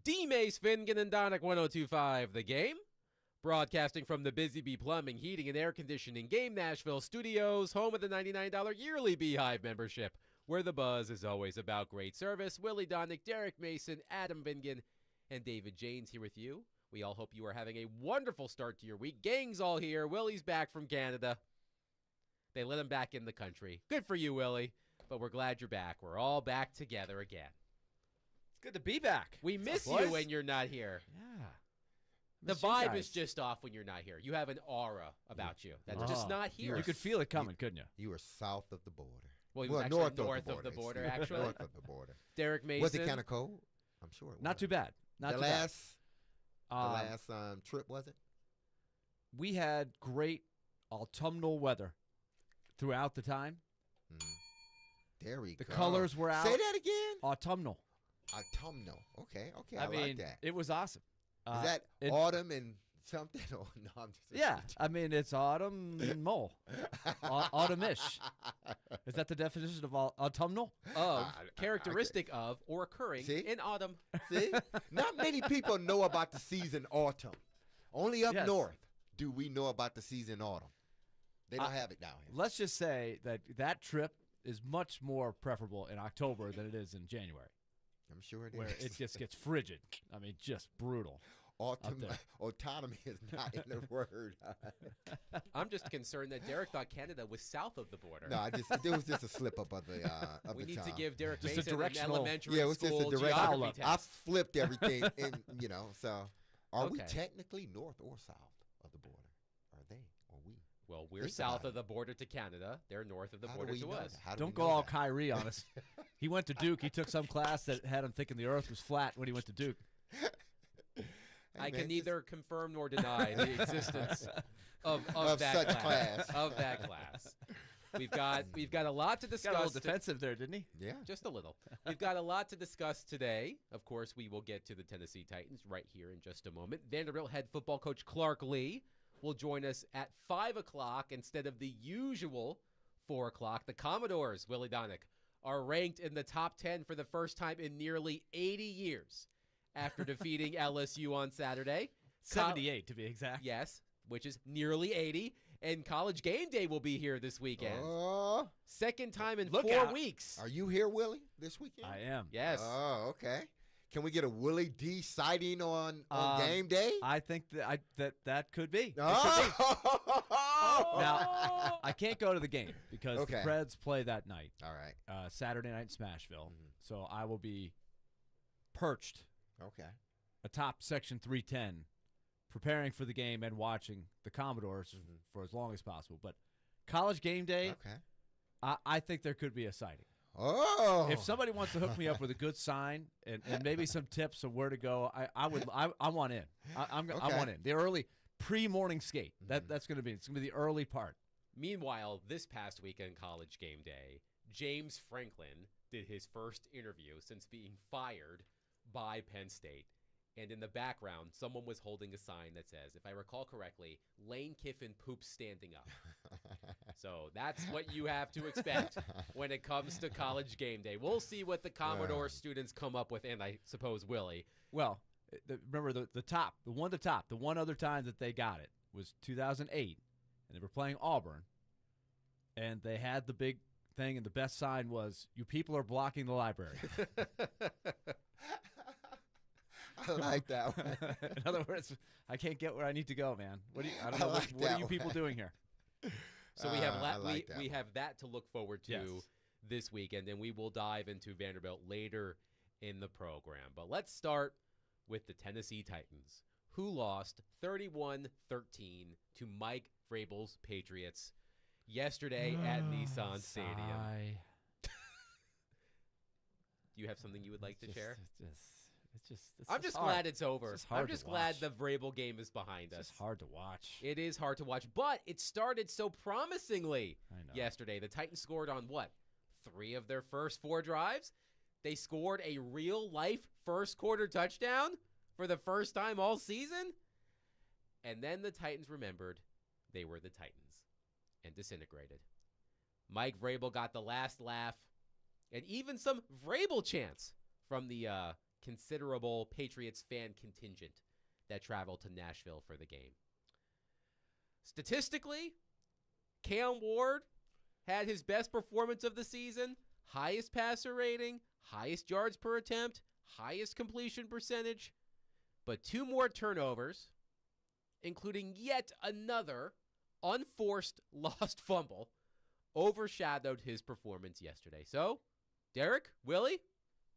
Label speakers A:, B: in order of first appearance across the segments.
A: D. Mace, Fingan, and Donick 102.5 The Game. Broadcasting from the Busy Bee Plumbing, Heating, and Air Conditioning Game Nashville Studios, home of the $99 yearly Beehive membership, where the buzz is always about great service. Willie Donick, Derek Mason, Adam Fingan, and David Janes here with you. We all hope you are having a wonderful start to your week. Gang's all here. Willie's back from Canada. They let him back in the country. Good for you, Willie. But we're glad you're back. We're all back together again.
B: It's good to be back.
A: We miss you when you're not here.
B: Yeah.
A: The vibe is just off when you're not here. You have an aura about you that's just not here.
B: You could feel it coming, couldn't you?
C: You were south of the border.
A: Well, he was actually north of the border, actually.
C: North of the border.
A: Derek Mason.
C: Was it kind of cold? I'm sure it was.
B: Not too bad.
C: The last trip, was it?
B: We had great autumnal weather throughout the time.
C: There we
B: The
C: go.
B: colors were out.
C: Say that again.
B: Autumnal.
C: Autumnal. Okay,
B: I mean,
C: like that.
B: it was awesome.
C: Is that autumn and something? Oh, no, I'm just.
B: Yeah, I mean, it's autumnal. Autumnish. Is that the definition of autumnal?
A: Characteristic of or occurring in autumn.
C: See? Not many people know about the season autumn. Only up north do we know about the season autumn. They don't have it down here.
B: Let's just say that trip is much more preferable in October than it is in January.
C: I'm sure it is.
B: Where it just gets frigid. I mean, just brutal.
C: Autonomy is not in the word.
A: I'm just concerned that Derek thought Canada was south of the border.
C: No, it was just a slip up of the
A: we need
C: tongue.
A: to give Derek
B: just
A: Mason an elementary
C: it was
A: school
C: just a
A: geography
C: I
A: test.
C: flipped everything so are we technically north or south of the border? Are they or we?
A: Well, we're south of the border to Canada. They're north of the border to us.
B: Don't go all Kyrie on us. He went to Duke. He took some class that had him thinking the earth was flat when he went to Duke.
A: I can neither confirm nor deny the existence of that class. We've got a lot to discuss.
B: Got a little defensive there, didn't he?
C: Yeah,
A: just a little. We've got a lot to discuss today. Of course, we will get to the Tennessee Titans right here in just a moment. Vanderbilt head football coach Clark Lee will join us at 5 o'clock instead of the usual 4 o'clock. The Commodores, Willie Donick, are ranked in the top 10 for the first time in nearly 80 years after defeating LSU on Saturday.
B: 78 to be exact.
A: Yes, which is nearly 80. And College Game Day will be here this weekend. Second time in 4 weeks.
C: Are you here, Willie, this weekend?
B: I am.
A: Yes.
C: Oh, okay. Can we get a Willie D sighting on game day?
B: I think that could be.
C: Oh.
B: Now, I can't go to the game because the Preds play that night.
C: All right.
B: Saturday night in Smashville. Mm-hmm. So I will be perched atop Section 310, preparing for the game and watching the Commodores for as long as possible. But College Game Day, I think there could be a sighting.
C: Oh!
B: If somebody wants to hook me up with a good sign and maybe some tips on where to go, I want in. I want in. The early pre-morning skate. That's going to be. It's going to be the early part.
A: Meanwhile, this past weekend, College Game Day, James Franklin did his first interview since being fired by Penn State. And in the background, someone was holding a sign that says, if I recall correctly, Lane Kiffin poops standing up. So that's what you have to expect when it comes to College Game Day. We'll see what the Commodore students come up with, and I suppose Willie.
B: Well, remember the one other time that they got it was 2008, and they were playing Auburn, and they had the big thing, and the best sign was, you people are blocking the library.
C: I like that one.
B: In other words, I can't get where I need to go, man. What are you people doing here?
A: So we have that to look forward to this weekend, and we will dive into Vanderbilt later in the program. But let's start with the Tennessee Titans, who lost 31-13 to Mike Vrabel's Patriots yesterday at Nissan Stadium. Do you have something you would like to share? I'm just glad it's over. I'm just glad the Vrabel game is behind us.
B: It's hard to watch.
A: It is hard to watch, but it started so promisingly yesterday. The Titans scored on 3 of their first 4 drives? They scored a real-life first-quarter touchdown for the first time all season? And then the Titans remembered they were the Titans and disintegrated. Mike Vrabel got the last laugh and even some Vrabel chants from the considerable Patriots fan contingent that traveled to Nashville for the game. Statistically, Cam Ward had his best performance of the season, highest passer rating, highest yards per attempt, highest completion percentage, but 2 more turnovers, including yet another unforced lost fumble, overshadowed his performance yesterday. So, Derek, Willie,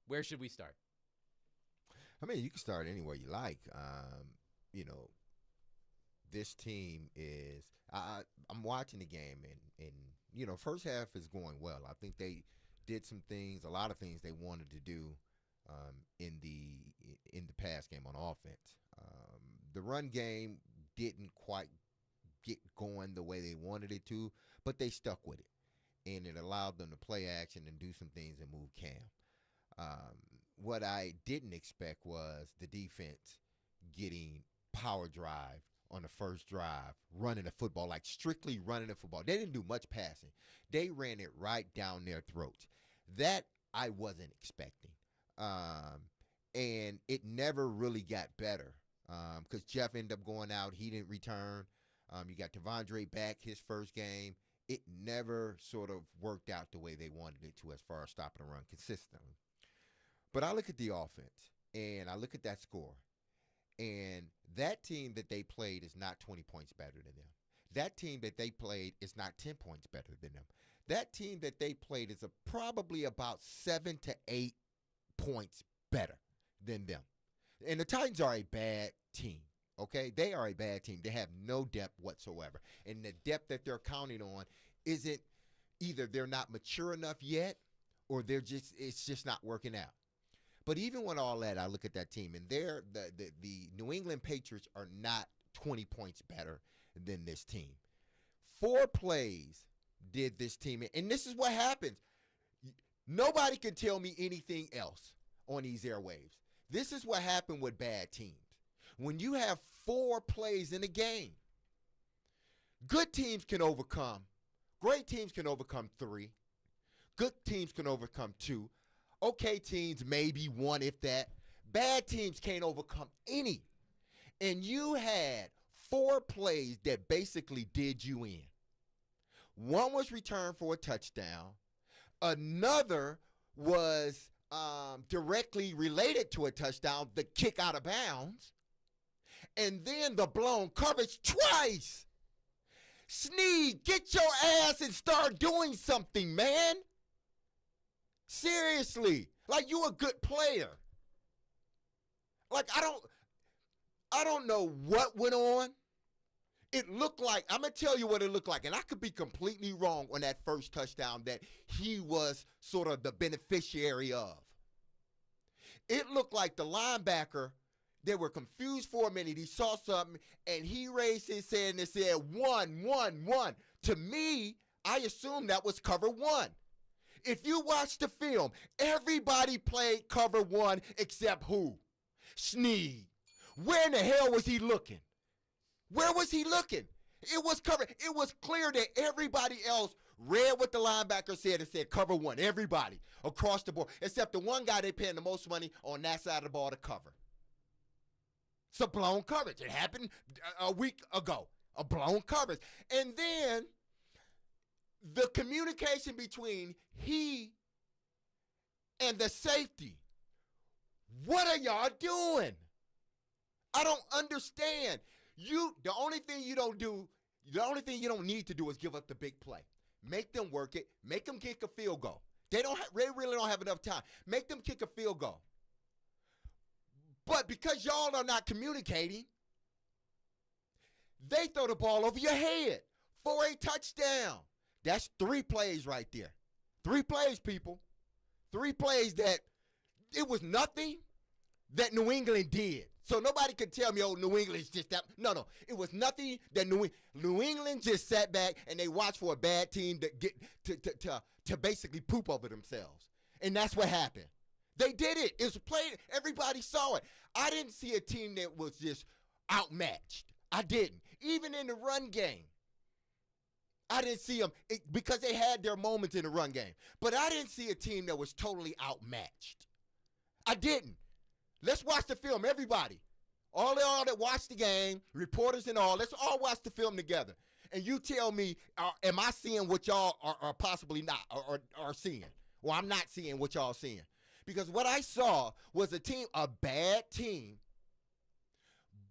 A: where should we start?
C: I mean, you can start anywhere you like. This team is I'm watching the game, and first half is going well. I think they did a lot of things they wanted to do in the pass game on offense. The run game didn't quite get going the way they wanted it to, but they stuck with it, and it allowed them to play action and do some things and move Cam. What I didn't expect was the defense getting power drive on the first drive, running the football, like strictly running the football. They didn't do much passing. They ran it right down their throats. That I wasn't expecting. And it never really got better because Jeff ended up going out. He didn't return. You got Devondre back his first game. It never sort of worked out the way they wanted it to as far as stopping the run consistently. But I look at the offense, and I look at that score, and that team that they played is not 20 points better than them. That team that they played is not 10 points better than them. That team that they played is probably about 7 to 8 points better than them. And the Titans are a bad team, okay? They are a bad team. They have no depth whatsoever. And the depth that they're counting on isn't either they're not mature enough yet or it's just not working out. But even with all that, I look at that team, and the New England Patriots are not 20 points better than this team. 4 plays did this team, and this is what happens. Nobody can tell me anything else on these airwaves. This is what happened with bad teams. When you have 4 plays in a game, good teams can overcome. Great teams can overcome 3. Good teams can overcome 2. Okay teams, maybe 1 if that. Bad teams can't overcome any. And you had 4 plays that basically did you in. 1 was returned for a touchdown. Another was directly related to a touchdown, the kick out of bounds. And then the blown coverage twice. Snead, get your ass and start doing something, man. Seriously, like you a good player. Like I don't know what went on. It looked like, I'm going to tell you what it looked like, and I could be completely wrong on that first touchdown that he was sort of the beneficiary of. It looked like the linebacker, they were confused for a minute. He saw something, and he raised his hand and said, 1, 1, 1. To me, I assumed that was cover 1. If you watch the film, everybody played cover 1 except who? Snead. Where in the hell was he looking? Where was he looking? It was cover. It was clear that everybody else read what the linebacker said and said cover 1. Everybody across the board, except the one guy they paying the most money on that side of the ball to cover. It's a blown coverage. It happened a week ago. A blown coverage. And then the communication between he and the safety. What are y'all doing? I don't understand. The only thing you don't need to do is give up the big play. Make them work it. Make them kick a field goal. They really don't have enough time. Make them kick a field goal. But because y'all are not communicating, they throw the ball over your head for a touchdown. That's 3 plays right there. 3 plays, people. 3 plays that it was nothing that New England did. So nobody can tell me, oh, New England's just that. No. It was nothing that New England just sat back and they watched for a bad team to get to basically poop over themselves. And that's what happened. They did it. It was played. Everybody saw it. I didn't see a team that was just outmatched. I didn't. Even in the run game. I didn't see them because they had their moments in the run game. But I didn't see a team that was totally outmatched. I didn't. Let's watch the film, everybody. All that watch the game, reporters and all, let's all watch the film together. And you tell me, am I seeing what y'all are possibly not or are seeing? Well, I'm not seeing what y'all seeing. Because what I saw was a bad team.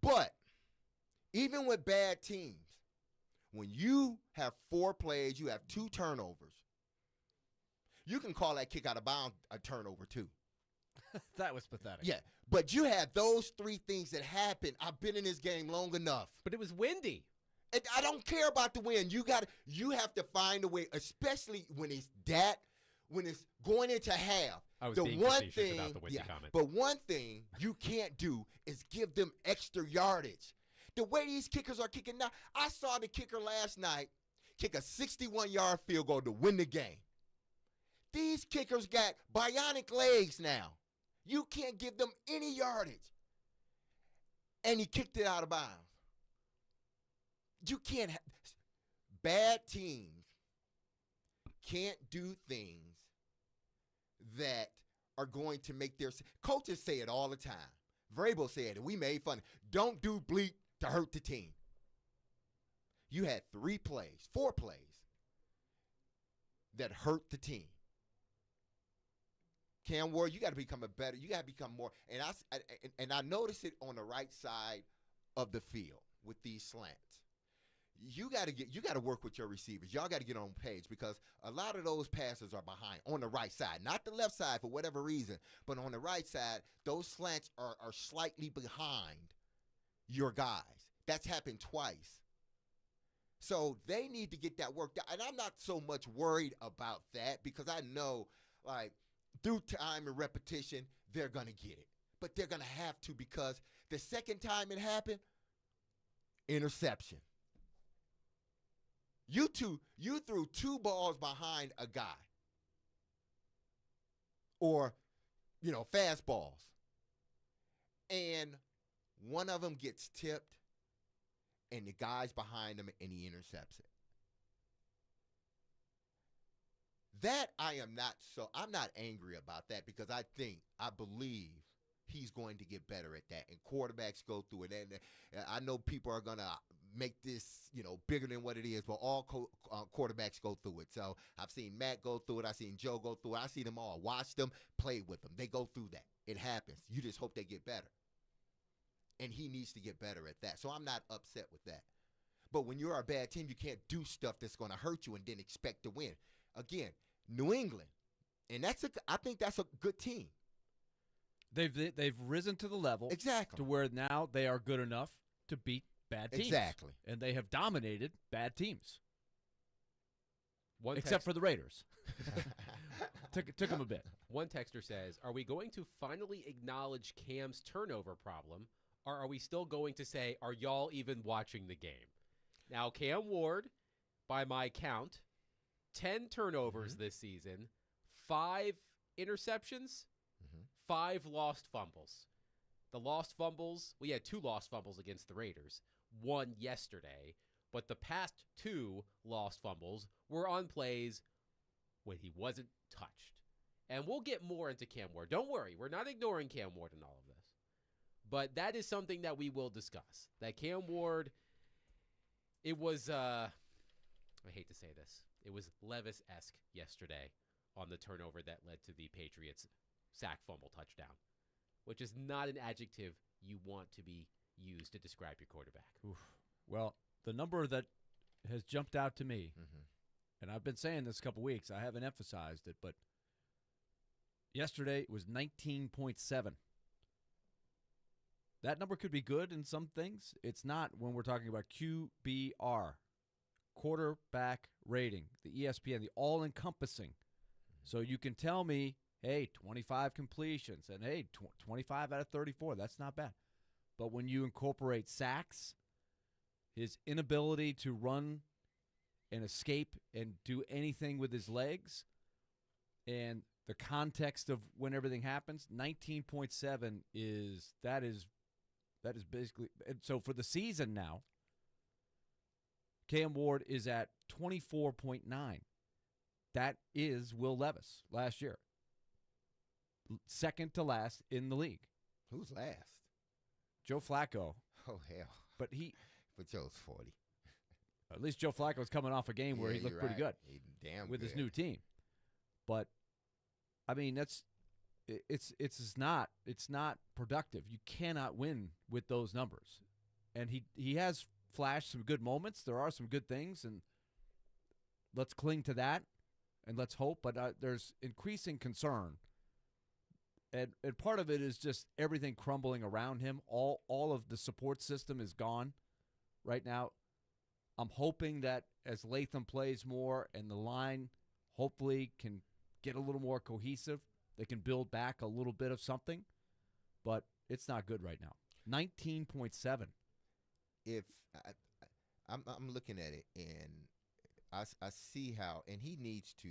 C: But even with bad teams, when you have 4 plays, you have 2 turnovers, you can call that kick out of bounds a turnover too.
B: That was pathetic.
C: Yeah, but you had those 3 things that happened. I've been in this game long enough.
A: But it was windy.
C: I don't care about the win. You have to find a way, especially when it's going into half.
A: I was being facetious about the windy comment.
C: But one thing you can't do is give them extra yardage. The way these kickers are kicking now, I saw the kicker last night kick a 61-yard field goal to win the game. These kickers got bionic legs now. You can't give them any yardage. And he kicked it out of bounds. You can't bad teams can't do things that are going to make their coaches say it all the time. Vrabel said it. We made fun. Don't do bleep to hurt the team. You had 4 plays that hurt the team. Cam Ward, you got to become you got to become more. And I noticed it on the right side of the field with these slants. You got to work with your receivers. Y'all got to get on page because a lot of those passes are behind on the right side, not the left side for whatever reason, but on the right side, those slants are slightly behind your guys. That's happened twice. So they need to get that worked out. And I'm not so much worried about that because I know, like, through time and repetition, they're going to get it. But they're going to have to because the second time it happened, interception. You threw 2 balls behind a guy. Or, fastballs. And one of them gets tipped, and the guy's behind him, and he intercepts it. That I'm not angry about that because I believe he's going to get better at that. And quarterbacks go through it. And I know people are going to make this, bigger than what it is, but all quarterbacks go through it. So I've seen Matt go through it. I've seen Joe go through it. I see them all. Watch them, play with them. They go through that. It happens. You just hope they get better. And he needs to get better at that. So I'm not upset with that. But when you're a bad team, you can't do stuff that's going to hurt you and then expect to win. Again, New England, and I think that's a good team.
B: They've risen to the level
C: exactly
B: to where now they are good enough to beat bad teams.
C: Exactly.
B: And they have dominated bad teams. Except for the Raiders. Took them a bit.
A: One texter says, are we going to finally acknowledge Cam's turnover problem, or are we still going to say, are y'all even watching the game? Now, Cam Ward, by my count, 10 turnovers this season, 5 interceptions, 5 lost fumbles. The lost fumbles, we had 2 lost fumbles against the Raiders, 1 yesterday, but the past 2 lost fumbles were on plays when he wasn't touched. And we'll get more into Cam Ward. Don't worry, we're not ignoring Cam Ward in all of this. But that is something that we will discuss. That Cam Ward, it was, I hate to say this, it was Levis-esque yesterday on the turnover that led to the Patriots' sack fumble touchdown, which is not an adjective you want to be used to describe your quarterback.
B: Oof. Well, the number that has jumped out to me, and I've been saying this a couple weeks, I haven't emphasized it, but yesterday it was 19.7. That number could be good in some things. It's not when we're talking about QBR, quarterback rating, the ESPN, the all-encompassing. So you can tell me, hey, 25 completions, and hey, 25 out of 34. That's not bad. But when you incorporate sacks, his inability to run and escape and do anything with his legs, and the context of when everything happens, 19.7 is basically. And so for the season now, Cam Ward is at 24.9. That is Will Levis last year. Second to last in the league.
C: Who's last?
B: Joe Flacco.
C: Oh, hell.
B: But
C: Joe's 40.
B: At least Joe Flacco's coming off a game where he looked pretty good with his new team. But I mean, it's not productive. You cannot win with those numbers. And he has flashed some good moments. There are some good things, and let's cling to that and let's hope. But there's increasing concern. And part of it is just everything crumbling around him. All of the support system is gone right now. I'm hoping that as Latham plays more and the line hopefully can get a little more cohesive, they can build back a little bit of something. But it's not good right now. 19.7.
C: If I'm looking at it, and I see how, and he needs to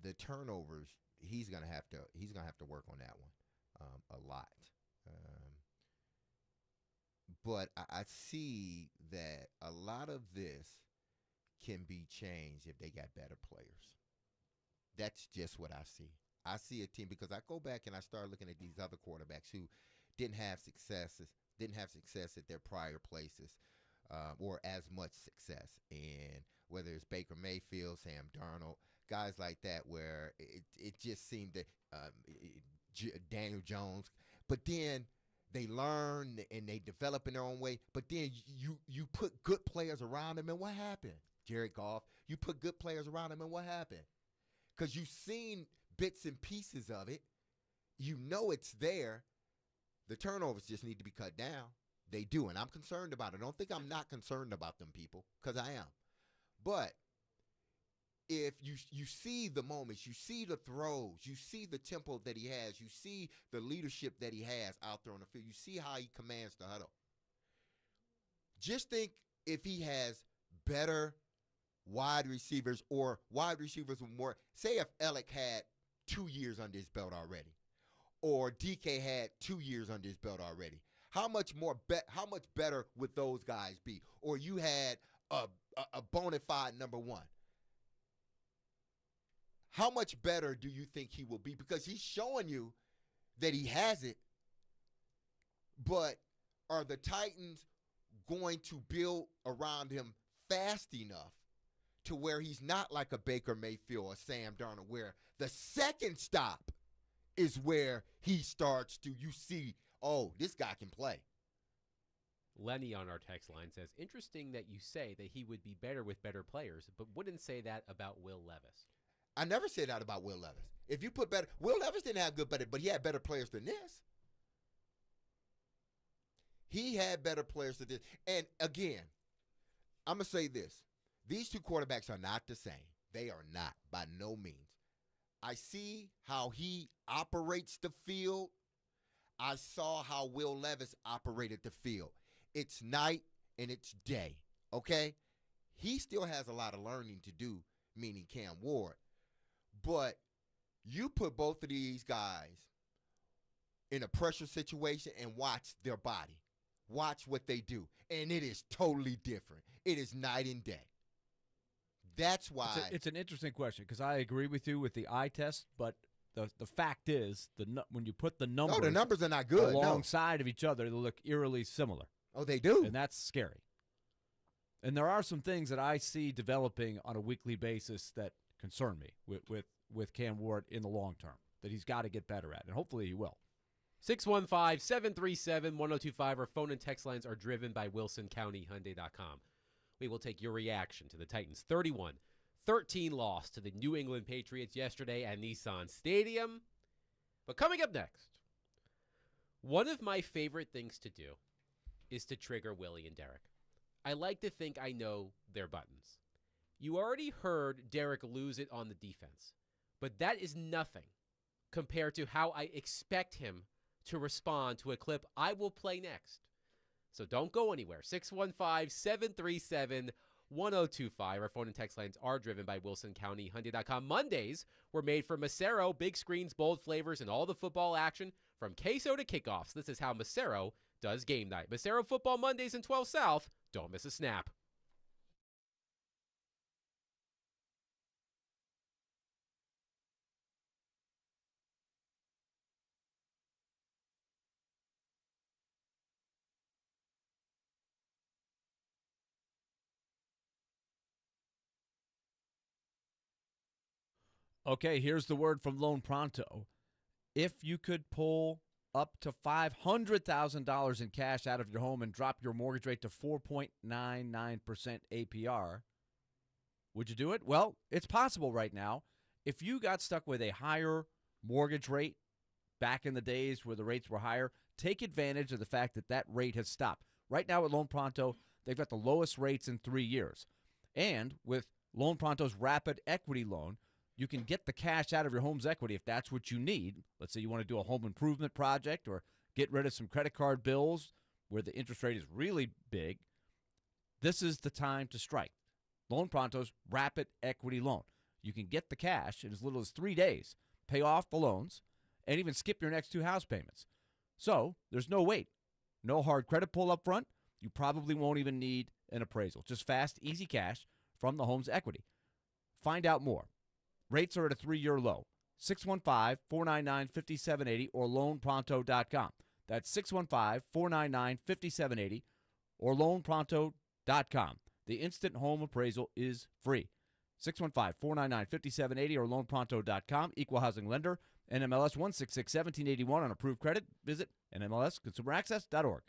C: the turnovers. He's gonna have to work on that one a lot. But I see that a lot of this can be changed if they got better players. That's just what I see. I see a team, because I go back and I start looking at these other quarterbacks who didn't have success at their prior places, or as much success. And whether it's Baker Mayfield, Sam Darnold, guys like that, where it just seemed that Daniel Jones, but then they learn and they develop in their own way. But then you put good players around them, and what happened? Jared Goff, you put good players around them, and what happened? Because you've seen bits and pieces of it. You know it's there. The turnovers just need to be cut down. They do, and I'm concerned about it. Don't think I'm not concerned about them, people, because I am. But if you see the moments, you see the throws, you see the tempo that he has, you see the leadership that he has out there on the field, you see how he commands the huddle. Just think if he has better wide receivers, or wide receivers with more. Say if Alec had 2 years under his belt already, or DK had 2 years under his belt already. How much better would those guys be? Or you had a bona fide number one. How much better do you think he will be? Because he's showing you that he has it. But are the Titans going to build around him fast enough to where he's not like a Baker Mayfield or Sam Darnold, where the second stop is where he starts to, you see, oh, this guy can play.
A: Lenny on our text line says, interesting that you say that he would be better with better players, but wouldn't say that about Will Levis.
C: I never said that about Will Levis. If you put better, Will Levis didn't have but he had better players than this. He had better players than this. And again, I'm going to say this. These two quarterbacks are not the same. They are not, by no means. I see how he operates the field. I saw how Will Levis operated the field. It's night and it's day, okay? He still has a lot of learning to do, meaning Cam Ward. But you put both of these guys in a pressure situation and watch their body. Watch what they do. And it is totally different. It is night and day. That's why.
B: It's an interesting question, because I agree with you with the eye test, but the fact is, when you put the numbers,
C: the numbers are not good
B: alongside of each other, they look eerily similar.
C: Oh, they do?
B: And that's scary. And there are some things that I see developing on a weekly basis that concern me with Cam Ward in the long term, that he's got to get better at, and hopefully he will.
A: 615-737-1025. Our phone and text lines are driven by WilsonCountyHyundai.com. We will take your reaction to the Titans' 31-13 loss to the New England Patriots yesterday at Nissan Stadium. But coming up next, one of my favorite things to do is to trigger Willie and Derek. I like to think I know their buttons. You already heard Derek lose it on the defense, but that is nothing compared to how I expect him to respond to a clip I will play next. So don't go anywhere. 615-737-1025. Our phone and text lines are driven by WilsonCountyHyundai.com. Mondays were made for Macero, big screens, bold flavors, and all the football action from queso to kickoffs. This is how Macero does game night. Macero Football Mondays in 12 South. Don't miss a snap.
B: Okay, here's the word from Loan Pronto. If you could pull up to $500,000 in cash out of your home and drop your mortgage rate to 4.99% APR, would you do it? Well, it's possible right now. If you got stuck with a higher mortgage rate back in the days where the rates were higher, take advantage of the fact that that rate has stopped. Right now at Loan Pronto, they've got the lowest rates in 3 years. And with Loan Pronto's rapid equity loan, you can get the cash out of your home's equity if that's what you need. Let's say you want to do a home improvement project or get rid of some credit card bills where the interest rate is really big. This is the time to strike. Loan Pronto's rapid equity loan. You can get the cash in as little as 3 days, pay off the loans, and even skip your next 2 house payments. So there's no wait. No hard credit pull up front. You probably won't even need an appraisal. Just fast, easy cash from the home's equity. Find out more. Rates are at a 3-year low. 615-499-5780 or loanpronto.com. That's 615-499-5780 or loanpronto.com. The instant home appraisal is free. 615-499-5780 or loanpronto.com. Equal housing lender. NMLS 1661781 on approved credit. Visit NMLSconsumeraccess.org.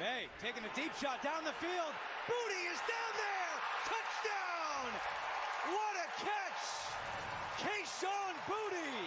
D: May taking a deep shot down the field. Booty is down there. Touchdown! What a catch! Kayshawn Booty!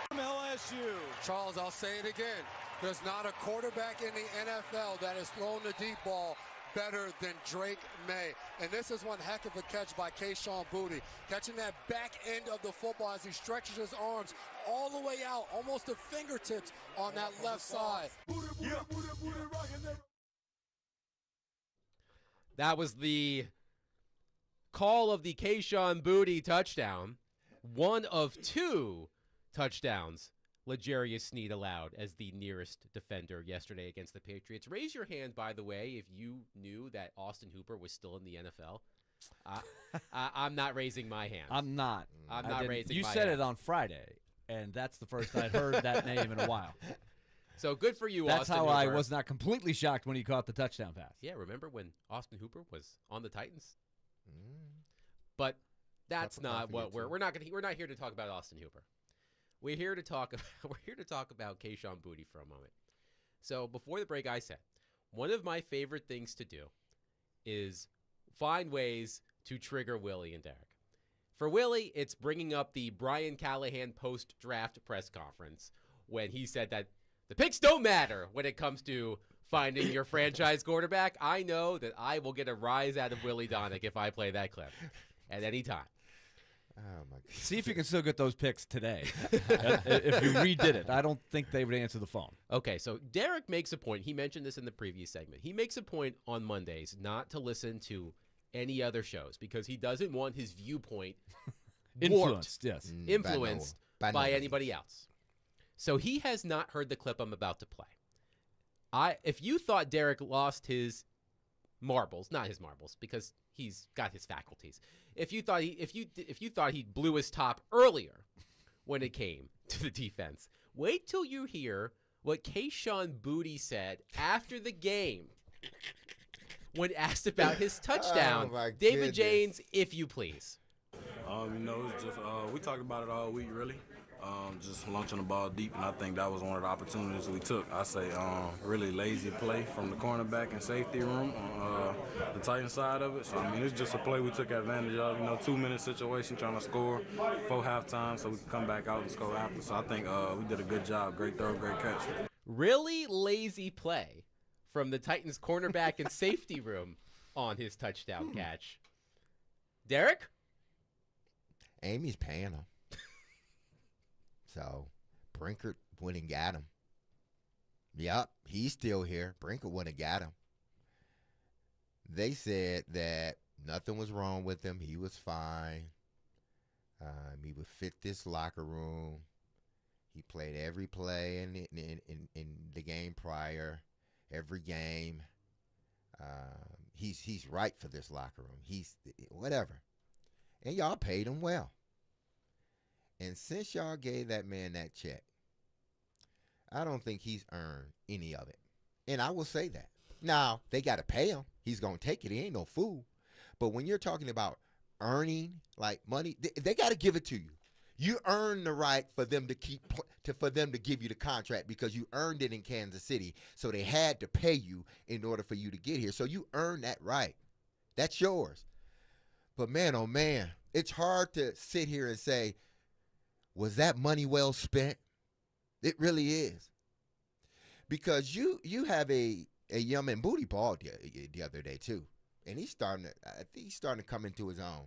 D: From LSU.
E: Charles, I'll say it again. There's not a quarterback in the NFL that has thrown the deep ball better than Drake May. And this is one heck of a catch by Kayshon Boutte, catching that back end of the football as he stretches his arms all the way out, almost to fingertips on that left side.
A: That was the call of the Kayshon Boutte touchdown. One of 2 touchdowns L'Jarius Sneed allowed as the nearest defender yesterday against the Patriots. Raise your hand, by the way, if you knew that Austin Hooper was still in the NFL. I'm not raising my hand.
B: I'm not.
A: I'm not raising
B: you
A: my
B: said
A: hand.
B: it on Friday, and that's the first I'd heard that name in a while.
A: So good for you,
B: That's
A: Austin
B: how
A: Hooper.
B: I was not completely shocked when he caught the touchdown pass.
A: Yeah, remember when Austin Hooper was on the Titans? But that's not what we're not here to talk about Austin Hooper. We're here to talk about Kayshon Boutte for a moment. So before the break, I said one of my favorite things to do is find ways to trigger Willie and Derek. For Willie, it's bringing up the Brian Callahan post-draft press conference when he said that the picks don't matter when it comes to finding your franchise quarterback. I know that I will get a rise out of Willie Donick if I play that clip at any time.
C: Oh my God.
B: See if you can still get those picks today. If you redid it, I don't think they would answer the phone.
A: Okay, so Derek makes a point. He mentioned this in the previous segment. He makes a point on Mondays not to listen to any other shows because he doesn't want his viewpoint
B: Influenced, yes.
A: influenced
C: by
A: by
C: no
A: anybody else. So he has not heard the clip I'm about to play. If you thought Derek lost his marbles, not his marbles, because he's got his faculties. If you thought he blew his top earlier when it came to the defense, wait till you hear what Kayshon Boutte said after the game when asked about his touchdown.
C: Oh, my
A: David
C: goodness.
A: Janes, if you please.
F: It's just we talked about it all week, really. Just launching the ball deep, and I think that was one of the opportunities we took. I say really lazy play from the cornerback and safety room on the Titan side of it. So, it's just a play we took advantage of. 2-minute situation, trying to score before halftime so we can come back out and score after. So I think we did a good job. Great throw, great catch.
A: Really lazy play from the Titans cornerback and safety room on his touchdown catch. Derek?
C: Amy's paying him. So Brinkert went and got him. Yep, he's still here. Brinkert went and got him. They said that nothing was wrong with him. He was fine. He would fit this locker room. He played every play in the game prior, every game. He's right for this locker room. He's whatever. And y'all paid him well. And since y'all gave that man that check, I don't think he's earned any of it. And I will say that. Now, they got to pay him. He's going to take it. He ain't no fool. But when you're talking about earning like money, they got to give it to you. You earn the right for them to give you the contract because you earned it in Kansas City. So they had to pay you in order for you to get here. So you earn that right. That's yours. But man, oh man, it's hard to sit here and say, was that money well spent? It really is. Because you have a young man, Boutte balled the other day too. And I think he's starting to come into his own.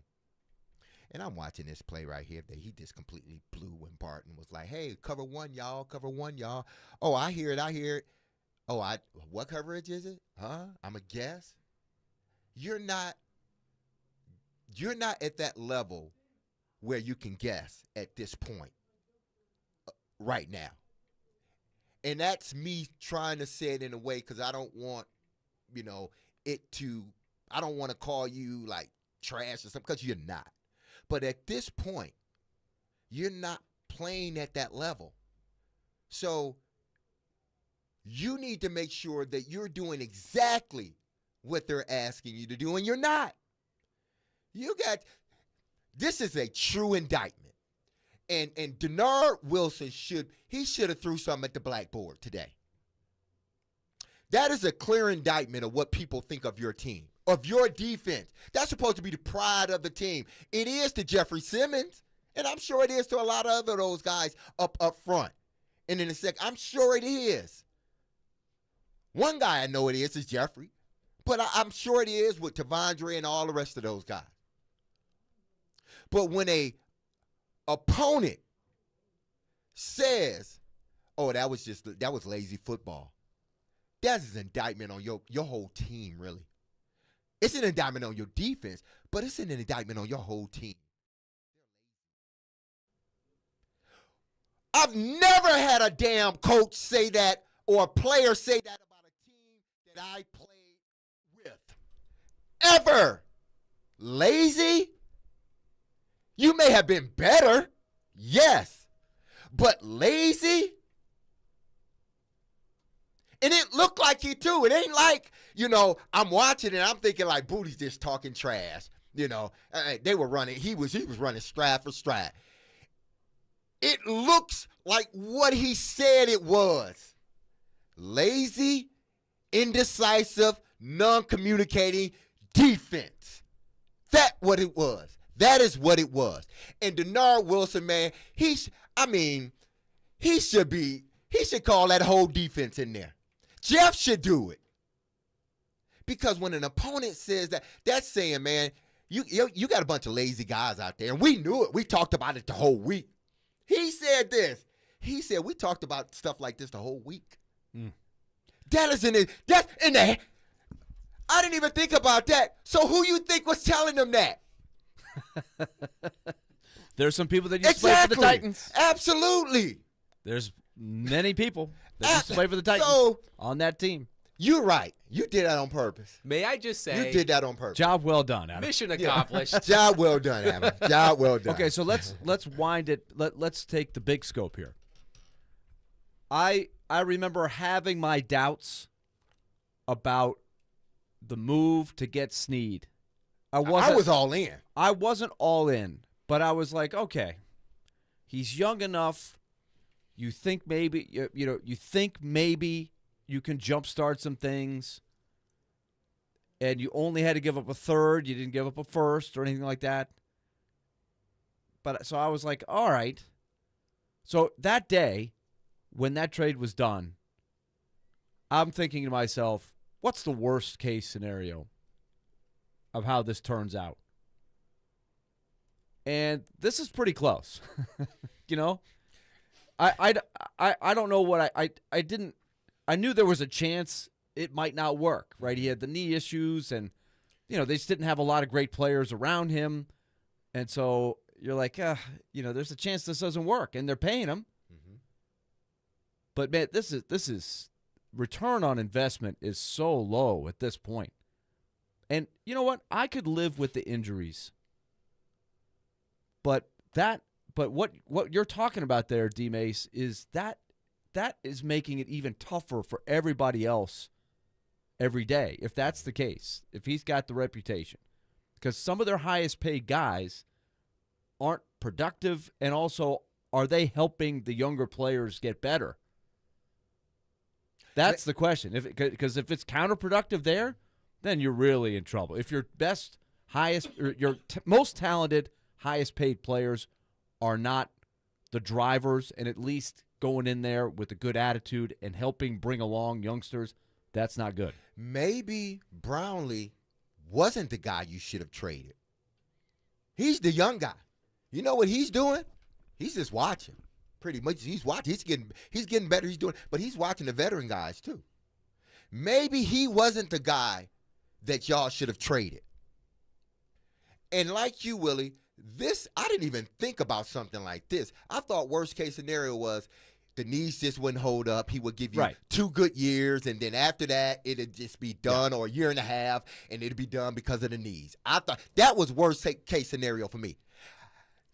C: And I'm watching this play right here that he just completely blew when Barton was like, hey, cover one, y'all. Oh, I hear it. Oh, what coverage is it? Huh? I'm a guess. You're not at that level where you can guess at this point right now. And that's me trying to say it in a way because I don't want, I don't want to call you like trash or something because you're not. But at this point, you're not playing at that level. So you need to make sure that you're doing exactly what they're asking you to do, and you're not. This is a true indictment. And Denard Wilson should have threw something at the blackboard today. That is a clear indictment of what people think of your team, of your defense. That's supposed to be the pride of the team. It is to Jeffrey Simmons, and I'm sure it is to a lot of other those guys up front. And in a second, I'm sure it is. One guy I know it is Jeffrey. But I'm sure it is with Tavondre and all the rest of those guys. But when a opponent says, "Oh, that was lazy football," that's an indictment on your whole team, really. It's an indictment on your defense, but it's an indictment on your whole team. I've never had a damn coach say that or a player say that about a team that I played with. Ever. Lazy? You may have been better, yes, but lazy? And it looked like he too. It ain't like, I'm watching and I'm thinking like Booty's just talking trash. They were running. He was running stride for stride. It looks like what he said it was. Lazy, indecisive, non-communicating defense. That's what it was. That is what it was. And Denard Wilson, man, he should call that whole defense in there. Jeff should do it. Because when an opponent says that, that's saying, man, you got a bunch of lazy guys out there. And we knew it. We talked about it the whole week. He said this. He said, we talked about stuff like this the whole week. That is in it. That's in the. I didn't even think about that. So who you think was telling them that?
B: There's some people that used to play for the Titans.
C: Absolutely.
B: There's many people that used to play for the Titans on that team.
C: You're right. You did that on purpose.
A: May I just say,
C: you did that on purpose.
B: Job well done, Adam.
A: Mission accomplished.
C: Job well done, Adam. Job well done.
B: Okay, so let's wind it. Let's take the big scope here. I remember having my doubts about the move to get Snead. I
C: was all in.
B: I wasn't all in, but I was like, okay, he's young enough. You think maybe you think maybe you can jumpstart some things, and you only had to give up a third. You didn't give up a first or anything like that. But so I was like, all right. So that day, when that trade was done, I'm thinking to myself, what's the worst case scenario of how this turns out? And this is pretty close. I don't know what I didn't. I knew there was a chance it might not work, right? He had the knee issues, and they just didn't have a lot of great players around him, and so you're like, there's a chance this doesn't work, and they're paying him. Mm-hmm. But man, this is return on investment is so low at this point, and you know what? I could live with the injuries, but what you're talking about there, D Mace, is that is making it even tougher for everybody else every day, if that's the case, if he's got the reputation. Because some of their highest paid guys aren't productive, and also, are they helping the younger players get better? That's the question. Because if it's counterproductive there, then you're really in trouble. If your best, highest, or your most talented, highest paid players are not the drivers and at least going in there with a good attitude and helping bring along youngsters, that's not good.
C: Maybe Brownlee wasn't the guy you should have traded. He's the young guy. You know what he's doing? He's just watching. Pretty much he's watching. He's getting better. But he's watching the veteran guys too. Maybe he wasn't the guy that y'all should have traded. And like you, Willie, I didn't even think about something like this. I thought worst case scenario was the knees just wouldn't hold up. He would give you 2 good years, and then after that, it'd just be done, or a year and a half, and it'd be done because of the knees. I thought that was worst case scenario for me.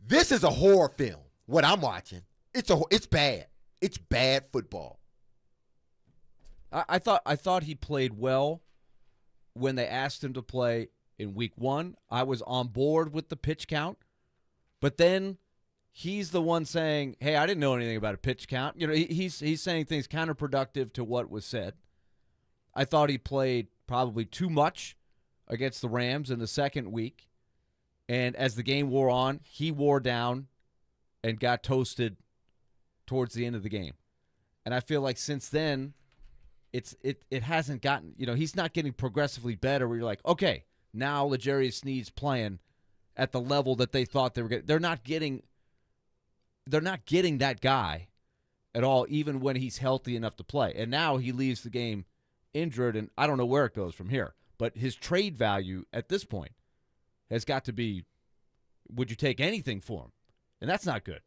C: This is a horror film. What I'm watching, it's bad. It's bad football.
B: I thought he played well when they asked him to play in week 1. I was on board with the pitch count, but then he's the one saying, hey, I didn't know anything about a pitch count. He's saying things counterproductive to what was said. I thought he played probably too much against the Rams in the second week. And as the game wore on, he wore down and got toasted towards the end of the game. And I feel like since then, it hasn't gotten, he's not getting progressively better where you're like, okay, now L'Jarius Sneed's playing at the level that they thought they were getting. They're not getting that guy at all, even when he's healthy enough to play. And now he leaves the game injured, and I don't know where it goes from here. But his trade value at this point has got to be, would you take anything for him? And that's not good.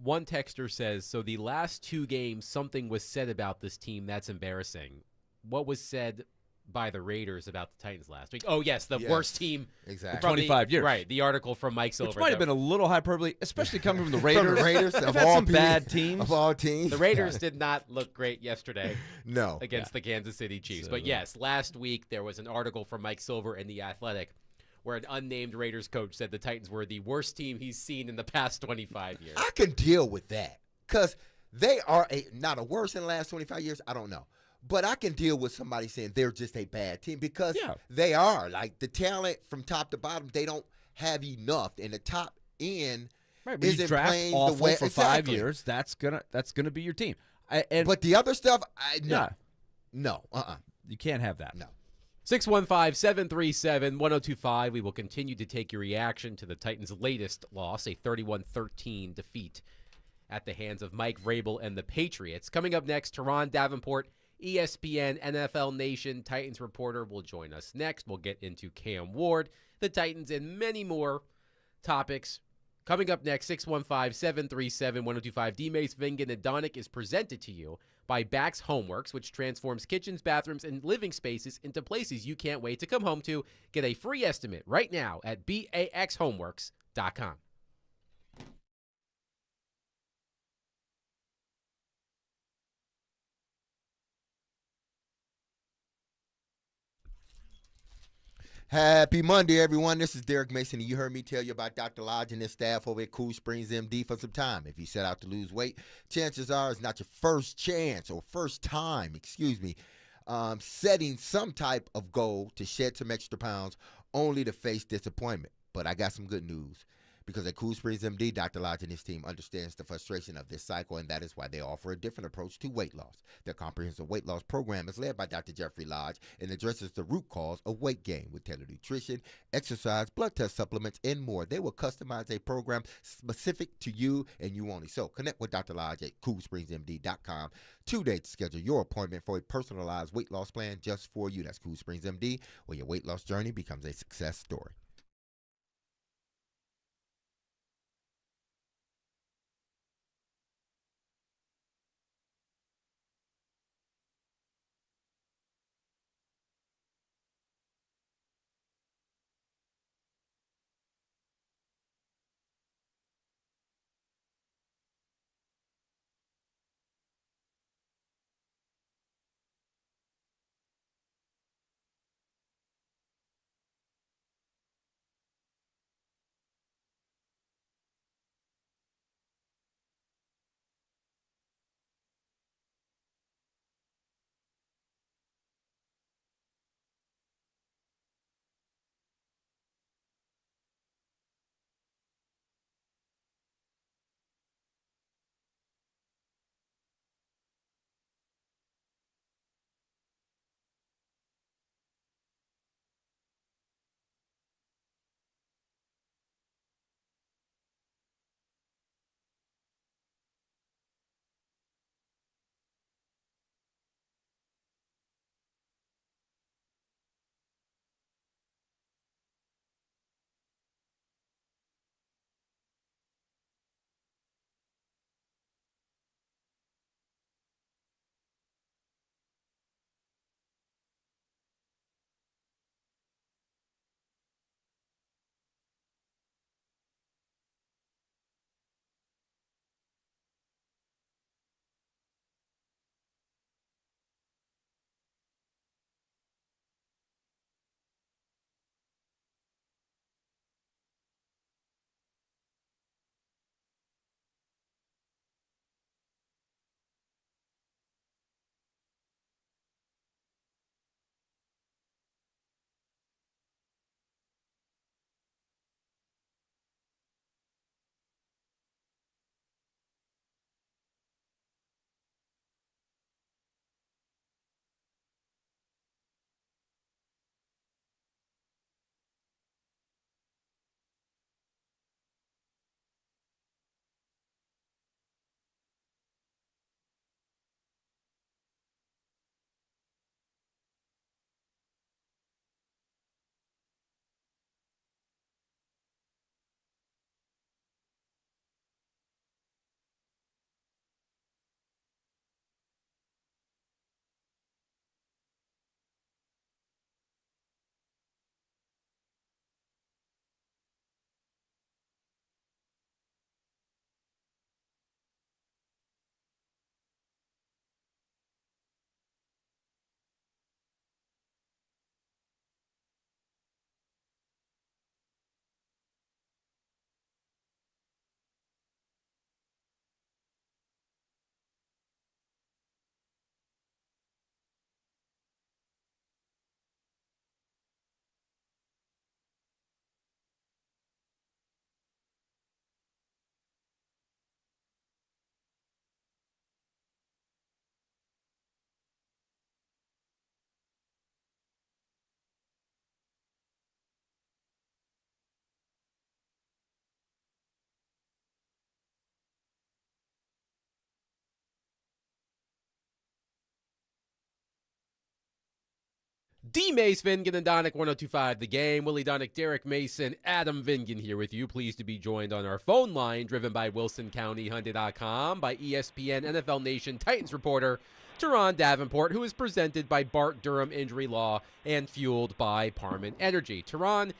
A: One texter says, so the last 2 games, something was said about this team that's embarrassing. What was said by the Raiders about the Titans last week? Oh, yes, the worst team
C: exactly.
B: 25 years.
A: Right, the article from Mike Silver.
B: Which might have been a little hyperbole, especially coming from the Raiders.
C: From the Raiders
B: They've
C: of
B: had
C: all
B: some bad teams.
C: Of all teams.
A: The Raiders did not look great yesterday
C: No.
A: against the Kansas City Chiefs. But yes, last week there was an article from Mike Silver in The Athletic where an unnamed Raiders coach said the Titans were the worst team he's seen in the past 25 years.
C: I can deal with that because they are not a worse in the last 25 years. I don't know. But I can deal with somebody saying they're just a bad team because they are. Like, the talent from top to bottom, they don't have enough. And the top end isn't playing the way
B: for 5 years. That's gonna be your team.
C: But the other stuff, no.
B: You can't have that.
C: No.
A: 615-737-1025. We will continue to take your reaction to the Titans' latest loss, a 31-13 defeat at the hands of Mike Vrabel and the Patriots. Coming up next, Teron Davenport, ESPN NFL Nation Titans reporter, will join us next. We'll get into Cam Ward, the Titans, and many more topics. Coming up next, 615-737-1025. D-Mace, Vingan, and Donick is presented to you by Bax Homeworks, which transforms kitchens, bathrooms, and living spaces into places you can't wait to come home to. Get a free estimate right now at baxhomeworks.com.
C: Happy Monday, everyone. This is Derek Mason, and you heard me tell you about Dr. Lodge and his staff over at Cool Springs MD for some time. If you set out to lose weight, chances are it's not your first chance or first time, setting some type of goal to shed some extra pounds only to face disappointment. But I got some good news. Because at Cool Springs MD, Dr. Lodge and his team understands the frustration of this cycle, and that is why they offer a different approach to weight loss. Their comprehensive weight loss program is led by Dr. Jeffrey Lodge and addresses the root cause of weight gain with tailored nutrition, exercise, blood test supplements, and more. They will customize a program specific to you and you only. So connect with Dr. Lodge at CoolSpringsMD.com today to schedule your appointment for a personalized weight loss plan just for you. That's Cool Springs MD, where your weight loss journey becomes a success story.
A: D. Mace Vingan and Donick 1025 The Game. Willie Donick, Derek Mason, Adam Vingan here with you. Pleased to be joined on our phone line, driven by WilsonCountyHyundai.com, by ESPN NFL Nation Titans reporter Teron Davenport, who is presented by Bart Durham Injury Law and fueled by Parman Energy. Teron,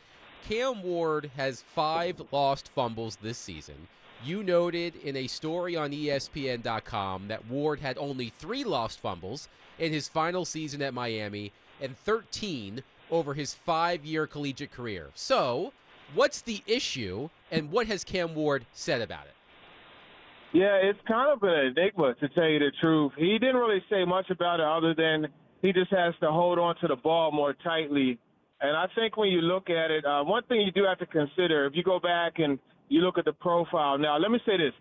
A: Cam Ward has 5 lost fumbles this season. You noted in a story on ESPN.com that Ward had only 3 lost fumbles in his final season at Miami and 13 over his 5-year collegiate career. So, what's the issue, and what has Cam Ward said about it?
G: Yeah, it's kind of an enigma, to tell you the truth. He didn't really say much about it other than he just has to hold on to the ball more tightly. And I think when you look at it, one thing you do have to consider, if you go back and you look at the profile. Now, let me say this.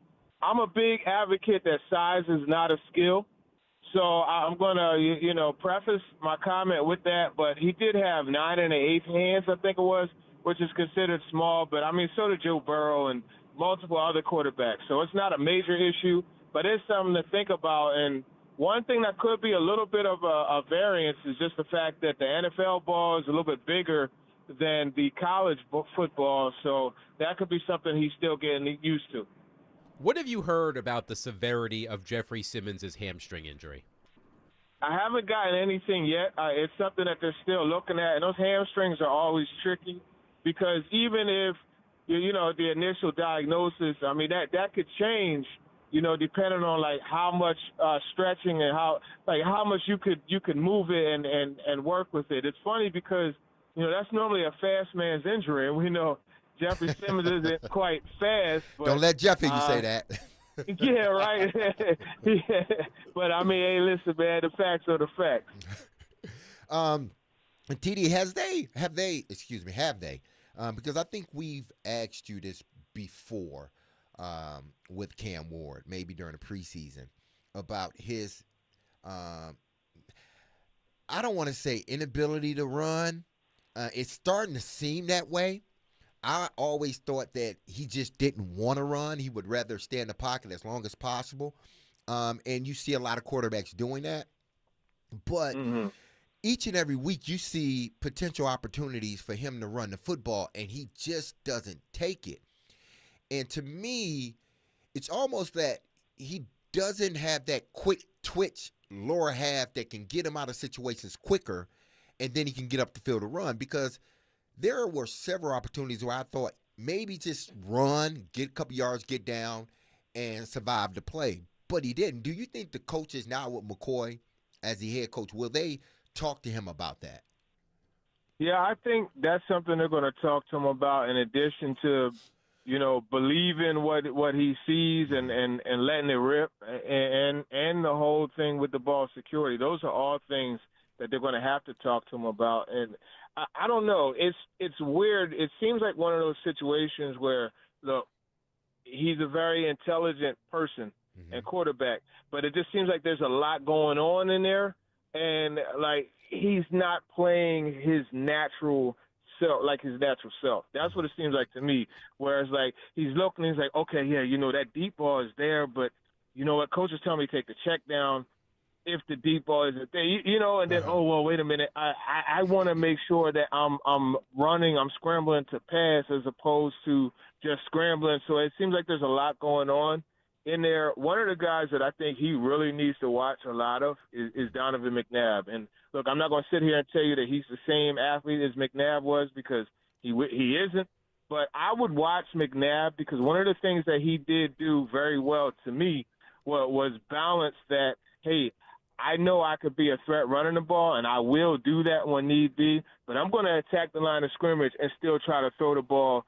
G: I'm a big advocate that size is not a skill. So I'm going to, preface my comment with that. But he did have 9 1/8 hands, I think it was, which is considered small. But, so did Joe Burrow and multiple other quarterbacks. So it's not a major issue, but it's something to think about. And one thing that could be a little bit of a variance is just the fact that the NFL ball is a little bit bigger than the college football. So that could be something he's still getting used to.
A: What have you heard about the severity of Jeffrey Simmons' hamstring injury?
G: I haven't gotten anything yet. It's something that they're still looking at, and those hamstrings are always tricky because even if, the initial diagnosis, that could change, depending on like how much stretching and how much you could move it and work with it. It's funny because, that's normally a fast man's injury, and we know Jeffrey Simmons isn't quite fast. But,
C: don't let Jeff hear you say that.
G: Yeah, right. Yeah. But, hey, listen, man, the facts are the facts.
C: TD, have they, because I think we've asked you this before with Cam Ward, maybe during the preseason, about his, I don't want to say inability to run. It's starting to seem that way. I always thought that he just didn't want to run. He would rather stay in the pocket as long as possible. And you see a lot of quarterbacks doing that. But each and every week you see potential opportunities for him to run the football, and he just doesn't take it. And to me, it's almost that he doesn't have that quick twitch lower half that can get him out of situations quicker, and then he can get up the field to run, because there were several opportunities where I thought maybe just run, get a couple yards, get down, and survive the play. But he didn't. Do you think the coaches now with McCoy as the head coach, will they talk to him about that?
G: Yeah, I think that's something they're going to talk to him about, in addition to, believing what he sees and letting it rip, and the whole thing with the ball security. Those are all things that they're going to have to talk to him about. And I don't know. It's weird. It seems like one of those situations where, look, he's a very intelligent person and quarterback, but it just seems like there's a lot going on in there, and like he's not playing his natural self. That's what it seems like to me. Whereas like he's looking, he's like, okay, yeah, that deep ball is there, but you know what? Coach is telling me to take the check down if the deep ball isn't there, and then, oh, well, wait a minute. I want to make sure that I'm running, I'm scrambling to pass as opposed to just scrambling. So it seems like there's a lot going on in there. One of the guys that I think he really needs to watch a lot of is Donovan McNabb. And look, I'm not going to sit here and tell you that he's the same athlete as McNabb was, because he isn't. But I would watch McNabb, because one of the things that he did do very well to me was balance that, hey, I know I could be a threat running the ball, and I will do that when need be, but I'm going to attack the line of scrimmage and still try to throw the ball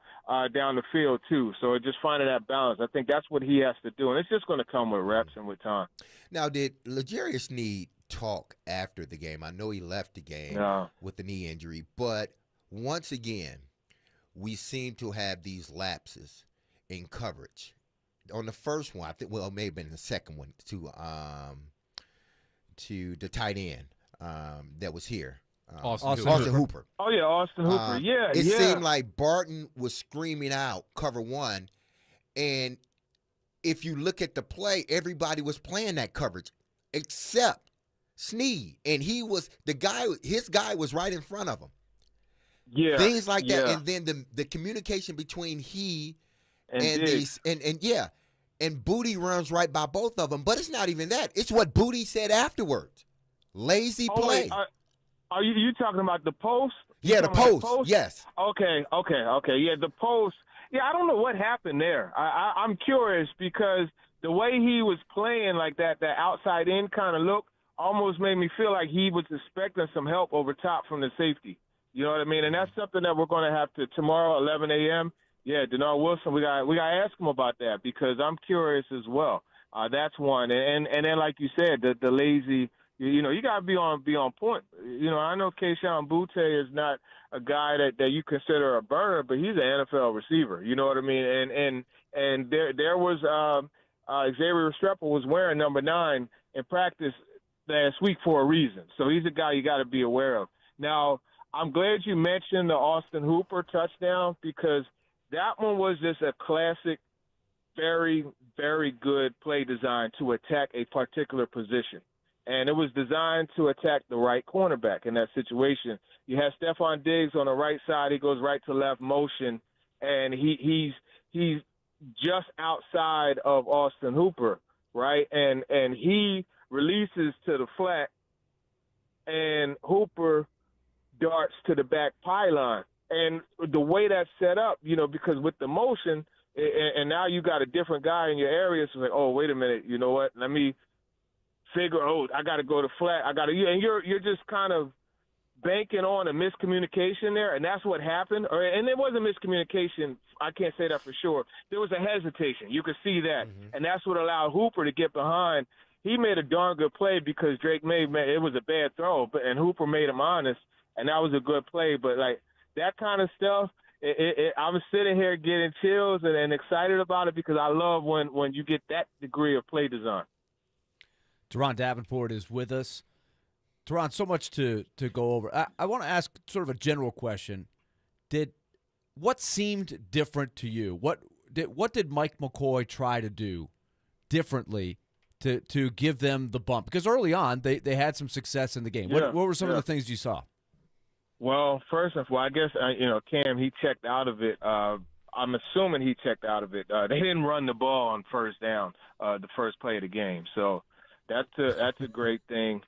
G: down the field too. So just finding that balance, I think that's what he has to do, and it's just going to come with reps and with time.
C: Now, did L'Jarius Sneed talk after the game? I know he left the game with the knee injury, but once again, we seem to have these lapses in coverage. On the first one, I think, well, it may have been the second one to the tight end that was here. Austin Hooper.
G: Oh, yeah, Austin Hooper.
C: It seemed like Barton was screaming out cover one, and if you look at the play, everybody was playing that coverage except Sneed, and he was the guy. His guy was right in front of him.
G: Yeah,
C: Things like that,
G: yeah.
C: and then the communication between he
G: And
C: these and Booty runs right by both of them. But it's not even that. It's what Booty said afterwards. Lazy play.
G: Wait, are you talking about the post?
C: Yeah, the post. Yes.
G: Okay. Yeah, the post. Yeah, I don't know what happened there. I'm curious because the way he was playing like that outside in kind of look almost made me feel like he was expecting some help over top from the safety. You know what I mean? And that's something that we're going to have to tomorrow, 11 a.m. Yeah, Denard Wilson, we got to ask him about that because I'm curious as well. That's one, and then like you said, the lazy. You got to be on point. I know Keyshawn Butte is not a guy that you consider a burner, but he's an NFL receiver. You know what I mean? And there was Xavier Restrepo was wearing number 9 in practice last week for a reason. So he's a guy you got to be aware of. Now, I'm glad you mentioned the Austin Hooper touchdown because that one was just a classic, very, very good play design to attack a particular position. And it was designed to attack the right cornerback in that situation. You have Stephon Diggs on the right side. He goes right to left motion, and he's just outside of Austin Hooper, right? And he releases to the flat, and Hooper darts to the back pylon. And the way that's set up, because with the motion, and now you got a different guy in your area, so it's like, oh, wait a minute, you know what? Let me figure, I got to go to flat. And you're just kind of banking on a miscommunication there, and that's what happened. And it wasn't miscommunication. I can't say that for sure. There was a hesitation. You could see that, and that's what allowed Hooper to get behind. He made a darn good play because Drake May, it was a bad throw, and Hooper made him honest, and that was a good play. But, like, that kind of stuff, I was sitting here getting chills and excited about it because I love when you get that degree of play design.
B: Teron Davenport is with us. Teron, so much to go over. I want to ask sort of a general question. What seemed different to you? What did Mike McCoy try to do differently to give them the bump? Because early on, they had some success in the game.
G: Yeah,
B: what were some of the things you saw?
G: Well, first of all, I guess, Cam, he checked out of it. I'm assuming he checked out of it. They didn't run the ball on first down, the first play of the game. So that's a great thing.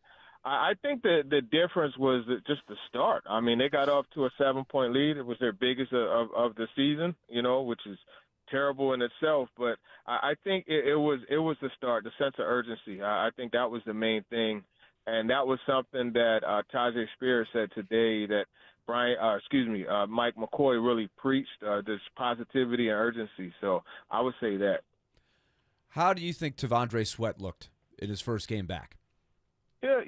G: I think the difference was just the start. I mean, they got off to a 7-point lead. It was their biggest of the season, which is terrible in itself. But I think it was the start, the sense of urgency. I think that was the main thing. And that was something that Tajay Spears said today that Mike McCoy really preached, this positivity and urgency. So I would say that.
B: How do you think T'Vondre Sweat looked in his first game back?
G: Yeah,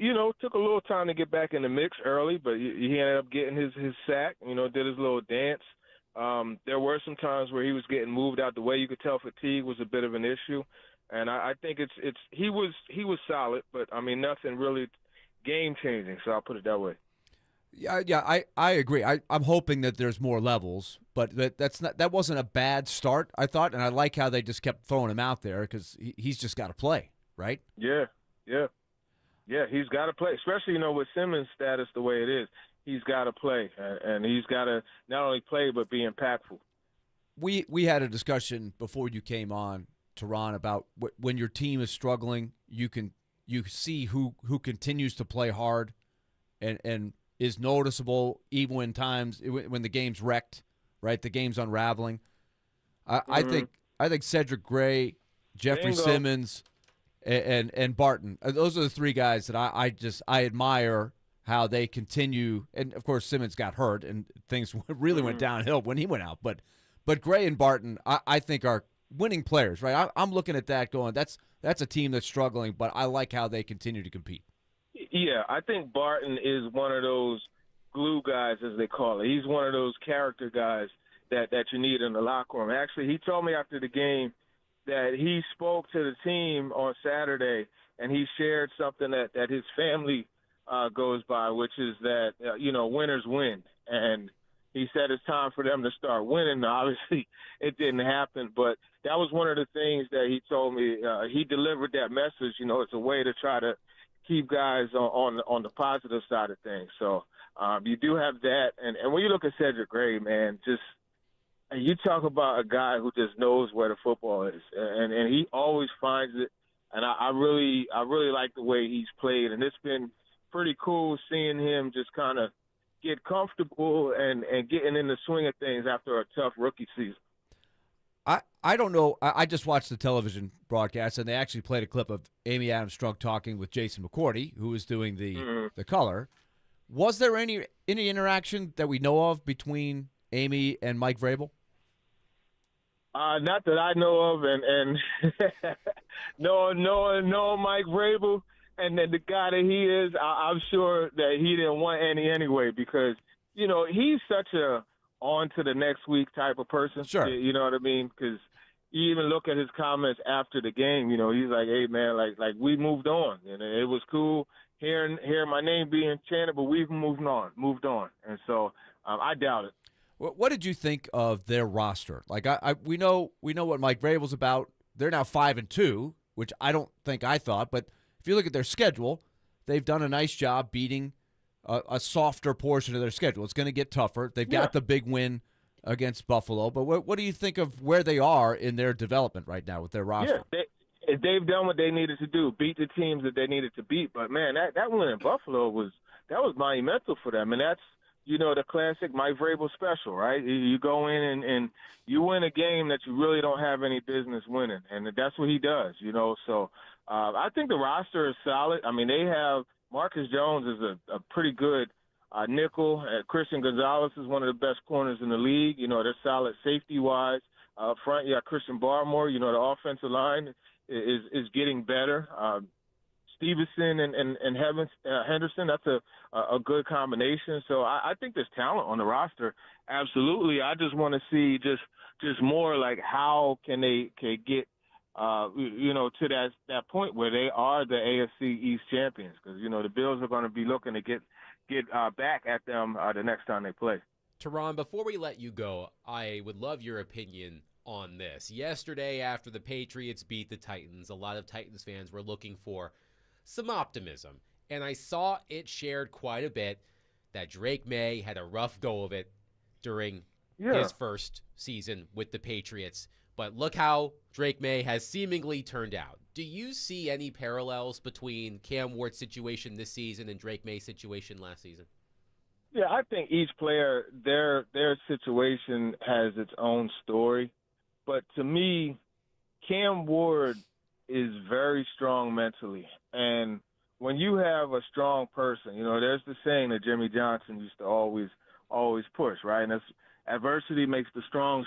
G: took a little time to get back in the mix early, but he ended up getting his sack, did his little dance. There were some times where he was getting moved out the way. You could tell fatigue was a bit of an issue. And I think he was solid, but I mean nothing really game changing. So I'll put it that way.
B: Yeah, I agree. I'm hoping that there's more levels, but that wasn't a bad start, I thought, and I like how they just kept throwing him out there because he's just got to play, right?
G: Yeah, he's got to play, especially with Simmons' status the way it is. He's got to play, and he's got to not only play but be impactful.
B: We had a discussion before you came on, Teron, about when your team is struggling, you see who continues to play hard and is noticeable even when the game's wrecked, right? The game's unraveling. I think Cedric Gray, Jeffrey Simmons, and Barton. Those are the three guys that I admire how they continue. And of course Simmons got hurt and things really went downhill when he went out. But Gray and Barton, I think are winning players, right? I'm looking at that going, that's a team that's struggling, but I like how they continue to compete.
G: Yeah, I think Barton is one of those glue guys, as they call it. He's one of those character guys that you need in the locker room. Actually, he told me after the game that he spoke to the team on Saturday, and he shared something that his family goes by, which is that, winners win. And he said it's time for them to start winning. Obviously, it didn't happen, but that was one of the things that he told me. He delivered that message. It's a way to try to keep guys on the positive side of things. So you do have that. And when you look at Cedric Gray, man, just you talk about a guy who just knows where the football is, and he always finds it. And I really like the way he's played, and it's been pretty cool seeing him just kind of get comfortable and getting in the swing of things after a tough rookie season.
B: I don't know. I just watched the television broadcast, and they actually played a clip of Amy Adams-Strunk talking with Jason McCourty, who was doing the color. Was there any interaction that we know of between Amy and Mike Vrabel?
G: Not that I know of, and no Mike Vrabel, and then the guy that he is, I'm sure that he didn't want any anyway, because he's such a on to the next week type of person.
B: Sure.
G: You know what I mean? Because you even look at his comments after the game. He's like, "Hey man, like we moved on, and it was cool hearing my name being chanted, but we've moved on." And so I doubt it.
B: What did you think of their roster? Like we know what Mike Vrabel's about. They're now 5-2, which I don't think I thought. But if you look at their schedule, they've done a nice job beating a softer portion of their schedule. It's going to get tougher. They've got the big win against Buffalo. But what do you think of where they are in their development right now with their roster?
G: Yeah, they've done what they needed to do, beat the teams that they needed to beat. But man, that win in Buffalo was monumental for them, and that's the classic Mike Vrabel special, right? You go in and you win a game that you really don't have any business winning, and that's what he does, So I think the roster is solid. I mean, they have Marcus Jones is a pretty good nickel. Christian Gonzalez is one of the best corners in the league. They're solid safety-wise. Up front, you got Christian Barmore. The offensive line is getting better. Stevenson and Henderson, that's a good combination. So I think there's talent on the roster. Absolutely. I just want to see just more like how can they get to that point where they are the AFC East champions, because the Bills are going to be looking to get back at them the next time they play.
A: Teron, before we let you go, I would love your opinion on this. Yesterday, after the Patriots beat the Titans, a lot of Titans fans were looking for some optimism, and I saw it shared quite a bit that Drake May had a rough go of it during his first season with the Patriots. But look how Drake May has seemingly turned out. Do you see any parallels between Cam Ward's situation this season and Drake May's situation last season?
G: Yeah, I think each player, their situation has its own story. But to me, Cam Ward is very strong mentally. And when you have a strong person, there's the saying that Jimmy Johnson used to always push, right? And that's adversity makes the strong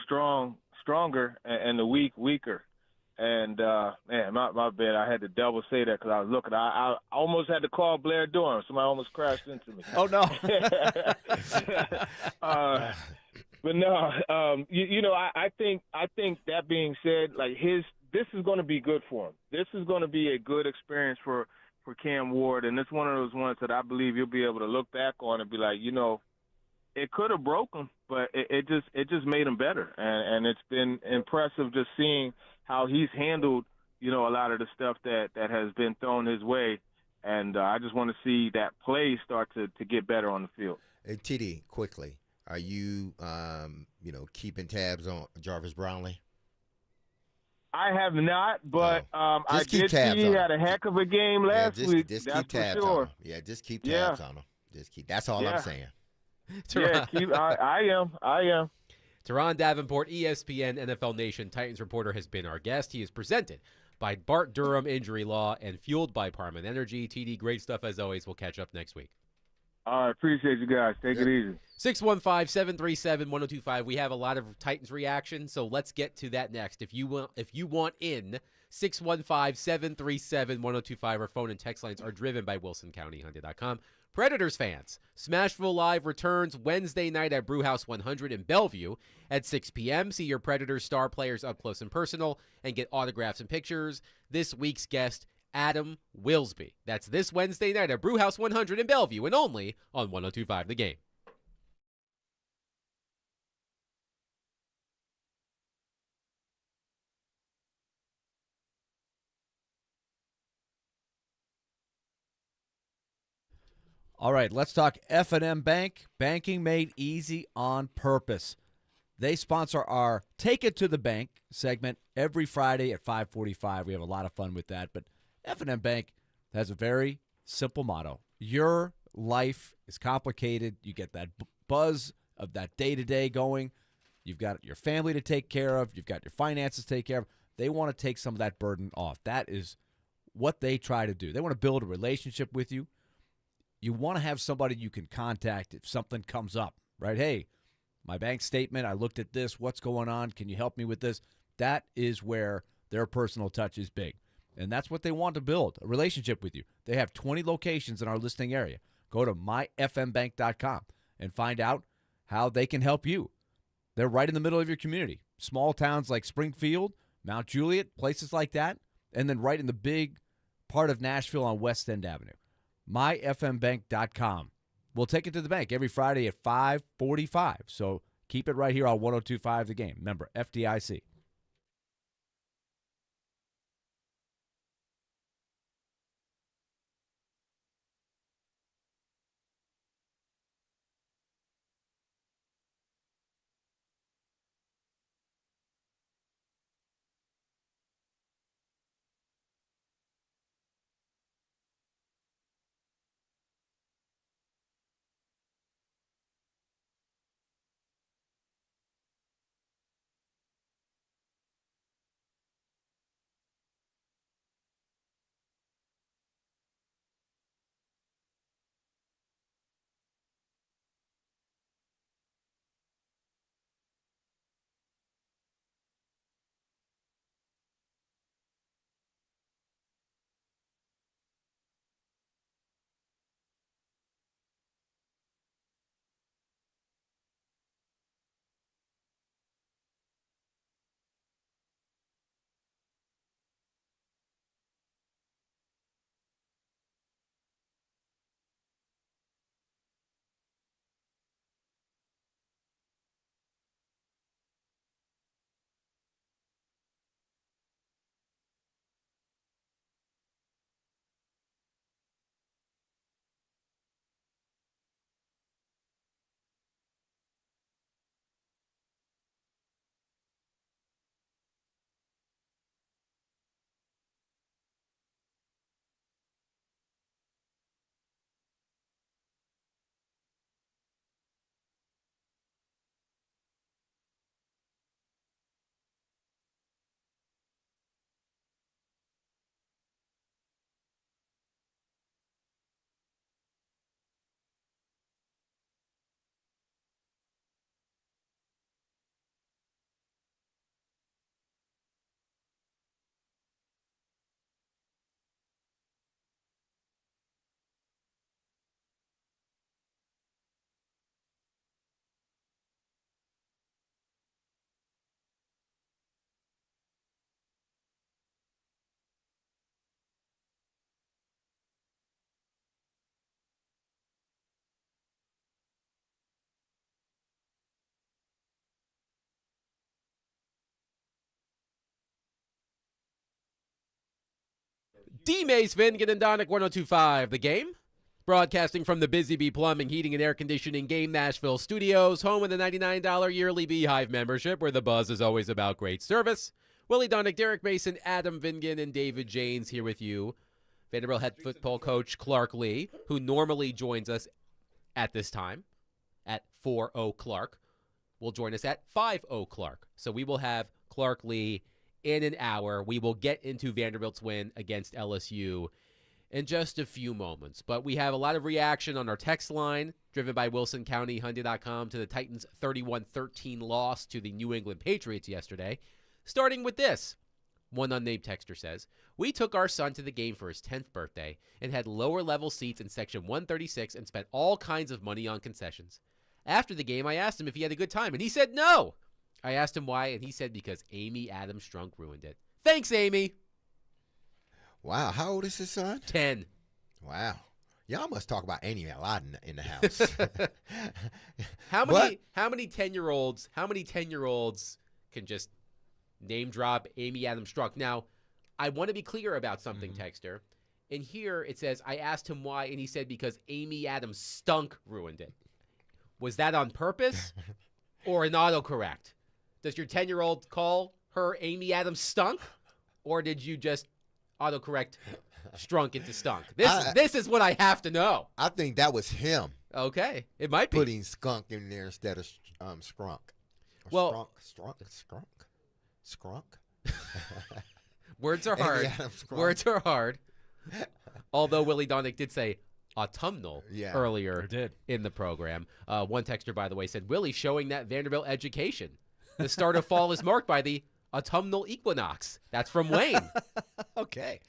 G: stronger and the weak weaker. And, man, my bad. I had to double say that because I was looking. I almost had to call Blair Durham. Somebody almost crashed into me.
B: Oh, no.
G: But no, I think that being said, like this is going to be good for him. This is going to be a good experience for Cam Ward, and it's one of those ones that I believe you'll be able to look back on and be like, it could have broke him, but it just made him better, and it's been impressive just seeing how he's handled a lot of the stuff that has been thrown his way, and I just want to see that play start to get better on the field.
C: Hey, TD, quickly. Are you, keeping tabs on Jarvis Brownlee?
G: I have not, but I did see he had a heck of a game last week.
C: Just
G: that's
C: keep tabs
G: for sure.
C: on him. Yeah, just keep tabs on him. That's all I'm saying.
G: Yeah, I am.
A: Teron Davenport, ESPN NFL Nation Titans reporter, has been our guest. He is presented by Bart Durham Injury Law and fueled by Parman Energy. TD, great stuff as always. We'll catch up next week.
G: All right, appreciate you guys. Take it easy.
A: 615-737-1025. We have a lot of Titans reaction, so let's get to that next. If you want in, 615-737-1025. Our phone and text lines are driven by WilsonCountyHyundai.com. Predators fans, Smashville Live returns Wednesday night at Brewhouse 100 in Bellevue at 6 p.m. See your Predators star players up close and personal and get autographs and pictures. This week's guest, Adam Wilsby. That's this Wednesday night at Brewhouse 100 in Bellevue and only on 102.5 The Game.
B: All right, let's talk F&M Bank. Banking made easy on purpose. They sponsor our Take It to the Bank segment every Friday at 5:45. We have a lot of fun with that. But F&M Bank has a very simple motto. Your life is complicated. You get that buzz of that day-to-day going. You've got your family to take care of. You've got your finances to take care of. They want to take some of that burden off. That is what they try to do. They want to build a relationship with you. You want to have somebody you can contact if something comes up, right? Hey, my bank statement, I looked at this. What's going on? Can you help me with this? That is where their personal touch is big. And that's what they want to build, a relationship with you. They have 20 locations in our listing area. Go to myfmbank.com and find out how they can help you. They're right in the middle of your community. Small towns like Springfield, Mount Juliet, places like that, and then right in the big part of Nashville on West End Avenue. myfmbank.com. We'll take it to the bank every Friday at 5:45. So keep it right here on 102.5 The Game. Remember, FDIC.
A: D. Mace, Vingan, and Donick, 102.5 The Game. Broadcasting from the Busy Bee Plumbing, Heating, and Air Conditioning Game Nashville studios, home of the $99 yearly Beehive membership, where the buzz is always about great service. Willie Donick, Derek Mason, Adam Vingan, and David Janes here with you. Vanderbilt head football coach Clark Lee, who normally joins us at this time, at 4:00 Clark, will join us at 5:00 Clark. So we will have Clark Lee in an hour. We will get into Vanderbilt's win against LSU in just a few moments. But we have a lot of reaction on our text line, driven by WilsonCountyHyundai.com, to the Titans' 31-13 loss to the New England Patriots yesterday. Starting with this. One unnamed texter says, "We took our son to the game for his 10th birthday and had lower-level seats in Section 136 and spent all kinds of money on concessions. After the game, I asked him if he had a good time, and he said no. I asked him why, and he said because Amy Adams Strunk ruined it. Thanks, Amy."
C: Wow, how old is his son?
A: 10.
C: Wow. Y'all must talk about Amy a lot in the house.
A: How many 10-year-olds can just name drop Amy Adams Strunk? Now, I want to be clear about something, Texter. And here it says, I asked him why, and he said because Amy Adams' stunk ruined it. Was that on purpose or an autocorrect? Does your 10-year-old call her Amy Adams stunk? Or did you just autocorrect strunk into stunk? This is what I have to know.
C: I think that was him.
A: Okay. It might be.
C: Putting skunk in there instead of scrunk.
A: Well,
C: Scrunk.
A: Words are hard. Words are hard. Although Willie Donick did say autumnal earlier in the program. One texter, by the way, said, Willie showing that Vanderbilt education. The start of fall is marked by the autumnal equinox. That's from Wayne.
B: Okay.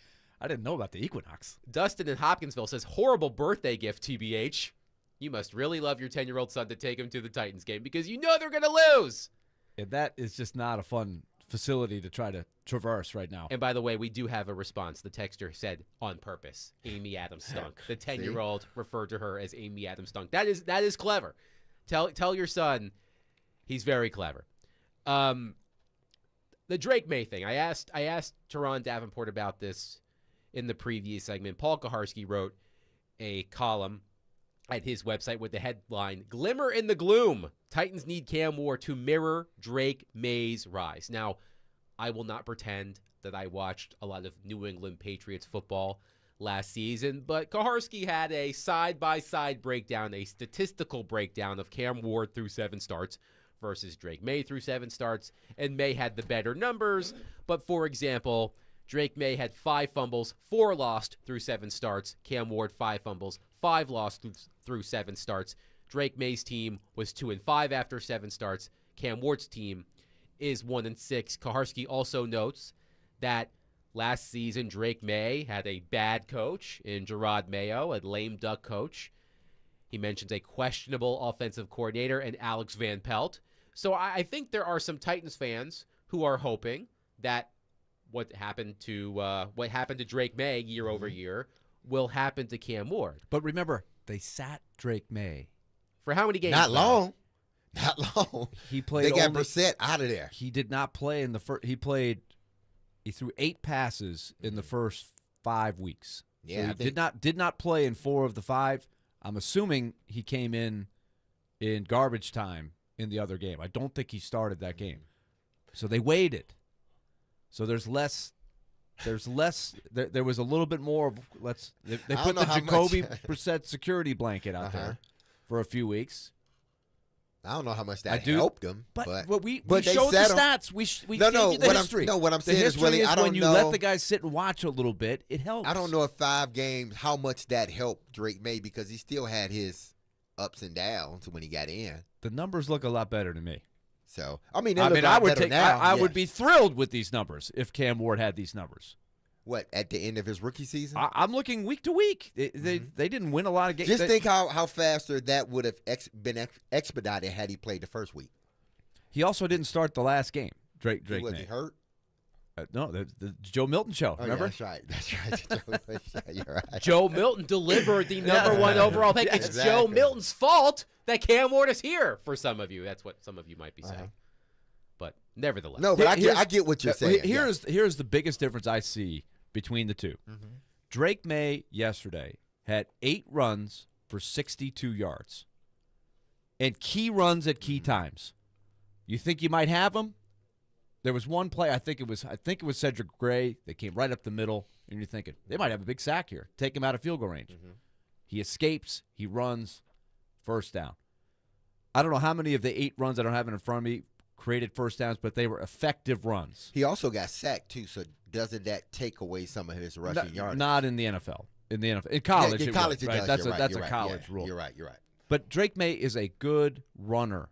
B: I didn't know about the equinox.
A: Dustin in Hopkinsville says, horrible birthday gift, TBH. You must really love your 10-year-old son to take him to the Titans game because you know they're going to lose.
B: And that is just not a fun facility to try to traverse right now.
A: And by the way, we do have a response. The texter said on purpose, Amy Adams stunk. The 10-year-old referred to her as Amy Adams stunk. That is clever. Tell your son he's very clever. The Drake May thing. I asked Teron Davenport about this in the previous segment. Paul Kaharski wrote a column at his website with the headline, Glimmer in the Gloom. Titans need Cam Ward to mirror Drake May's rise. Now, I will not pretend that I watched a lot of New England Patriots football last season, but Kaharski had a side-by-side breakdown, a statistical breakdown of Cam Ward through 7 starts versus Drake May through 7 starts, and May had the better numbers. But, for example, Drake May had 5 fumbles, 4 lost through 7 starts. Cam Ward, 5 fumbles, 5 lost through 7 starts. Drake May's team was 2-5 after 7 starts. Cam Ward's team is 1-6. Kaharski also notes that last season Drake May had a bad coach in Gerard Mayo, a lame duck coach. He mentions a questionable offensive coordinator and Alex Van Pelt. So I think there are some Titans fans who are hoping that what happened to Drake May year over year will happen to Cam Ward.
B: But remember, they sat Drake May
A: for how many games?
C: Not long. Not long.
B: He played.
C: They got Brissett out of there.
B: He did not play in the first. He threw 8 passes in the first 5 weeks.
C: Yeah,
B: so he did not play in 4 of the 5. I'm assuming he came in garbage time in the other game. I don't think he started that game. So they waited. So there was a little bit more of they put the Jacoby Brissett security blanket out there for a few weeks.
C: I don't know how much that helped them, but
B: we showed the stats. We gave you the history.
C: What I'm saying
B: is,
C: Willie, I don't
B: when you
C: know.
B: let the guys sit and watch a little bit, it helps.
C: I don't know if 5 games, how much that helped Drake May because he still had his ups and downs when he got in.
B: The numbers look a lot better to me.
C: So I
B: would be thrilled with these numbers if Cam Ward had these numbers.
C: What, at the end of his rookie season?
B: I'm looking week to week. They didn't win a lot of games.
C: Just think how faster that would have been expedited had he played the first week.
B: He also didn't start the last game. Drake
C: Was
B: May.
C: he hurt?
B: No, the Joe Milton show. Remember?
C: Yeah, that's right. You're right.
A: Joe Milton delivered the number 1 overall pick. It's
C: exactly.
A: Joe Milton's fault that Cam Ward is here for some of you. That's what some of you might be saying. But nevertheless.
C: No, but I get what you're saying.
B: Here's the biggest difference I see between the two. Drake May yesterday had 8 runs for 62 yards. And key runs at key times. You think you might have them? There was one play, I think it was Cedric Gray that came right up the middle, and you're thinking, they might have a big sack here. Take him out of field goal range. He escapes, he runs, first down. I don't know how many of the 8 runs, I don't have it in front of me, created first downs, but they were effective runs.
C: He also got sacked, too, so doesn't that take away some of his rushing yards?
B: Not in the NFL. In college,
C: in college,
B: right? That's a college rule.
C: You're right.
B: But Drake May is a good runner.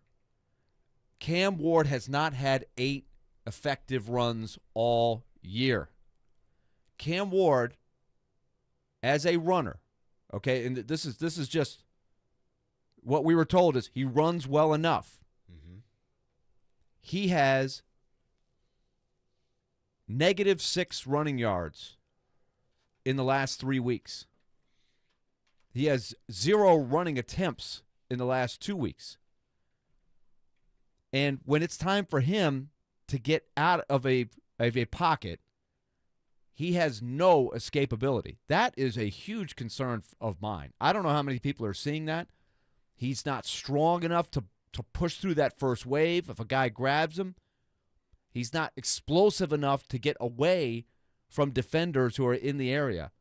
B: Cam Ward has not had 8 effective runs all year. Cam Ward, as a runner, okay, and this is just what we were told is he runs well enough. He has -6 running yards in the last 3 weeks. He has 0 running attempts in the last 2 weeks. And when it's time for him to get out of a pocket, he has no escapability. That is a huge concern of mine. I don't know how many people are seeing that. He's not strong enough to push through that first wave if a guy grabs him. He's not explosive enough to get away from defenders who are in the area.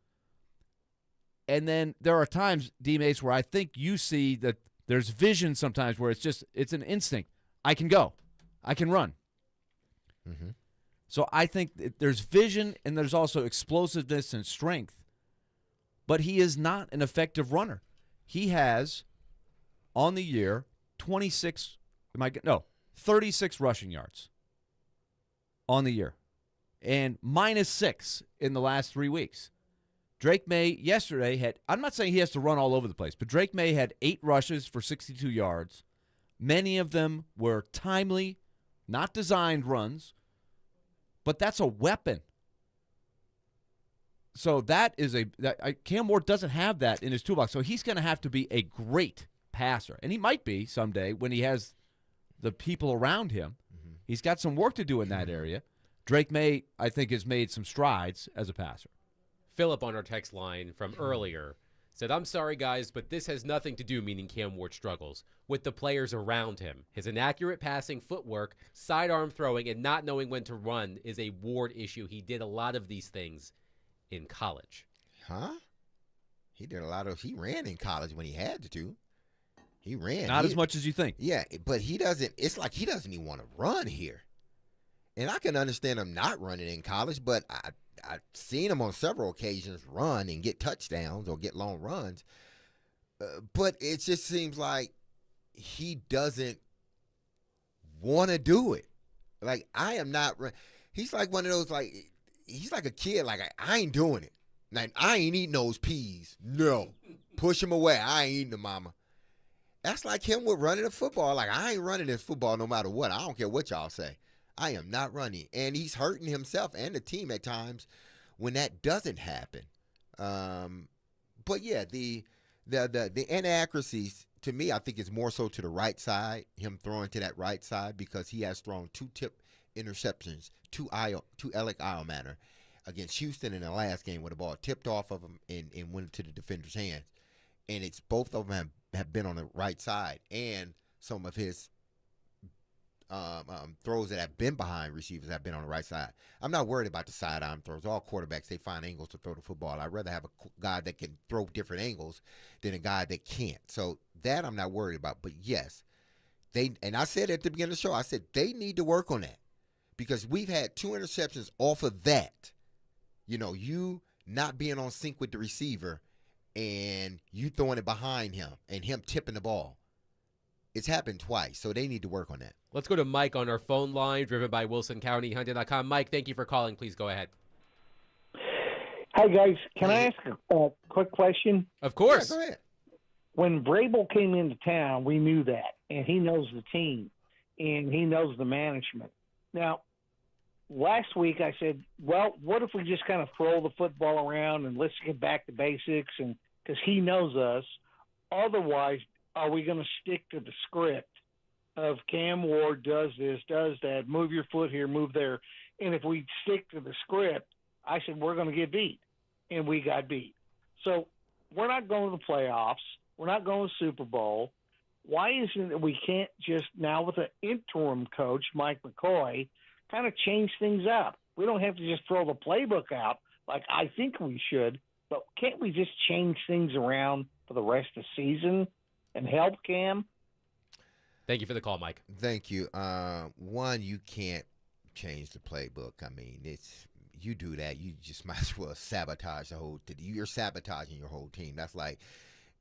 B: And then there are times, D-Mace, where I think you see that there's vision sometimes where it's an instinct. I can go. I can run.
C: Mm-hmm.
B: So I think there's vision and there's also explosiveness and strength. But he is not an effective runner. He has, on the year, 36 rushing yards on the year and -6 in the last 3 weeks. Drake May yesterday had, I'm not saying he has to run all over the place, but Drake May had 8 rushes for 62 yards. Many of them were timely, not designed runs, but that's a weapon. So Cam Ward doesn't have that in his toolbox, so he's going to have to be a great passer, and he might be someday when he has the people around him. Mm-hmm. He's got some work to do in that area. Drake May, I think, has made some strides as a passer.
A: Philip on our text line from earlier said, I'm sorry, guys, but this has nothing to do, meaning Cam Ward struggles, with the players around him. His inaccurate passing, footwork, sidearm throwing, and not knowing when to run is a Ward issue. He did a lot of these things in college.
C: Huh? He ran in college when he had to. He ran.
B: Not as much as you think.
C: Yeah, but it's like he doesn't even want to run here. And I can understand him not running in college, but I've seen him on several occasions run and get touchdowns or get long runs. But it just seems like he doesn't want to do it. Like, I am not – he's like one of those, like – he's like a kid. Like, I ain't doing it. Like, I ain't eating those peas. No. Push him away. I ain't eating them, mama. That's like him with running a football. Like, I ain't running this football no matter what. I don't care what y'all say. I am not running. And he's hurting himself and the team at times when that doesn't happen. But, yeah, the inaccuracies, to me, I think is more so to the right side, him throwing to that right side, because he has thrown 2 tip interceptions to Alec Eilmaner against Houston in the last game where the ball tipped off of him and went into the defender's hands. And it's both of them have been on the right side, and some of his throws that have been behind receivers have been on the right side. I'm not worried about the sidearm throws. All quarterbacks, they find angles to throw the football. I'd rather have a guy that can throw different angles than a guy that can't. So that I'm not worried about. But yes, and I said at the beginning of the show, I said they need to work on that, because we've had 2 interceptions off of that. You not being on sync with the receiver and you throwing it behind him and him tipping the ball. It's happened twice, so they need to work on that.
A: Let's go to Mike on our phone line, driven by WilsonCountyHunting.com. Mike, thank you for calling. Please go ahead.
H: Hi, guys. Can I ask a quick question?
A: Of course.
C: Yeah, go ahead.
H: When Vrabel came into town, we knew that, and he knows the team, and he knows the management. Now, last week I said, well, what if we just kind of throw the football around and let's get back to basics, and because he knows us. Otherwise, are we going to stick to the script of Cam Ward does this, does that, move your foot here, move there? And if we stick to the script, I said we're going to get beat, and we got beat. So we're not going to the playoffs. We're not going to Super Bowl. Why isn't it that we can't just now with an interim coach, Mike McCoy, kind of change things up? We don't have to just throw the playbook out like I think we should, but can't we just change things around for the rest of the season and help Cam?
A: Thank you for the call, Mike.
C: Thank you. One, you can't change the playbook. I mean, you do that, you just might as well sabotage the whole – you're sabotaging your whole team. That's like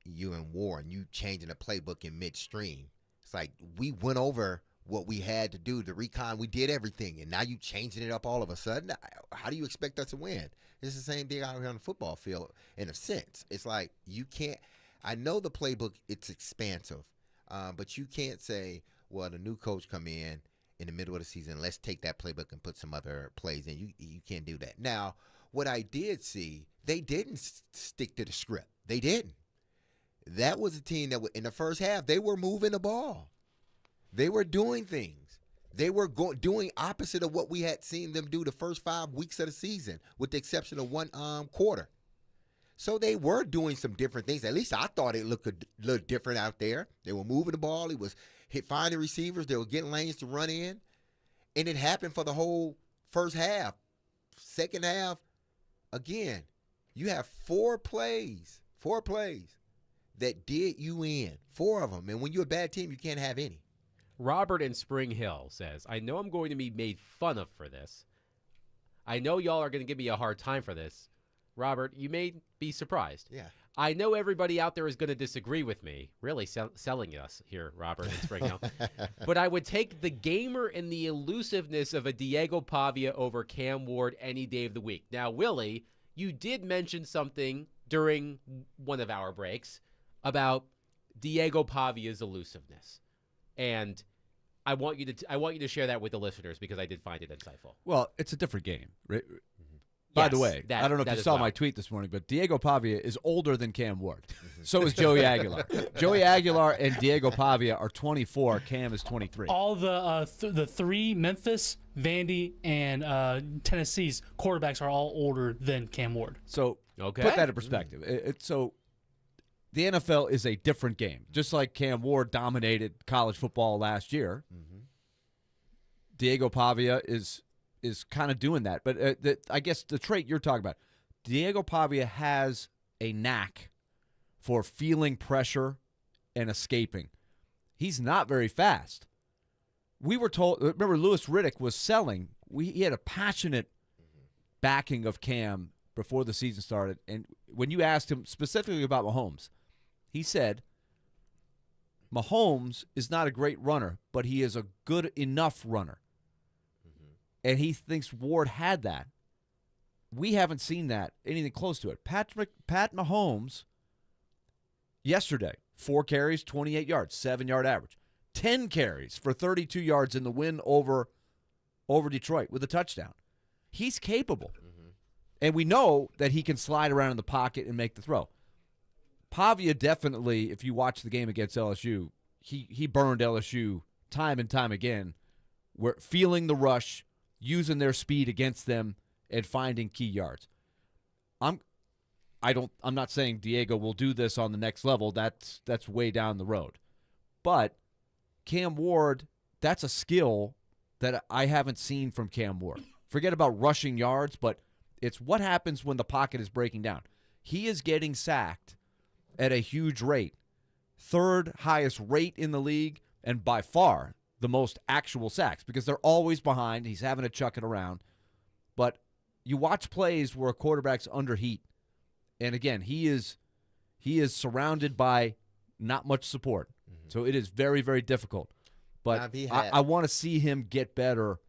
C: you in war and you changing the playbook in midstream. It's like we went over what we had to do, the recon. We did everything, and now you changing it up all of a sudden. How do you expect us to win? It's the same thing out here on the football field in a sense. It's like you can't – I know the playbook, it's expansive, but you can't say, well, the new coach come in the middle of the season, let's take that playbook and put some other plays in. You can't do that. Now, what I did see, they didn't stick to the script. They didn't. That was a team that in the first half, they were moving the ball. They were doing things. They were doing opposite of what we had seen them do the first 5 weeks of the season, with the exception of one quarter. So they were doing some different things. At least I thought it looked a little different out there. They were moving the ball. He was finding receivers. They were getting lanes to run in. And it happened for the whole first half. Second half, again, you have 4 plays that did you in. 4 of them. And when you're a bad team, you can't have any.
A: Robert in Spring Hill says, I know I'm going to be made fun of for this. I know y'all are going to give me a hard time for this. Robert, you may be surprised.
C: Yeah.
A: I know everybody out there is going to disagree with me. Really selling us here, Robert in Spring Hill. But I would take the gamer and the elusiveness of a Diego Pavia over Cam Ward any day of the week. Now, Willie, you did mention something during one of our breaks about Diego Pavia's elusiveness. And I want you to share that with the listeners because I did find it insightful.
B: Well, it's a different game. Right? By the way, I don't know if you saw my tweet this morning, but Diego Pavia is older than Cam Ward. So is Joey Aguilar. Joey Aguilar and Diego Pavia are 24. Cam is 23.
I: All the 3 Memphis, Vandy, and Tennessee's quarterbacks are all older than Cam Ward.
B: So put that in perspective. So the NFL is a different game. Just like Cam Ward dominated college football last year, Diego Pavia is kind of doing that. But I guess the trait you're talking about, Diego Pavia has a knack for feeling pressure and escaping. He's not very fast. We were told, remember Louis Riddick was selling. He had a passionate backing of Cam before the season started. And when you asked him specifically about Mahomes, he said, Mahomes is not a great runner, but he is a good enough runner. And he thinks Ward had that. We haven't seen that, anything close to it. Pat Mahomes, yesterday, 4 carries, 28 yards, 7-yard average. 10 carries for 32 yards in the win over Detroit with a touchdown. He's capable. And we know that he can slide around in the pocket and make the throw. Pavia definitely, if you watch the game against LSU, he burned LSU time and time again. We're feeling the rush, using their speed against them, and finding key yards. I'm not saying Diego will do this on the next level. That's way down the road. But Cam Ward, that's a skill that I haven't seen from Cam Ward. Forget about rushing yards, but it's what happens when the pocket is breaking down. He is getting sacked at a huge rate. 3rd highest rate in the league, and by far the most actual sacks because they're always behind. He's having to chuck it around. But you watch plays where a quarterback's under heat. And again, he is surrounded by not much support. So it is very, very difficult. But I want to see him get better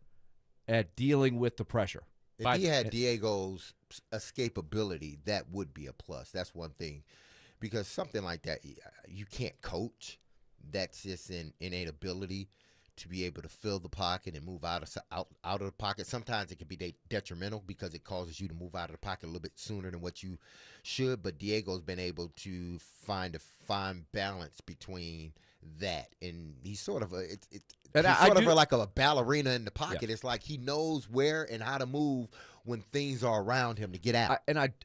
B: at dealing with the pressure.
C: If he had Diego's escapability, that would be a plus. That's one thing. Because something like that, you can't coach. That's just an innate ability to be able to fill the pocket and move out of the pocket. Sometimes it can be detrimental because it causes you to move out of the pocket a little bit sooner than what you should. But Diego's been able to find a fine balance between that, and he's sort of like a ballerina in the pocket. Yeah. It's like he knows where and how to move when things are around him to get out.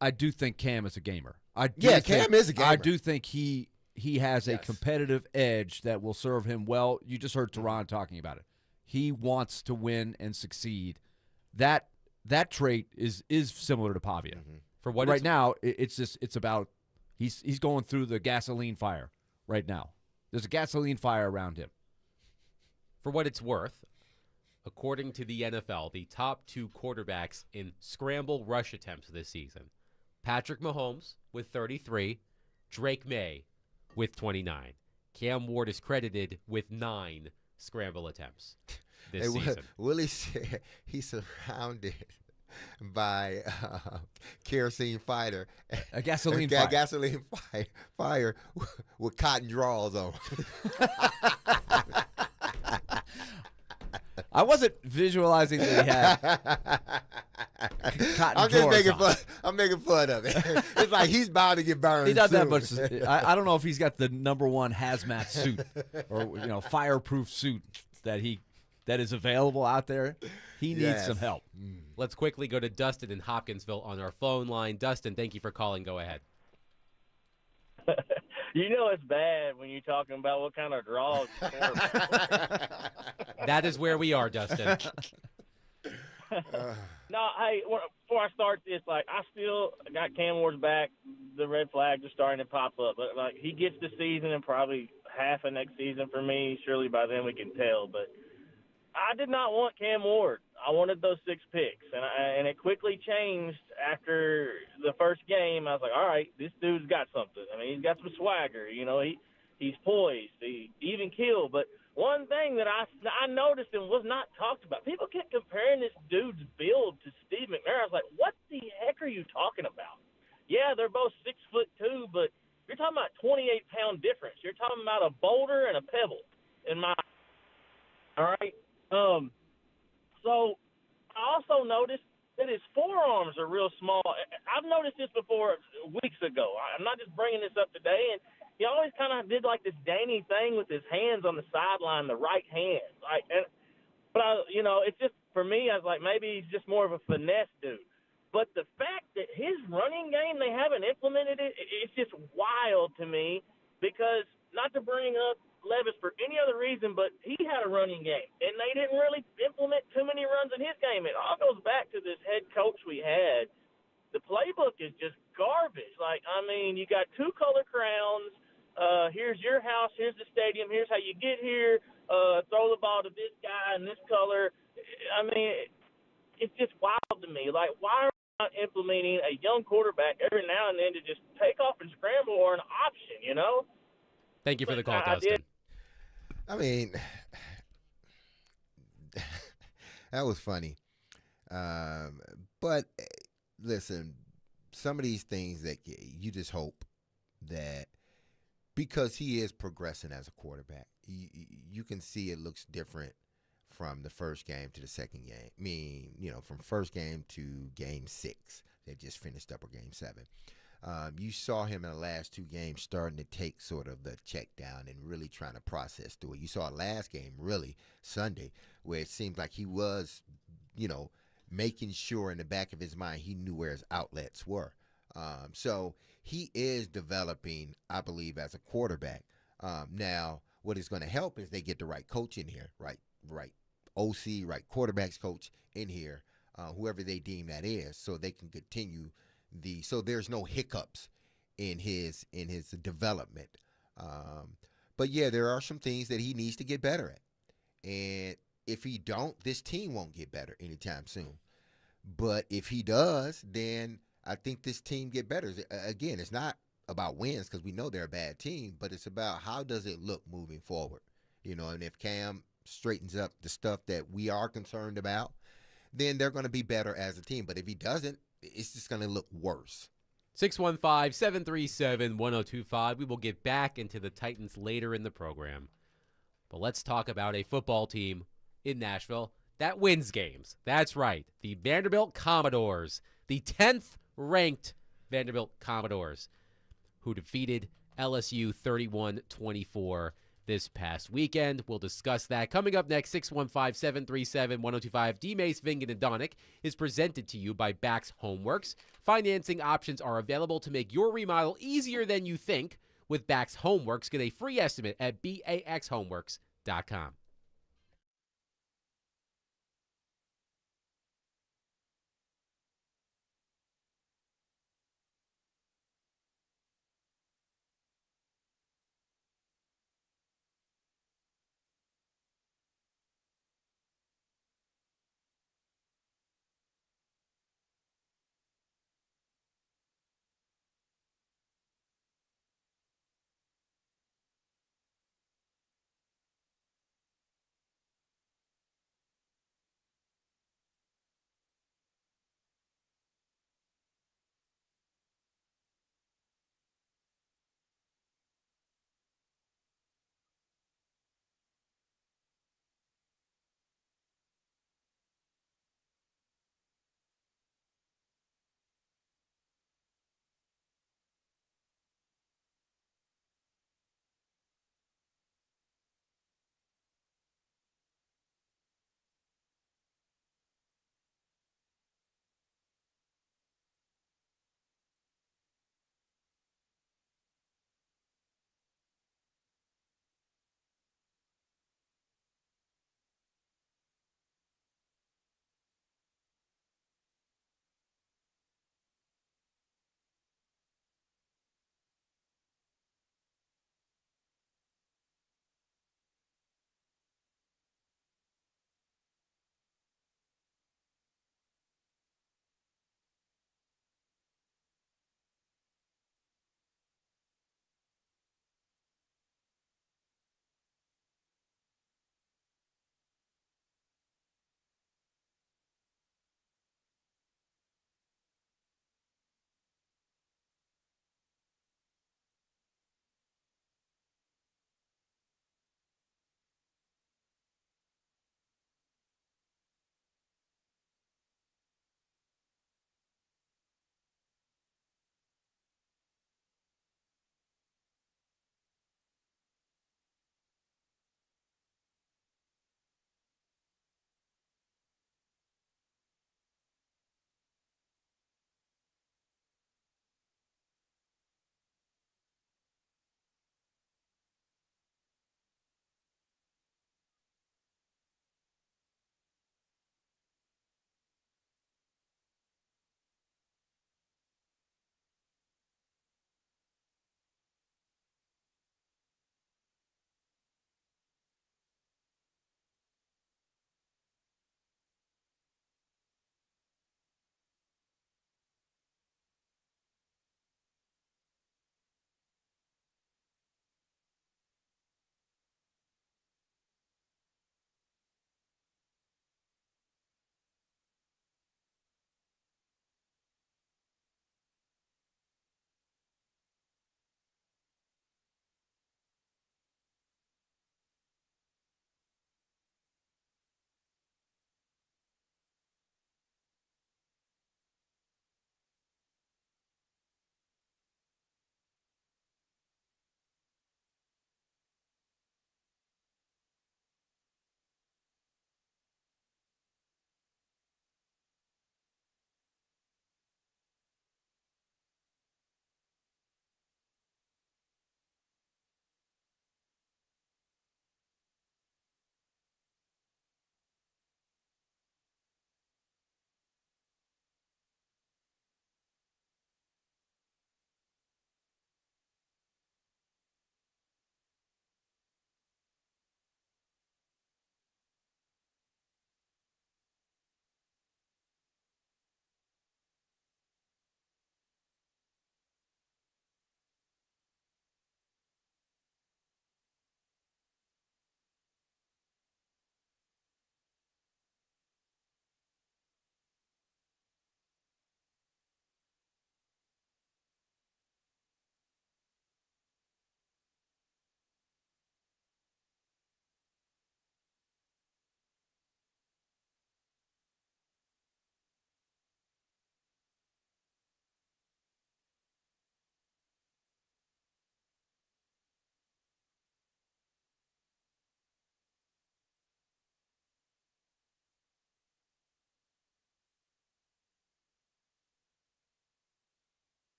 B: I do think Cam is a gamer.
C: Cam is a gamer.
B: I do think he has a competitive edge that will serve him well. You just heard Teron talking about it. He wants to win and succeed. That trait is similar to Pavia.
A: For what
B: right now, it's about he's going through the gasoline fire right now. There's a gasoline fire around him.
A: For what it's worth, according to the NFL, the top 2 quarterbacks in scramble rush attempts this season, Patrick Mahomes with 33, Drake May with 29. Cam Ward is credited with 9 scramble attempts this season.
C: Willie said he's surrounded by kerosene fighter.
B: A gasoline
C: fire with cotton drawers on.
B: I wasn't visualizing that he had cotton
C: I'm just making
B: on.
C: fun. I'm making fun of it. It's like he's bound to get burned.
B: He does
C: soon.
B: that, but I don't know if he's got the #1 hazmat suit or fireproof suit that he that is available out there, he needs some help.
A: Let's quickly go to Dustin in Hopkinsville on our phone line. Dustin, thank you for calling. Go ahead.
J: You know it's bad when you're talking about what kind of draws.
A: That is where we are, Dustin.
J: No, hey, before I start this, like, I still got Cam Ward's back. The red flags are starting to pop up. But, like, he gets the season and probably half of next season for me. Surely by then we can tell. But I did not want Cam Ward. I wanted those 6 picks. And it quickly changed after the first game. I was like, all right, this dude's got something. I mean, he's got some swagger. You know, he's poised. He even killed. But one thing that I noticed and was not talked about, people kept comparing this dude's build to Steve McNair. I was like, what the heck are you talking about? Yeah, they're both 6'2", but you're talking about 28-pound difference. You're talking about a boulder and a pebble in my – all right? So I also noticed that his forearms are real small. I've noticed this before weeks ago. I'm not just bringing this up today. And he always kind of did like this dainty thing with his hands on the sideline, the right hand. It's just, for me, I was like, maybe he's just more of a finesse dude. But the fact that his running game, they haven't implemented it, it's just wild to me because, not to bring up Levis for any other reason, but he had a running game, and they didn't really implement too many runs in his game. It all goes back to this head coach we had. The playbook is just garbage. Like, I mean, you got 2 color crowns. Here's your house. Here's the stadium. Here's how you get here. Throw the ball to this guy in this color. I mean, it's just wild to me. Like, why are we not implementing a young quarterback every now and then to just take off and scramble or an option, you know?
A: Thank you for the call, Dustin.
C: I mean, that was funny. But listen, some of these things that you just hope that because he is progressing as a quarterback, you can see it looks different from the first game to the second game. I mean, from first game to game 6 that just finished up, or game 7. You saw him in the last 2 games starting to take sort of the check down and really trying to process through it. You saw last game, really, Sunday, where it seemed like he was, making sure in the back of his mind he knew where his outlets were. So he is developing, I believe, as a quarterback. Now, what is going to help is they get the right coach in here, right OC, right quarterbacks coach in here, whoever they deem that is, so they can continue so there's no hiccups in his development. But yeah, there are some things that he needs to get better at. And if he don't, this team won't get better anytime soon. But if he does, then I think this team get better. Again, it's not about wins because we know they're a bad team, but it's about how does it look moving forward. And if Cam straightens up the stuff that we are concerned about, then they're going to be better as a team. But if he doesn't, it's just going to look worse.
A: 615-737-1025. We will get back into the Titans later in the program. But let's talk about a football team in Nashville that wins games. That's right. The Vanderbilt Commodores, the 10th ranked Vanderbilt Commodores, who defeated LSU 31-24 this past weekend. We'll discuss that. Coming up next, 615-737-1025. D-Mace, Vingen, and Donick is presented to you by Bax Homeworks. Financing options are available to make your remodel easier than you think. With Bax Homeworks, get a free estimate at baxhomeworks.com.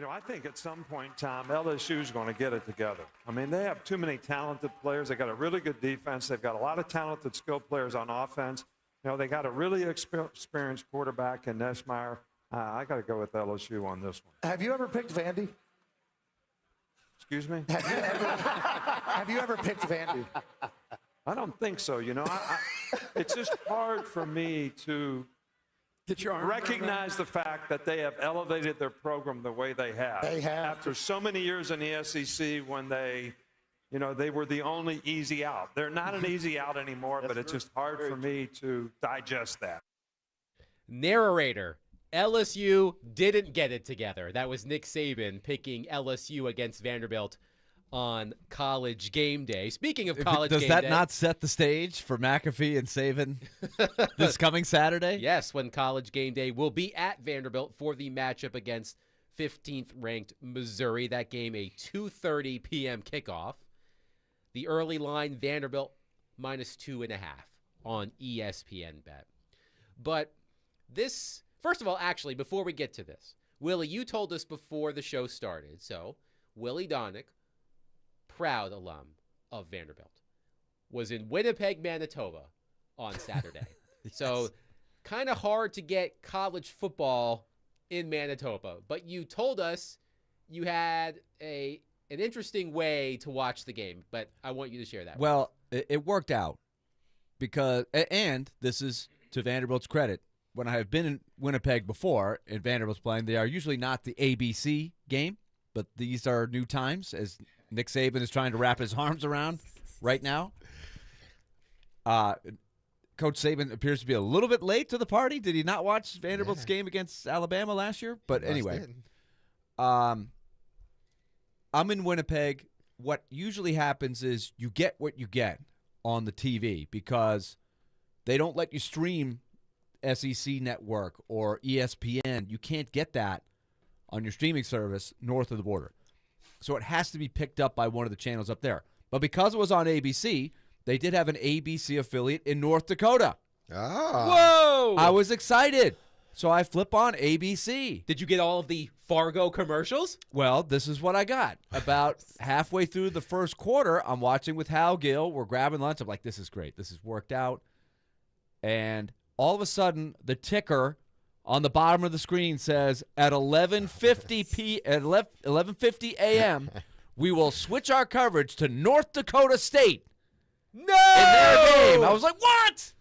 K: I think at some point in time, LSU is going to get it together. I mean, they have too many talented players. They got a really good defense. They've got a lot of talented, skilled players on offense. They got a really experienced quarterback in Neshmeyer. I got to go with LSU on this one.
L: Have you ever picked Vandy?
K: Excuse me?
L: Have you ever picked Vandy?
K: I don't think so. It's just hard for me to recognize the fact that they have elevated their program the way they have.
L: They have.
K: After so many years in the SEC when they were the only easy out. They're not an easy out anymore, but it's just hard for me to digest that.
A: Narrator, LSU didn't get it together. That was Nick Saban picking LSU against Vanderbilt on College Game Day. Speaking of College Game Day.
B: Does that not set the stage for McAfee and Saban this coming Saturday?
A: Yes, when College Game Day will be at Vanderbilt for the matchup against 15th-ranked Missouri. That game a 2:30 p.m. kickoff. The early line, Vanderbilt -2.5 on ESPN Bet. But this, first of all, actually, before we get to this, Willie, you told us before the show started. So, Willie Donick, proud alum of Vanderbilt, was in Winnipeg, Manitoba on Saturday. Yes. So kind of hard to get college football in Manitoba. But you told us you had an interesting way to watch the game, but I want you to share that.
B: Well, it worked out because, and this is to Vanderbilt's credit, when I have been in Winnipeg before and Vanderbilt's playing, they are usually not the ABC game, but these are new times as Nick Saban is trying to wrap his arms around right now. Coach Saban appears to be a little bit late to the party. Did he not watch Vanderbilt's game against Alabama last year? But anyway, I'm in Winnipeg. What usually happens is you get what you get on the TV because they don't let you stream SEC Network or ESPN. You can't get that on your streaming service north of the border. So it has to be picked up by one of the channels up there. But because it was on ABC, they did have an ABC affiliate in North Dakota.
A: Whoa!
B: I was excited. So I flip on ABC.
A: Did you get all of the Fargo commercials?
B: Well, this is what I got. About halfway through the first quarter, I'm watching with Hal Gill. We're grabbing lunch. I'm like, this is great. This has worked out. And all of a sudden, the ticker on the bottom of the screen says at 11:50 a.m. we will switch our coverage to North Dakota State.
A: No!
B: In their game. I was like, what?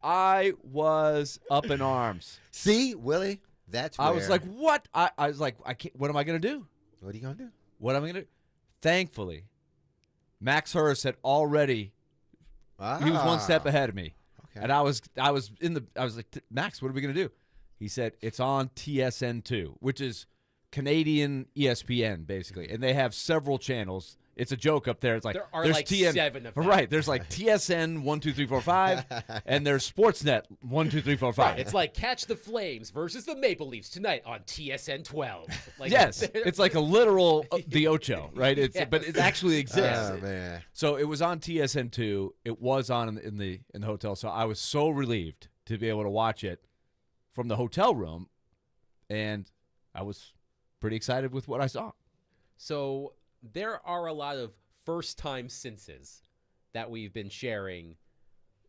B: I was up in arms.
C: See, Willie, that's where.
B: I was like, what? I was like, I can't, what am I going to do?
C: What are you going to do?
B: What am I going to do? Thankfully, Max Hurst had already, he was one step ahead of me. Okay. And I was like, Max, what are we going to do? He said, it's on TSN2, which is Canadian ESPN, basically. And they have several channels. It's a joke up there. It's like,
A: there are like 7 of them.
B: Right. There's like TSN 1, 2, 3, 4, 5, and there's Sportsnet 1, 2, 3, 4, 5.
A: Right. It's like Catch the Flames versus the Maple Leafs tonight on TSN 12. Like,
B: yes. It's like a literal The Ocho, right?
A: Yes.
B: But it actually exists.
C: Oh, man.
B: So it was on TSN2. It was on in the hotel. So I was so relieved to be able to watch it from the hotel room, and I was pretty excited with what I saw.
A: So there are a lot of first-time senses that we've been sharing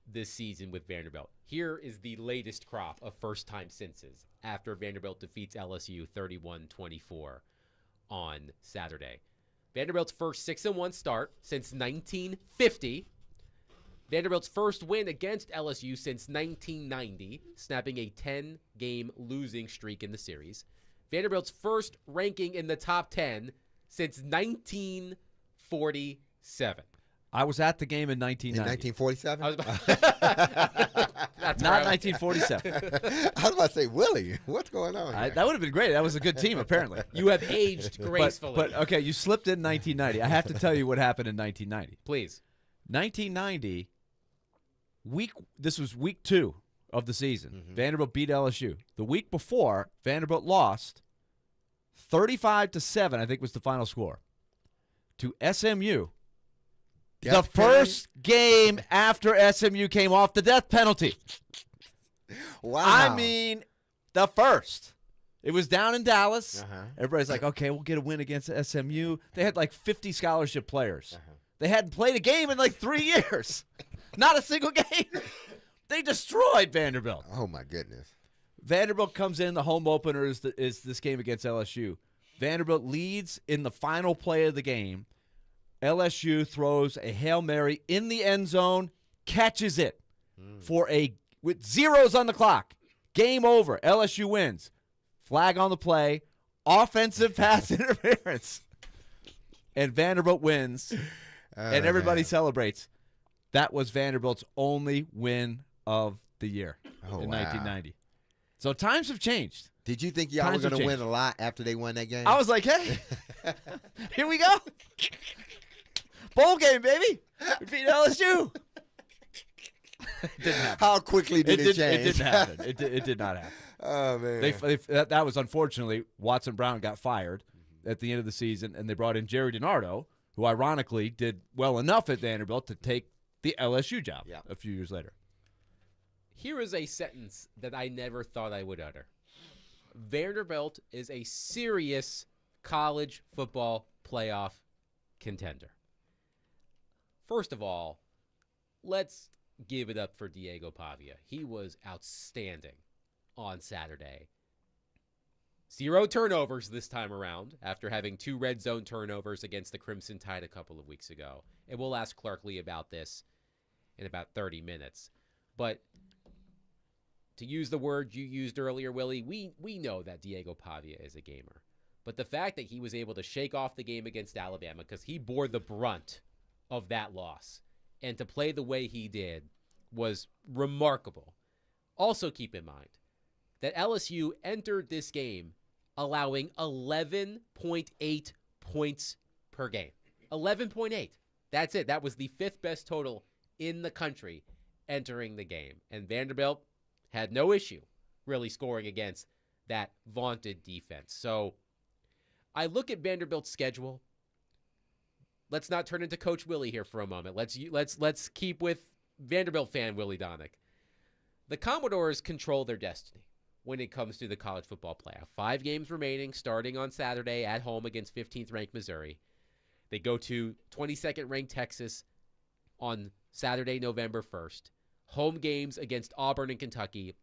A: this season with Vanderbilt. Here is the latest crop of first-time senses after Vanderbilt defeats LSU 31-24 on Saturday. Vanderbilt's first 6-1 start since 1950. Vanderbilt's first win against LSU since 1990, snapping a 10-game losing streak in the series. Vanderbilt's first ranking in the top 10 since 1947.
B: I was at the game in 1990.
C: In 1947?
B: Not 1947.
C: I was about to say, Willie, what's going on here?
B: That would have been great. That was a good team, apparently.
A: You have aged gracefully.
B: But okay, you slipped in 1990. I have to tell you what happened in 1990.
A: Please.
B: 1990, this was week 2 of the season. Mm-hmm. Vanderbilt beat LSU. The week before, Vanderbilt lost 35-7, I think was the final score, to SMU. The first game after SMU came off the death penalty.
C: Wow.
B: I mean, the first. It was down in Dallas. Everybody's like, okay, we'll get a win against SMU. They had like 50 scholarship players. They hadn't played a game in like 3 years. Not a single game. They destroyed Vanderbilt.
C: Oh, my goodness.
B: Vanderbilt comes in. The home opener is this game against LSU. Vanderbilt leads in the final play of the game. LSU throws a Hail Mary in the end zone, catches it with zeros on the clock. Game over. LSU wins. Flag on the play. Offensive pass interference. And Vanderbilt wins. And everybody celebrates. That was Vanderbilt's only win of the year in 1990. So times have changed.
C: Did you think y'all were going to win a lot after they won that game?
B: I was like, hey, here we go. Bowl game, baby. We beat LSU. It didn't happen.
C: How quickly did it change?
B: It didn't happen. It did not happen.
C: Oh, man.
B: That was unfortunately, Watson Brown got fired at the end of the season, and they brought in Jerry DiNardo, who ironically did well enough at Vanderbilt to take the LSU job a few years later.
A: Here is a sentence that I never thought I would utter. Vanderbilt is a serious college football playoff contender. First of all, let's give it up for Diego Pavia. He was outstanding on Saturday. 0 turnovers this time around after having 2 red zone turnovers against the Crimson Tide a couple of weeks ago. And we'll ask Clark Lee about this in about 30 minutes. But to use the word you used earlier, Willie, we know that Diego Pavia is a gamer. But the fact that he was able to shake off the game against Alabama because he bore the brunt of that loss and to play the way he did was remarkable. Also keep in mind that LSU entered this game allowing 11.8 points per game. 11.8. That's it. That was the 5th best total in the country entering the game. And Vanderbilt had no issue really scoring against that vaunted defense. So I look at Vanderbilt's schedule. Let's not turn into Coach Willie here for a moment. Let's keep with Vanderbilt fan Willie Donick. The Commodores control their destiny when it comes to the college football playoff. 5 games remaining, starting on Saturday at home against 15th-ranked Missouri. They go to 22nd-ranked Texas on Saturday, November 1st. Home games against Auburn and Kentucky,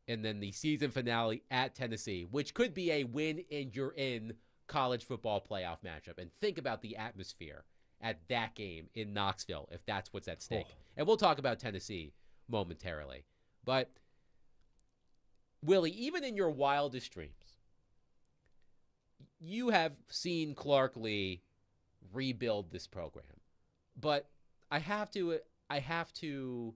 A: and then the season finale at Tennessee, which could be a win and you're in college football playoff matchup. And think about the atmosphere at that game in Knoxville, if that's what's at stake. And we'll talk about Tennessee momentarily. But, Willie, even in your wildest dreams, you have seen Clark Lee rebuild this program. But I have to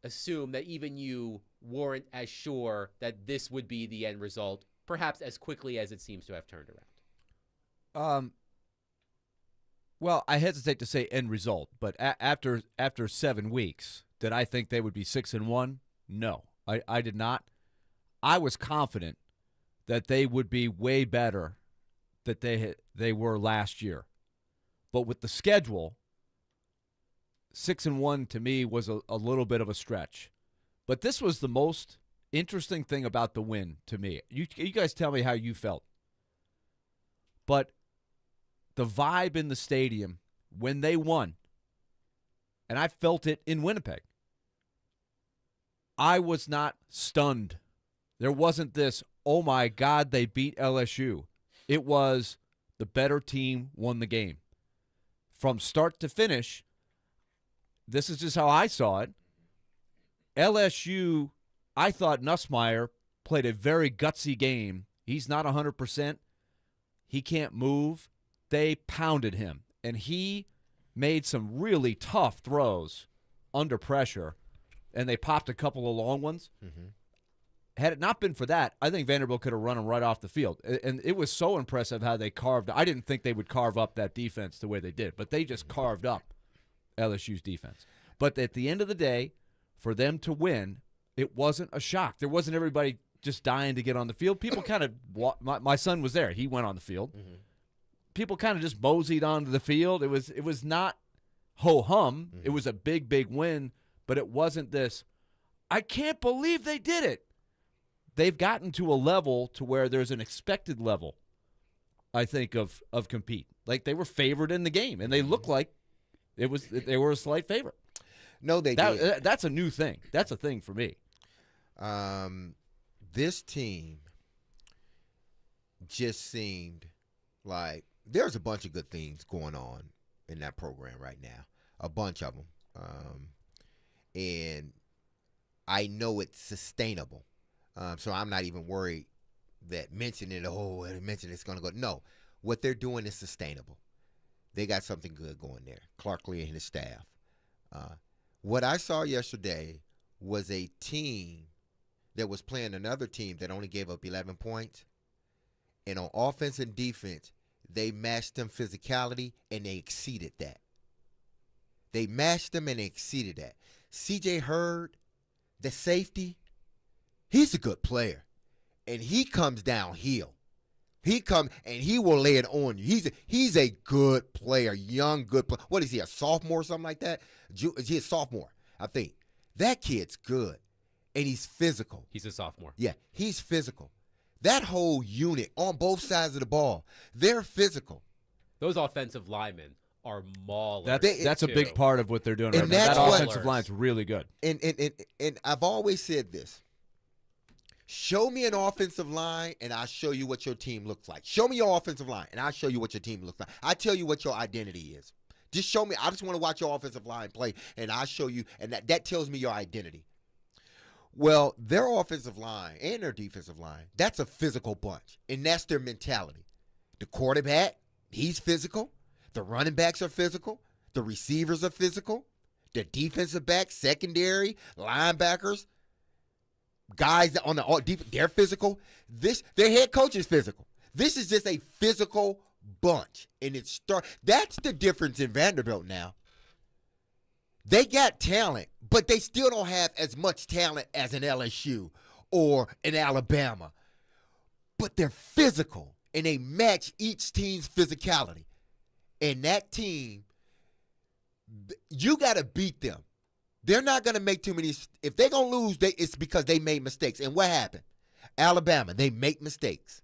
A: assume that even you weren't as sure that this would be the end result, perhaps as quickly as it seems to have turned around.
B: Well, I hesitate to say end result, but after 7 weeks, did I think they would be 6-1? No, I did not. I was confident that they would be way better than they were last year. But with the schedule, 6-1 to me was a little bit of a stretch. But this was the most interesting thing about the win to me. You guys tell me how you felt. But the vibe in the stadium when they won, and I felt it in Winnipeg, I was not stunned. There wasn't this, oh my God, they beat LSU. It was the better team won the game. From start to finish, this is just how I saw it. LSU, I thought Nussmeier played a very gutsy game. He's not 100%. He can't move. They pounded him, and he made some really tough throws under pressure, and they popped a couple of long ones. Mm-hmm. Had it not been for that, I think Vanderbilt could have run him right off the field. And it was so impressive how they carved. I didn't think they would carve up that defense the way they did, but they just carved up LSU's defense. But at the end of the day, for them to win, it wasn't a shock. There wasn't everybody just dying to get on the field. People kind of my son was there. He went on the field. Mm-hmm. People kind of just moseyed onto the field. It was not ho-hum. Mm-hmm. It was a big, big win, but it wasn't this, I can't believe they did it. they've gotten to a level to where there's an expected level, I think, of compete. Like they were favored in the game, and they looked like they were a slight favorite.
C: No, they did.
B: That's a new thing. That's a thing for me.
C: This team just seemed like there's a bunch of good things going on in that program right now, a bunch of them, and I know it's sustainable. So I'm not even worried that mentioning it's going to go. No, what they're doing is sustainable. They got something good going there. Clark Lee and his staff. What I saw yesterday was a team that was playing another team that only gave up 11 points. And on offense and defense, they matched them physicality, and they exceeded that. They matched them, and they exceeded that. C.J. Hurd, the safety, he's a good player. And he comes downhill. He comes, and he will lay it on you. He's a good player, young, good player. What is he, a sophomore or something like that? He's a sophomore, I think. That kid's good, and he's physical.
A: He's a sophomore.
C: Yeah, he's physical. That whole unit on both sides of the ball, they're physical.
A: Those offensive linemen are maulers.
B: That's a big part of what they're doing right now. That offensive line's really good.
C: And I've always said this. Show me an offensive line, and I'll show you what your team looks like. Show me your offensive line, and I'll show you what your team looks like. I tell you what your identity is. Just show me. I just want to watch your offensive line play, and I'll show you, and that tells me your identity. Well, their offensive line and their defensive line, that's a physical bunch, and that's their mentality. The quarterback, he's physical. The running backs are physical. The receivers are physical. The defensive backs, secondary, linebackers, guys on the defense, they're physical. Their head coach is physical. This is just a physical bunch, and that's the difference in Vanderbilt now. They got talent, but they still don't have as much talent as an LSU or an Alabama. But they're physical, and they match each team's physicality. And that team, you got to beat them. They're not going to make too many. If they're going to lose, it's because they made mistakes. And what happened? Alabama, they make mistakes.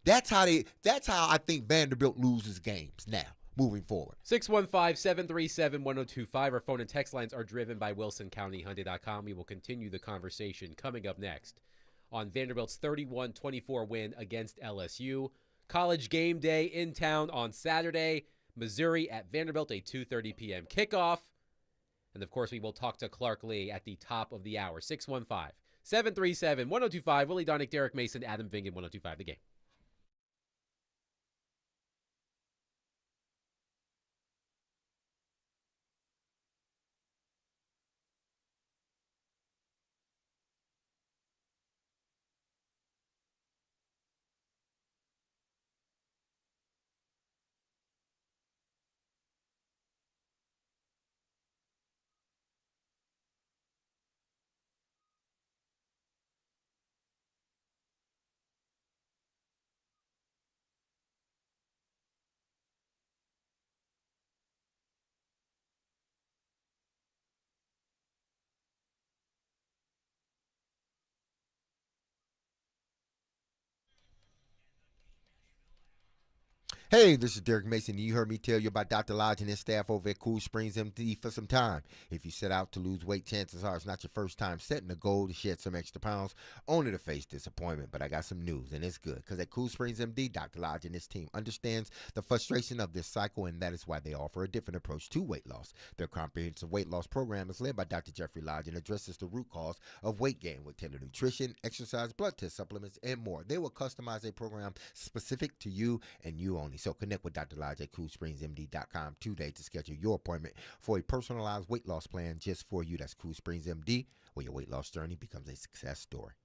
C: That's how I think Vanderbilt loses games now, moving forward.
A: 615-737-1025. Our phone and text lines are driven by WilsonCountyHyundai.com. We will continue the conversation coming up next on Vanderbilt's 31-24 win against LSU. College game day in town on Saturday. Missouri at Vanderbilt, a 2:30 p.m. kickoff. And, of course, we will talk to Clark Lee at the top of the hour. 615-737-1025. Willie Donick, Derek Mason, Adam Vingan, 1025 The Game.
C: Hey, this is Derek Mason. You heard me tell you about Dr. Lodge and his staff over at Cool Springs MD for some time. If you set out to lose weight, chances are it's not your first time setting a goal to shed some extra pounds, only to face disappointment. But I got some news, and it's good, because at Cool Springs MD, Dr. Lodge and his team understands the frustration of this cycle, and that is why they offer a different approach to weight loss. Their comprehensive weight loss program is led by Dr. Jeffrey Lodge and addresses the root cause of weight gain with tender nutrition, exercise, blood test supplements, and more. They will customize a program specific to you and you only. So connect with Dr. Lodge at CoolSpringsMD.com today to schedule your appointment for a personalized weight loss plan just for you. That's Cool Springs MD, where your weight loss journey becomes a success story.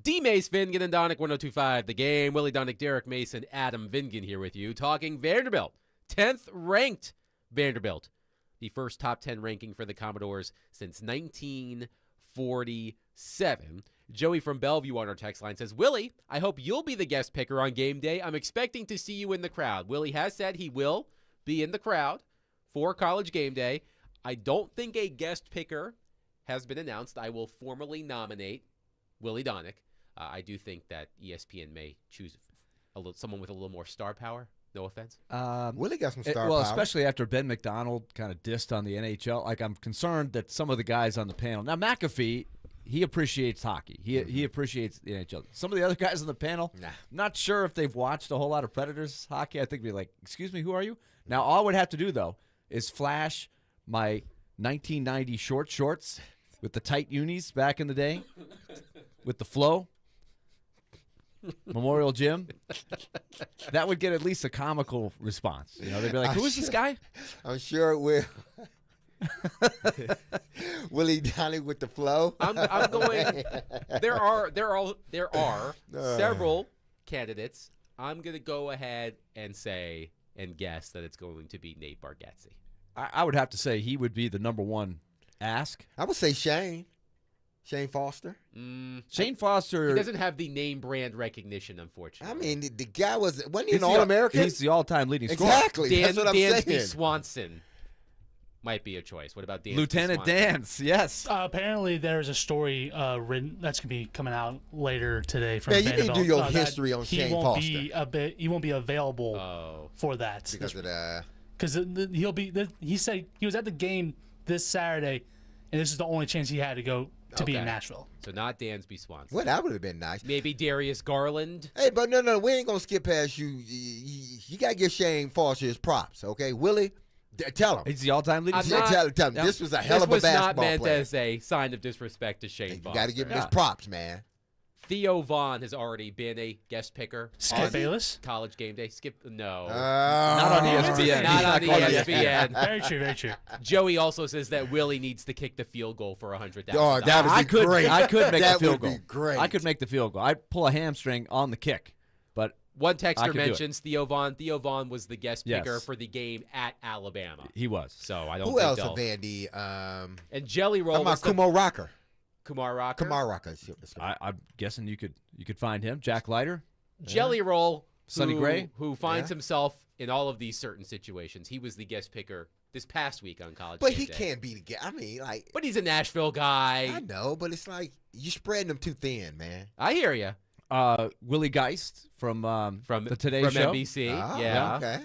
A: D. Mace, Vingan, and Donick, 102.5 The Game. Willie Donick, Derek Mason, Adam Vingan here with you, talking Vanderbilt. 10th ranked Vanderbilt. The first top 10 ranking for the Commodores since 1947. Joey from Bellevue on our text line says, Willie, I hope you'll be the guest picker on game day. I'm expecting to see you in the crowd. Willie has said he will be in the crowd for College game day. I don't think a guest picker has been announced. I will formally nominate Willie Donick. I do think that ESPN may choose someone with a little more star power. No offense.
C: Willie got some star
B: well,
C: power.
B: especially after Ben McDonald kind of dissed on the NHL. Like, I'm concerned that some of the guys on the panel. Now, McAfee, he appreciates hockey. He appreciates the NHL. Some of the other guys on the panel, not sure if they've watched a whole lot of Predators hockey. I think they'd be like, excuse me, who are you? Now, all I would have to do, though, is flash my 1990 short shorts with the tight unis back in the day with the flow. Memorial Gym. That would get at least a comical response. You know, they'd be like, "Who is this guy?"
C: I'm sure it will. Willie Donick with the flow.
A: I'm going. There are several candidates. I'm going to go ahead and say and guess that it's going to be Nate Bargatze.
B: I would have to say he would be the number one ask.
C: I would say Shane Foster.
B: Shane Foster.
A: He doesn't have the name brand recognition, unfortunately.
C: I mean, the guy wasn't he an All-American?
B: He's the all-time leading scorer.
C: Exactly. That's what I'm
A: Dansby
C: saying.
A: Swanson might be a choice. What about Dansby
B: Lieutenant
A: Swanson?
B: Dance? Yes.
I: Apparently, there's a story written that's going to be coming out later today from
C: Man, you
I: Vanderbilt.
C: need to do your history on Shane Foster.
I: He won't be available for that
C: because of the.
I: Because he'll be. He said he was at the game this Saturday, and this is the only chance he had to go to be in Nashville.
A: So not Dansby Swanson.
C: Well, that would have been nice.
A: Maybe Darius Garland.
C: Hey, but no, we ain't gonna skip past you. You gotta give Shane Foster his props, okay? Willie, tell him.
B: He's the all-time leading
C: scorer. Tell him. This was a hell of a basketball
A: player. This was not meant
C: player.
A: as a sign of disrespect to Shane Foster.
C: You gotta give him his props, man.
A: Theo Vaughn has already been a guest picker.
I: Skip Bayless?
A: College game day.
B: Not on ESPN.
A: Not on ESPN.
I: Very true, very true.
A: Joey also says that Willie needs to kick the field goal for $100,000.
C: Oh, that would be great.
B: I could make
C: that
B: the field goal.
C: Would be great.
B: I could make the field goal. I'd pull a hamstring on the kick, but
A: one texter mentions Theo Vaughn. Theo Vaughn was the guest picker
B: Yes.
A: for the game at Alabama.
B: He was.
A: So I don't
C: Who
A: think
C: else?
A: they'll...
C: Vandy.
A: And Jelly Roll.
C: How about Kumar Rocker?
A: Kumar Rocker.
C: Kumar Rocker.
B: I'm guessing you could find him. Jack Leiter.
A: Jelly Roll.
B: Sonny Gray.
A: Who finds himself in all of these certain situations. He was the guest picker this past week on College
C: But
A: Game
C: he
A: Day.
C: can't be the guy. I mean, like.
A: But he's a Nashville guy.
C: I know, but it's like you're spreading them too thin, man.
A: I hear you.
B: Willie Geist from the Today
A: from
B: Show.
A: NBC.
C: Oh,
A: yeah.
C: Okay.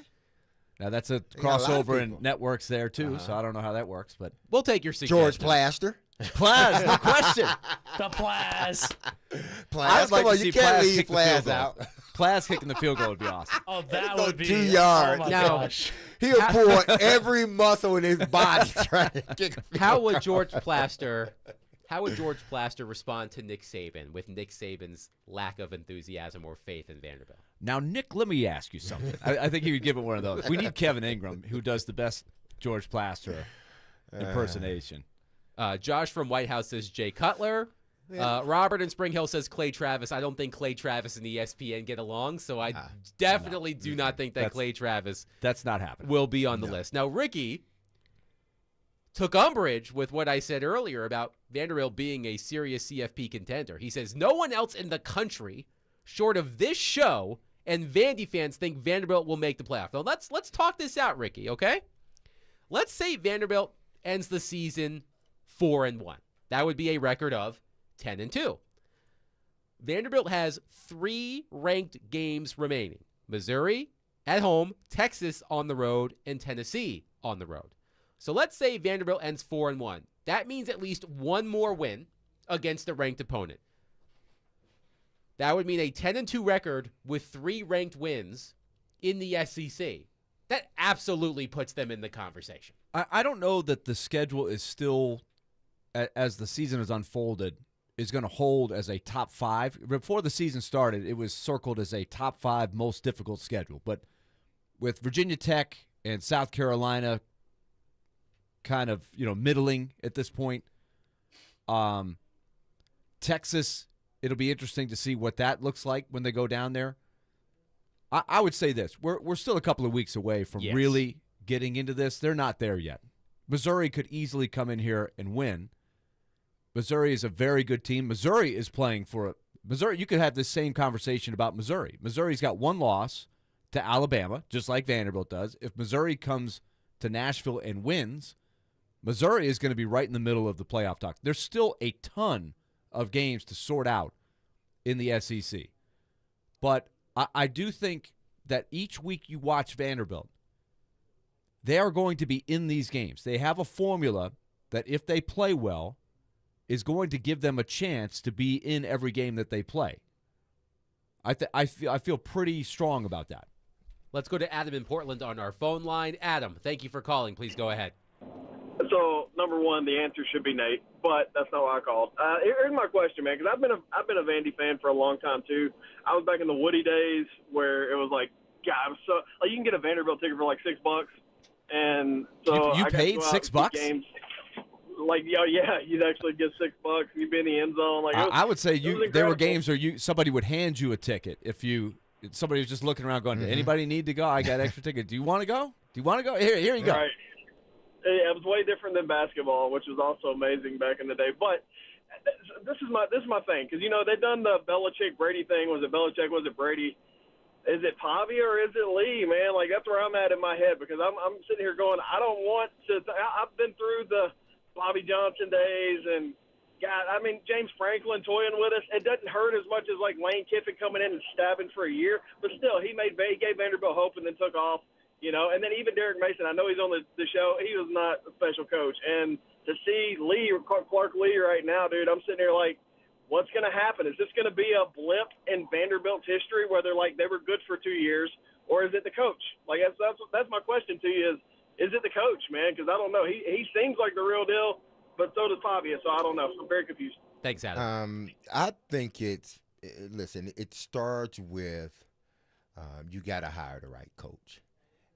B: Now that's a
C: got a lot of
B: crossover in
C: people.
B: networks there too, so I don't know how that works, but
A: We'll take your suggestion.
C: George Plaster.
B: Plaz, no question.
I: The Plaz.
B: I'd like
C: Come on,
B: to see
C: you can't
B: Plaz
C: leave
B: kick the field
C: Plaz
B: goal.
C: out.
B: Plaz kicking the field goal would be awesome.
I: Oh, that
C: Go
I: would be
C: 2 yards.
I: Oh my
A: Now-
I: gosh.
C: He'll pour every muscle in his body trying to kick a field
A: How would
C: goal.
A: George Plaster respond to Nick Saban with Nick Saban's lack of enthusiasm or faith in Vanderbilt?
B: Now, Nick, let me ask you something. I think he would give it one of those. We need Kevin Ingram, who does the best George Plaster impersonation.
A: Josh from White House says Jay Cutler. Robert in Spring Hill says Clay Travis. I don't think Clay Travis and ESPN get along, so I definitely do not think that Clay Travis
B: That's not happening.
A: will be on the list. Now, Ricky took umbrage with what I said earlier about Vanderbilt being a serious CFP contender. He says no one else in the country, short of this show and Vandy fans, think Vanderbilt will make the playoff. Now, let's talk this out, Ricky, okay? Let's say Vanderbilt ends the season 4-1. That would be a record of 10-2. Vanderbilt has 3 ranked games remaining. Missouri at home, Texas on the road, and Tennessee on the road. So let's say Vanderbilt ends 4-1. That means at least one more win against a ranked opponent. That would mean a 10-2 record with 3 ranked wins in the SEC. That absolutely puts them in the conversation.
B: I don't know that the schedule is still, as the season has unfolded, is going to hold as a top 5. Before the season started, it was circled as a top 5 most difficult schedule. But with Virginia Tech and South Carolina kind of, middling at this point, Texas it'll be interesting to see what that looks like when they go down there. I would say this. We're still a couple of weeks away from really getting into this. They're not there yet. Missouri could easily come in here and win. Missouri is a very good team. Missouri is playing for Missouri. You could have this same conversation about Missouri. Missouri's got one loss to Alabama, just like Vanderbilt does. If Missouri comes to Nashville and wins, Missouri is going to be right in the middle of the playoff talk. There's still a ton of games to sort out in the SEC. But I do think that each week you watch Vanderbilt, they are going to be in these games. They have a formula that if they play well is going to give them a chance to be in every game that they play. I feel pretty strong about that.
A: Let's go to Adam in Portland on our phone line. Adam, thank you for calling. Please go ahead.
M: So, number one, the answer should be Nate, but that's not why I called. Here's my question, man, because I've been a Vandy fan for a long time too. I was back in the Woody days where it was like, God, it was so like you can get a Vanderbilt ticket for like $6, and so
B: you
M: I
B: paid $6?
M: Games. Like, yeah, you'd actually get $6 and you'd be in the end zone. Like,
B: I would say there were games where somebody would hand you a ticket if somebody was just looking around going, anybody need to go? I got extra ticket. Do you want to go? Do you want to go? Here you go.
M: Right. It was way different than basketball, which was also amazing back in the day. But this is my thing, because they've done the Belichick Brady thing. Was it Belichick? Was it Brady? Is it Pavia or is it Lee? Man, like that's where I'm at in my head, because I'm sitting here going, I don't want to. I've been through the Bobby Johnson days, and God, I mean James Franklin toying with us. It doesn't hurt as much as like Lane Kiffin coming in and stabbing for a year, but still, he gave Vanderbilt hope and then took off. And then even Derek Mason, I know he's on the show, he was not a special coach. And to see Lee, or Clark Lee right now, dude, I'm sitting here like, what's going to happen? Is this going to be a blip in Vanderbilt's history where they're like, they were good for 2 years, or is it the coach? Like, that's my question to you is it the coach, man? Because I don't know. He seems like the real deal, but so does Pavia, so I don't know. I'm very confused.
A: Thanks, Adam.
C: I think it starts with you got to hire the right coach.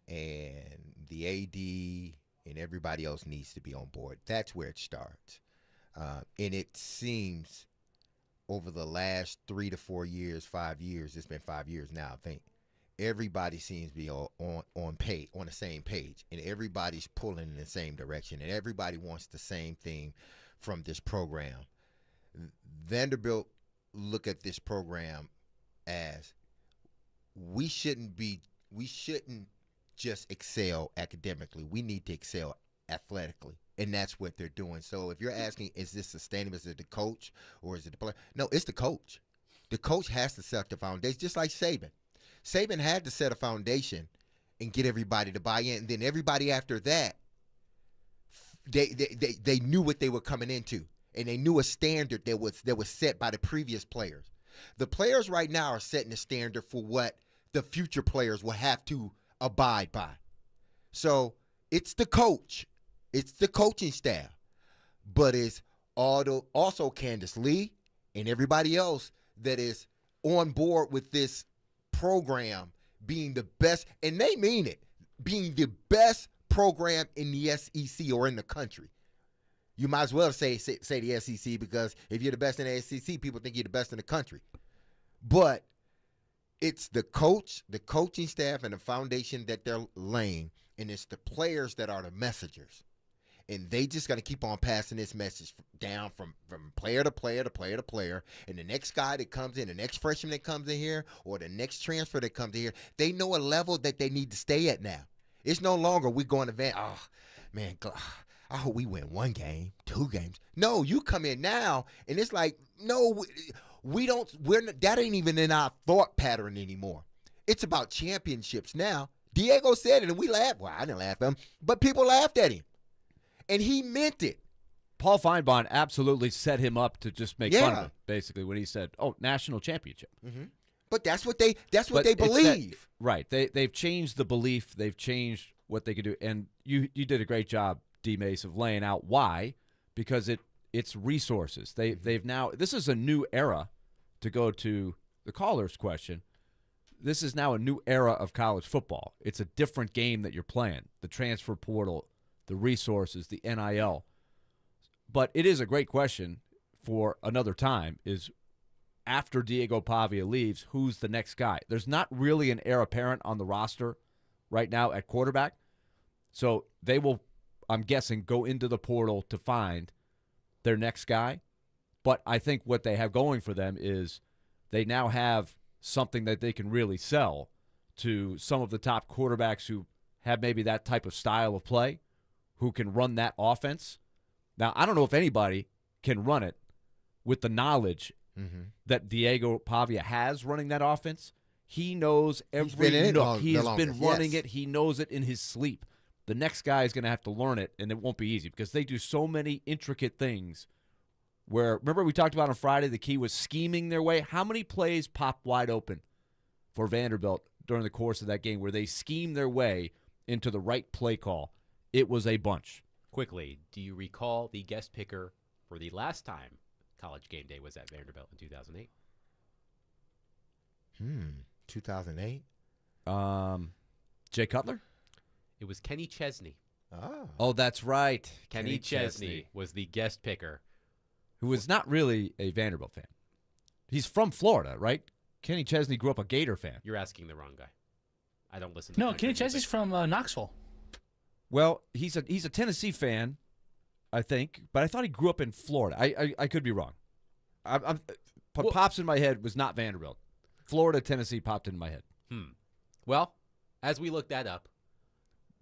C: And the AD and everybody else needs to be on board. That's where it starts. And it seems over the last 3 to 4 years, 5 years, it's been 5 years now, I think, everybody seems to be on the same page. And everybody's pulling in the same direction. And everybody wants the same thing from this program. Vanderbilt look at this program as we shouldn't just excel academically. We need to excel athletically, and that's what they're doing. So if you're asking, is this sustainable? Is it the coach or is it the player? No, it's the coach. The coach has to set the foundation, just like Saban. Saban had to set a foundation and get everybody to buy in, and then everybody after that, they knew what they were coming into, and they knew a standard that was set by the previous players. The players right now are setting the standard for what the future players will have to abide by. So it's the coach, it's the coaching staff, but it's also Candace Lee and everybody else that is on board with this program being the best, and they mean it, being the best program in the SEC or in the country. You might as well say the SEC, because if you're the best in the SEC, people think you're the best in the country. But it's the coach, the coaching staff, and the foundation that they're laying, and it's the players that are the messengers. And they just got to keep on passing this message down from player to player to player to player. And the next guy that comes in, the next freshman that comes in here, or the next transfer that comes in here, they know a level that they need to stay at now. It's no longer we going to Van. Oh, man, I hope we win 1 game, 2 games. No, you come in now, and it's like, no, that ain't even in our thought pattern anymore. It's about championships now. Diego said it, and we laughed. Well, I didn't laugh at him, but people laughed at him. And he meant it.
B: Paul Feinbaum absolutely set him up to just make fun of him, basically, when he said, national championship.
C: Mm-hmm. But that's what they believe.
B: Right. They've changed the belief. They've changed what they can do. And you did a great job, D. Mace, of laying out why, because it's resources. They've now – this is a new era, to go to the caller's question. This is now a new era of college football. It's a different game that you're playing, the transfer portal, the resources, the NIL. But it is a great question for another time, is after Diego Pavia leaves, who's the next guy? There's not really an heir apparent on the roster right now at quarterback. So they will, I'm guessing, go into the portal to find their next guy. But I think what they have going for them is they now have something that they can really sell to some of the top quarterbacks who have maybe that type of style of play, who can run that offense. Now, I don't know if anybody can run it with the knowledge that Diego Pavia has running that offense. He knows every nook. He has been running it. He knows it in his sleep. The next guy is going to have to learn it, and it won't be easy because they do so many intricate things where, remember we talked about on Friday, the key was scheming their way. How many plays popped wide open for Vanderbilt during the course of that game where they schemed their way into the right play call? It was a bunch.
A: Quickly, do you recall the guest picker for the last time College Game Day was at Vanderbilt in 2008?
C: 2008?
B: Jay Cutler?
A: It was Kenny Chesney.
B: Oh, that's right.
A: Kenny Chesney was the guest picker.
B: Who was not really a Vanderbilt fan. He's from Florida, right? Kenny Chesney grew up a Gator fan.
A: You're asking the wrong guy. I don't listen to
I: No, Kenny Chesney's from Knoxville.
B: Well, he's a Tennessee fan, I think, but I thought he grew up in Florida. I could be wrong. What pops in my head was not Vanderbilt. Florida, Tennessee popped in my head.
A: Well, as we look that up,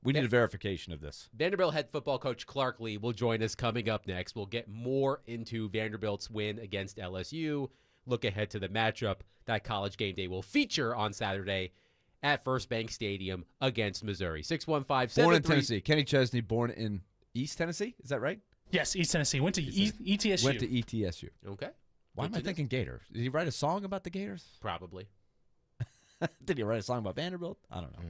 B: we need a verification of this.
A: Vanderbilt head football coach Clark Lee will join us coming up next. We'll get more into Vanderbilt's win against LSU, look ahead to the matchup that College Game Day will feature on Saturday at First Bank Stadium against Missouri. 615-73.
B: Born in Tennessee. Kenny Chesney, born in East Tennessee. Is that right?
I: Yes, East Tennessee. Went to ETSU.
B: Went to ETSU.
A: Okay.
B: Why am I thinking Gators? Did he write a song about the Gators?
A: Probably.
B: Did he write a song about Vanderbilt? I don't know.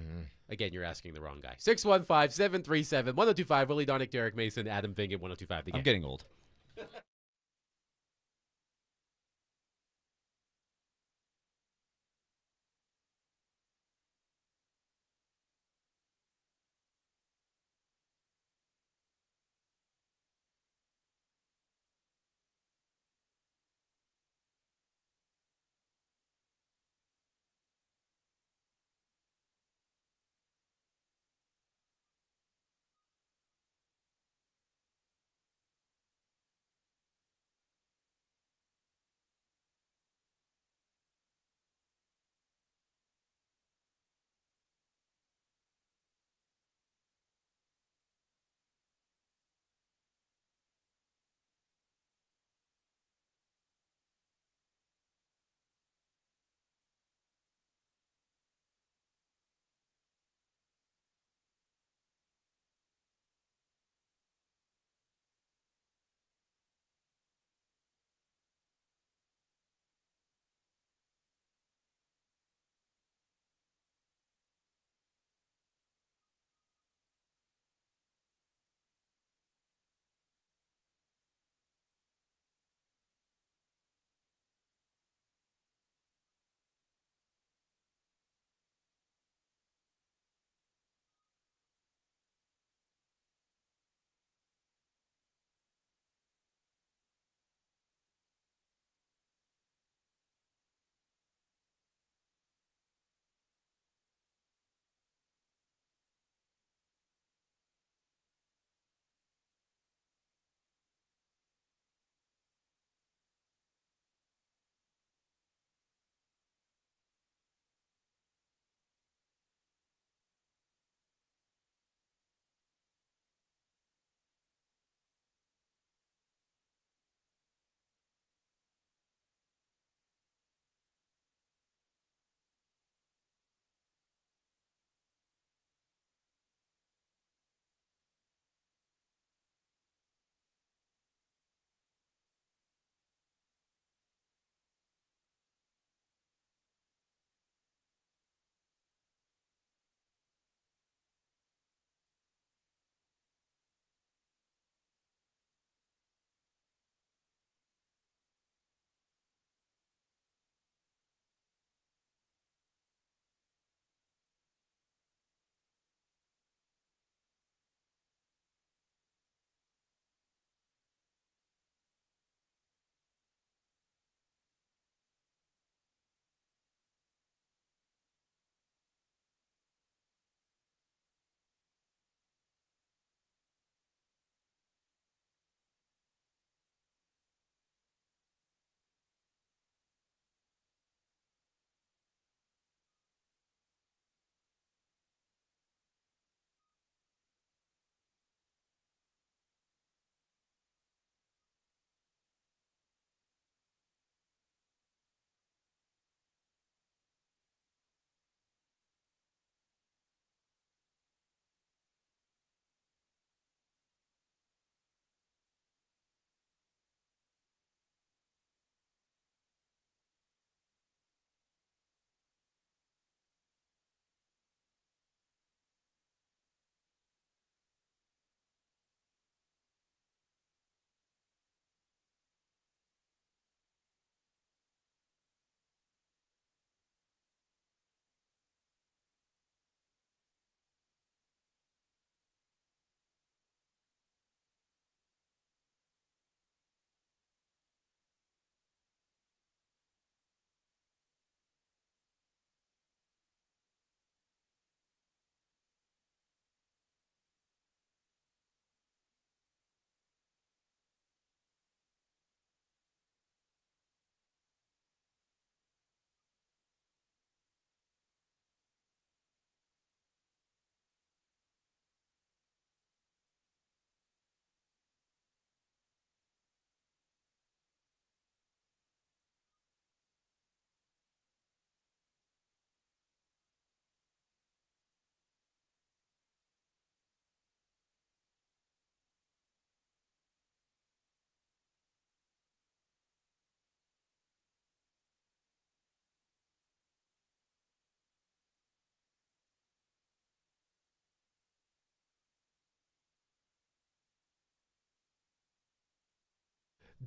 A: Again, you're asking the wrong guy. 615-737-1025. Willie Donick, Derek Mason, Adam Vingan, 1025 The Game.
B: I'm getting old.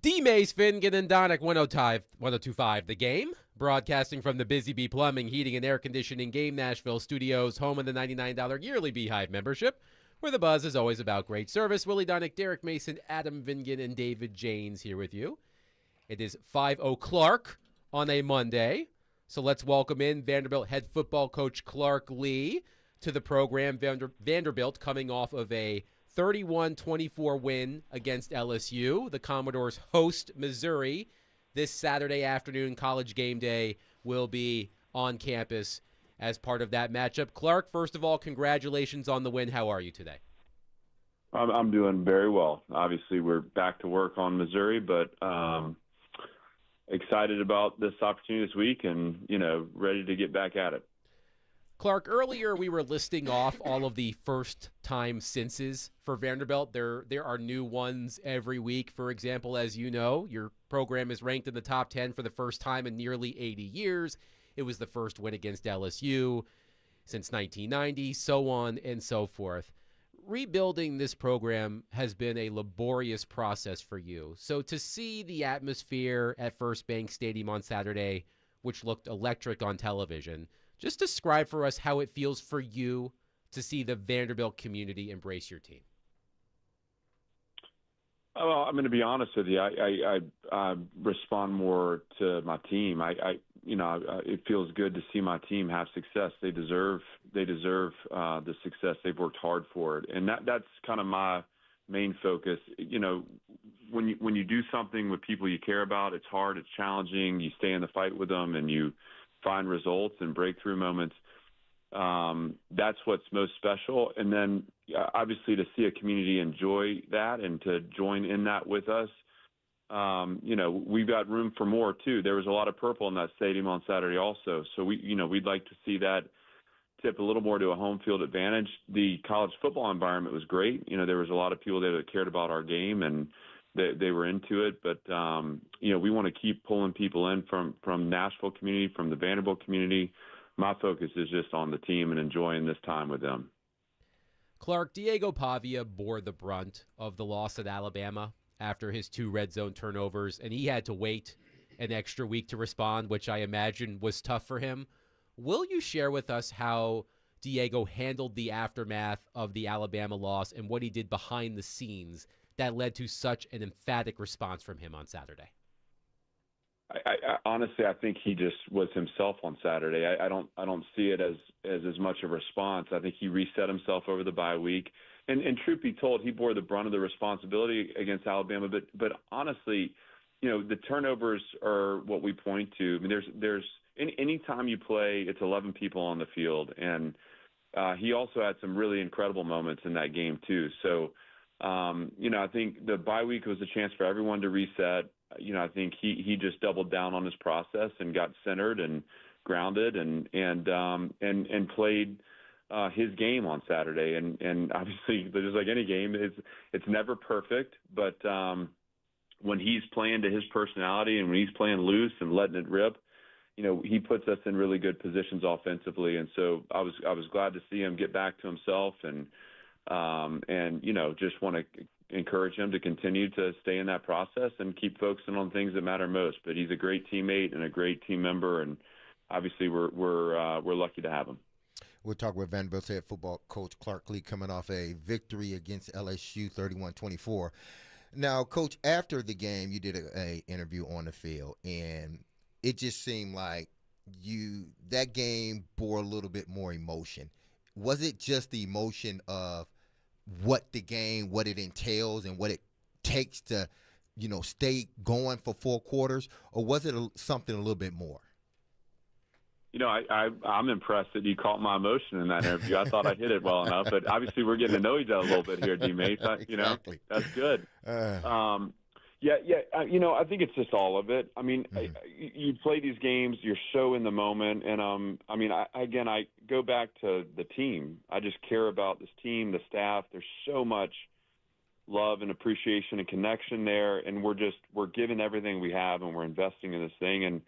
A: D. Mace, Finnegan, and Donick, 102.5 The Game. Broadcasting from the Busy Bee Plumbing, Heating, and Air Conditioning Game Nashville studios, home of the $99 yearly Beehive membership, where the buzz is always about great service. Willie Donick, Derek Mason, Adam Vingan, and David Janes here with you. It is 5:00 Clark on a Monday. So let's welcome in Vanderbilt head football coach Clark Lee to the program. Vanderbilt coming off of a 31-24 win against LSU. The Commodores host Missouri this Saturday afternoon. College game day will be on campus as part of that matchup. Clark, first of all, congratulations on the win. How are you today?
N: I'm doing very well. Obviously, we're back to work on Missouri, but excited about this opportunity this week and, ready to get back at it.
A: Clark, earlier we were listing off all of the first-time sinces for Vanderbilt. There are new ones every week. For example, as you know, your program is ranked in the top 10 for the first time in nearly 80 years. It was the first win against LSU since 1990, so on and so forth. Rebuilding this program has been a laborious process for you. So to see the atmosphere at First Bank Stadium on Saturday, which looked electric on television, just describe for us how it feels for you to see the Vanderbilt community embrace your team.
N: Well, I'm going to be honest with you. I respond more to my team. It feels good to see my team have success. They deserve the success. They've worked hard for it, and that's kind of my main focus. When you do something with people you care about, it's hard, it's challenging. You stay in the fight with them, and you find results and breakthrough moments. That's what's most special. And then obviously to see a community enjoy that and to join in that with us, we've got room for more too. There was a lot of purple in that stadium on Saturday also. So we'd like to see that tip a little more to a home field advantage. The college football environment was great. There was a lot of people there that cared about our game and they were into it, but we want to keep pulling people in from Nashville community, from the Vanderbilt community. My focus is just on the team and enjoying this time with them.
A: Clark, Diego Pavia bore the brunt of the loss at Alabama after his 2 red zone turnovers, and he had to wait an extra week to respond, which I imagine was tough for him. Will you share with us how Diego handled the aftermath of the Alabama loss and what he did behind the scenes that led to such an emphatic response from him on Saturday?
N: I honestly, I think he just was himself on Saturday. I don't see it as much a response. I think he reset himself over the bye week, and truth be told, he bore the brunt of the responsibility against Alabama. But honestly, the turnovers are what we point to. I mean, there's any time you play, it's 11 people on the field, and he also had some really incredible moments in that game too. So. I think the bye week was a chance for everyone to reset. I think he just doubled down on his process and got centered and grounded and played his game on Saturday. And obviously, just like any game, it's never perfect. But when he's playing to his personality and when he's playing loose and letting it rip, he puts us in really good positions offensively. And so I was glad to see him get back to himself and just want to encourage him to continue to stay in that process and keep focusing on things that matter most. But he's a great teammate and a great team member, and obviously we're lucky to have him.
C: We'll talk with Vanderbilt's head football coach Clark Lee coming off a victory against LSU 31-24. Now, Coach, after the game, you did a interview on the field, and it just seemed like that game bore a little bit more emotion. Was it just the emotion of what it entails and what it takes to, stay going for 4 quarters, or was it something a little bit more?
N: I'm impressed that you caught my emotion in that interview. I thought I hit it well enough, but obviously we're getting to know each other a little bit here, D-Mace.
C: Exactly.
N: That's good. I think it's just all of it. I mean, you play these games, you're so in the moment, and I go back to the team. I just care about this team, the staff. There's so much love and appreciation and connection there, and we're giving everything we have, and we're investing in this thing. And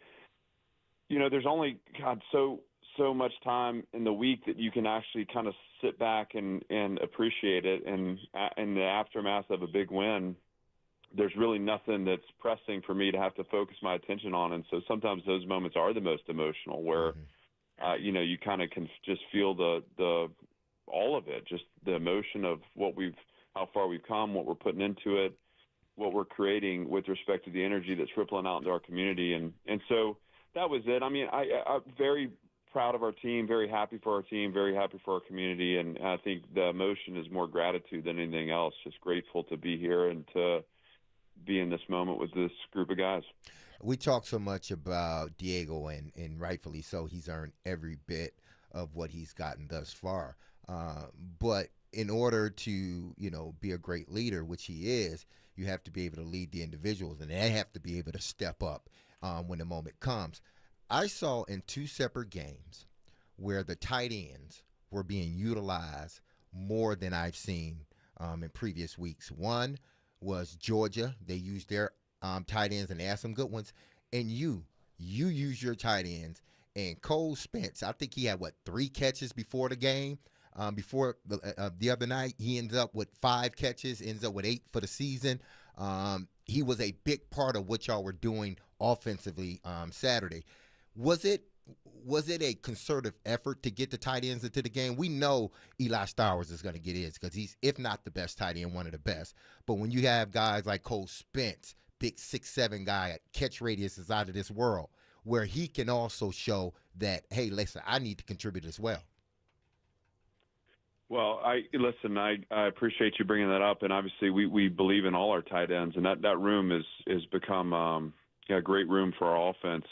N: there's only so much time in the week that you can actually kind of sit back and appreciate it. And in the aftermath of a big win, there's really nothing that's pressing for me to have to focus my attention on. And so sometimes those moments are the most emotional where, you kind of can just feel the all of it, just the emotion of how far we've come, what we're putting into it, what we're creating with respect to the energy that's rippling out into our community. And so that was it. I mean, I'm very proud of our team, very happy for our team, very happy for our community. And I think the emotion is more gratitude than anything else. Just grateful to be here and to be in this moment with this group of guys.
C: We talk so much about Diego, and rightfully so. He's earned every bit of what he's gotten thus far. But in order to, be a great leader, which he is, you have to be able to lead the individuals, and they have to be able to step up when the moment comes. I saw in 2 separate games where the tight ends were being utilized more than I've seen in previous weeks. One was Georgia. They used their tight ends, and they had some good ones. And you use your tight ends. And Cole Spence, I think he had, 3 catches before the game? Before the other night, he ends up with 5 catches, ends up with 8 for the season. He was a big part of what y'all were doing offensively Saturday. Was it a concerted effort to get the tight ends into the game? We know Eli Stowers is going to get his because he's, if not the best tight end, one of the best. But when you have guys like Cole Spence, big 6'7" guy, catch radius is out of this world, where he can also show that, hey, listen, I need to contribute as well.
N: Well, I appreciate you bringing that up, and obviously we believe in all our tight ends, and that room has become a great room for our offense.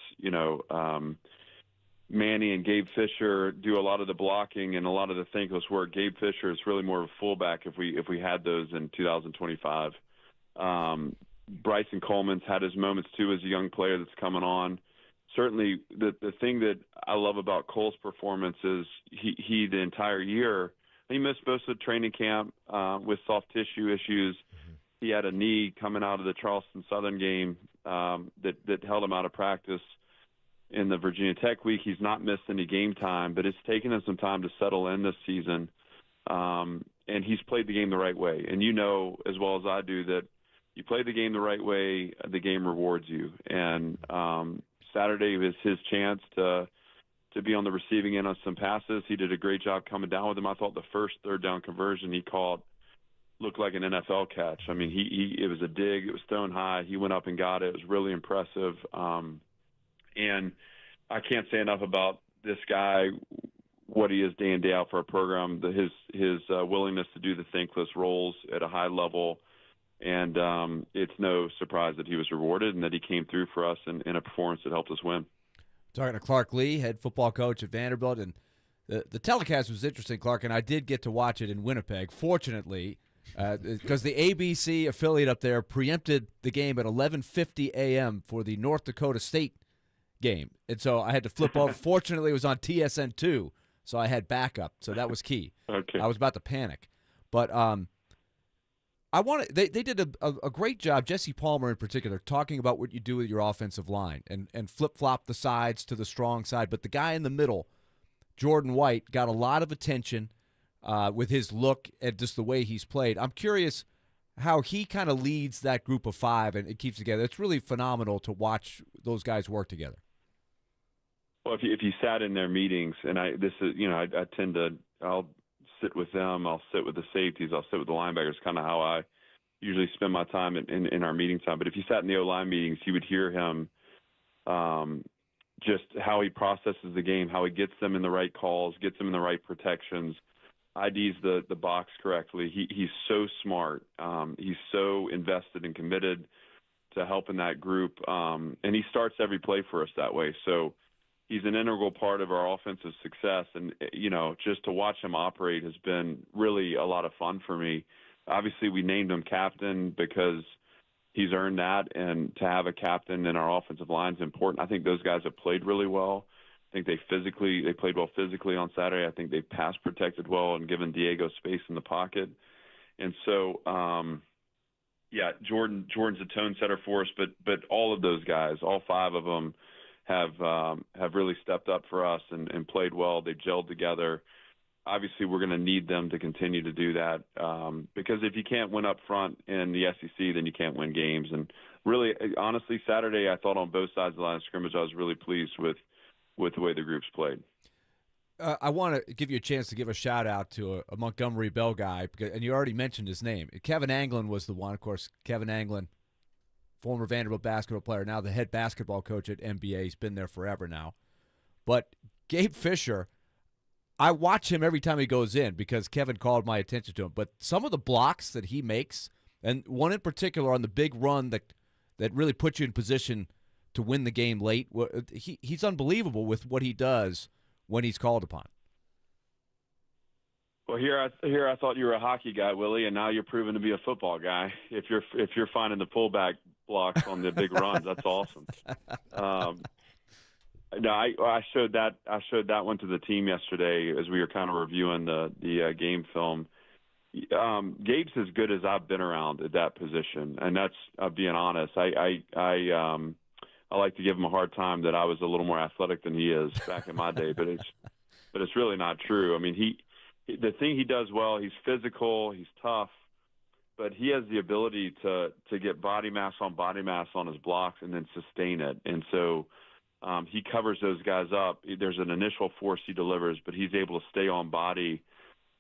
N: Manny and Gabe Fisher do a lot of the blocking and a lot of the thankless work. Gabe Fisher is really more of a fullback if we had those in 2025. Bryson Coleman's had his moments too as a young player that's coming on. Certainly, the thing that I love about Cole's performance is he the entire year. He missed most of the training camp with soft tissue issues. He had a knee coming out of the Charleston Southern game that held him out of practice in the Virginia Tech week. He's not missed any game time, but it's taken him some time to settle in this season. And he's played the game the right way. And you know as well as I do that you play the game the right way, the game rewards you. And Saturday was his chance to be on the receiving end of some passes. He did a great job coming down with them. I thought the first third down conversion he called looked like an NFL catch. I mean, it was a dig. It was thrown high. He went up and got it. It was really impressive. And I can't say enough about this guy, what he is day in, day out for our program, his willingness to do the thankless roles at a high level. And it's no surprise that he was rewarded and that he came through for us in a performance that helped us win.
B: Talking to Clark Lee, head football coach at Vanderbilt, and the telecast was interesting, Clark, and I did get to watch it in Winnipeg, fortunately, because the ABC affiliate up there preempted the game at 11:50 a.m. for the North Dakota State game, and so I had to flip over. Fortunately, it was on TSN2, so I had backup, so that was key.
N: Okay.
B: I was about to panic, but they did a great job, Jesse Palmer in particular, talking about what you do with your offensive line and flip-flop the sides to the strong side. But the guy in the middle, Jordan White, got a lot of attention with his look and just the way he's played. I'm curious how he kind of leads that group of 5 and it keeps together. It's really phenomenal to watch those guys work together.
N: Well, if you sat in their meetings, and I tend to, I'll sit with them, I'll sit with the safeties, I'll sit with the linebackers, kind of how I usually spend my time in our meeting time. But if you sat in the O-line meetings, you would hear him just how he processes the game, how he gets them in the right calls, gets them in the right protections, IDs the box correctly. He's so smart. He's so invested and committed to helping that group. And he starts every play for us that way. So he's an integral part of our offensive success. And, just to watch him operate has been really a lot of fun for me. Obviously, we named him captain because he's earned that. And to have a captain in our offensive line is important. I think those guys have played really well. I think they played well physically on Saturday. I think they pass protected well and given Diego space in the pocket. And so, Jordan's a tone setter for us, but all of those guys, all 5 of them, have really stepped up for us and played well. They gelled together. obviously we're going to need them to continue to do that because if you can't win up front in the SEC, then you can't win games. And really, honestly, Saturday I thought on both sides of the line of scrimmage I was really pleased with the way the groups played.
B: I want to give you a chance to give a shout-out to a Montgomery Bell guy, and you already mentioned his name. Kevin Anglin was the one. Of course, Kevin Anglin, former Vanderbilt basketball player, now the head basketball coach at NBA. He's been there forever now. But Gabe Fisher, I watch him every time he goes in because Kevin called my attention to him. But some of the blocks that he makes, and one in particular on the big run that really puts you in position to win the game late, he's unbelievable with what he does when he's called upon.
N: Well, here I thought you were a hockey guy, Willie, and now you're proving to be a football guy. If you're finding the pullback blocks on the big runs, that's awesome. No, I showed that one to the team yesterday as we were kind of reviewing the game film. Gabe's as good as I've been around at that position, and that's being honest. I like to give him a hard time that I was a little more athletic than he is back in my day, but it's really not true. I mean, the thing he does well, he's physical, he's tough, but he has the ability to get body mass on his blocks and then sustain it. And so he covers those guys up. There's an initial force he delivers, but he's able to stay on body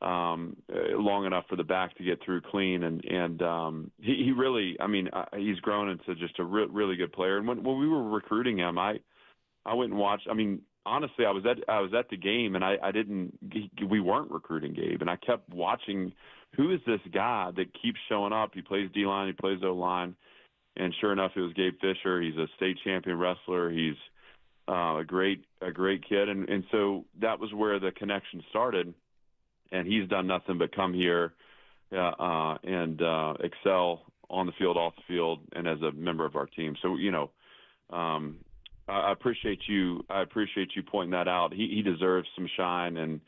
N: long enough for the back to get through clean. And he really, I mean, he's grown into just a really good player. And when we were recruiting him, I went and watched. I mean, honestly, I was at the game, and we weren't recruiting Gabe, and I kept watching. Who is this guy that keeps showing up? He plays D-line, he plays O-line, and sure enough, it was Gabe Fisher. He's a state champion wrestler. He's a great kid, and so that was where the connection started. And he's done nothing but come here and excel on the field, off the field, and as a member of our team. So I appreciate you. I appreciate you pointing that out. He deserves some shine, and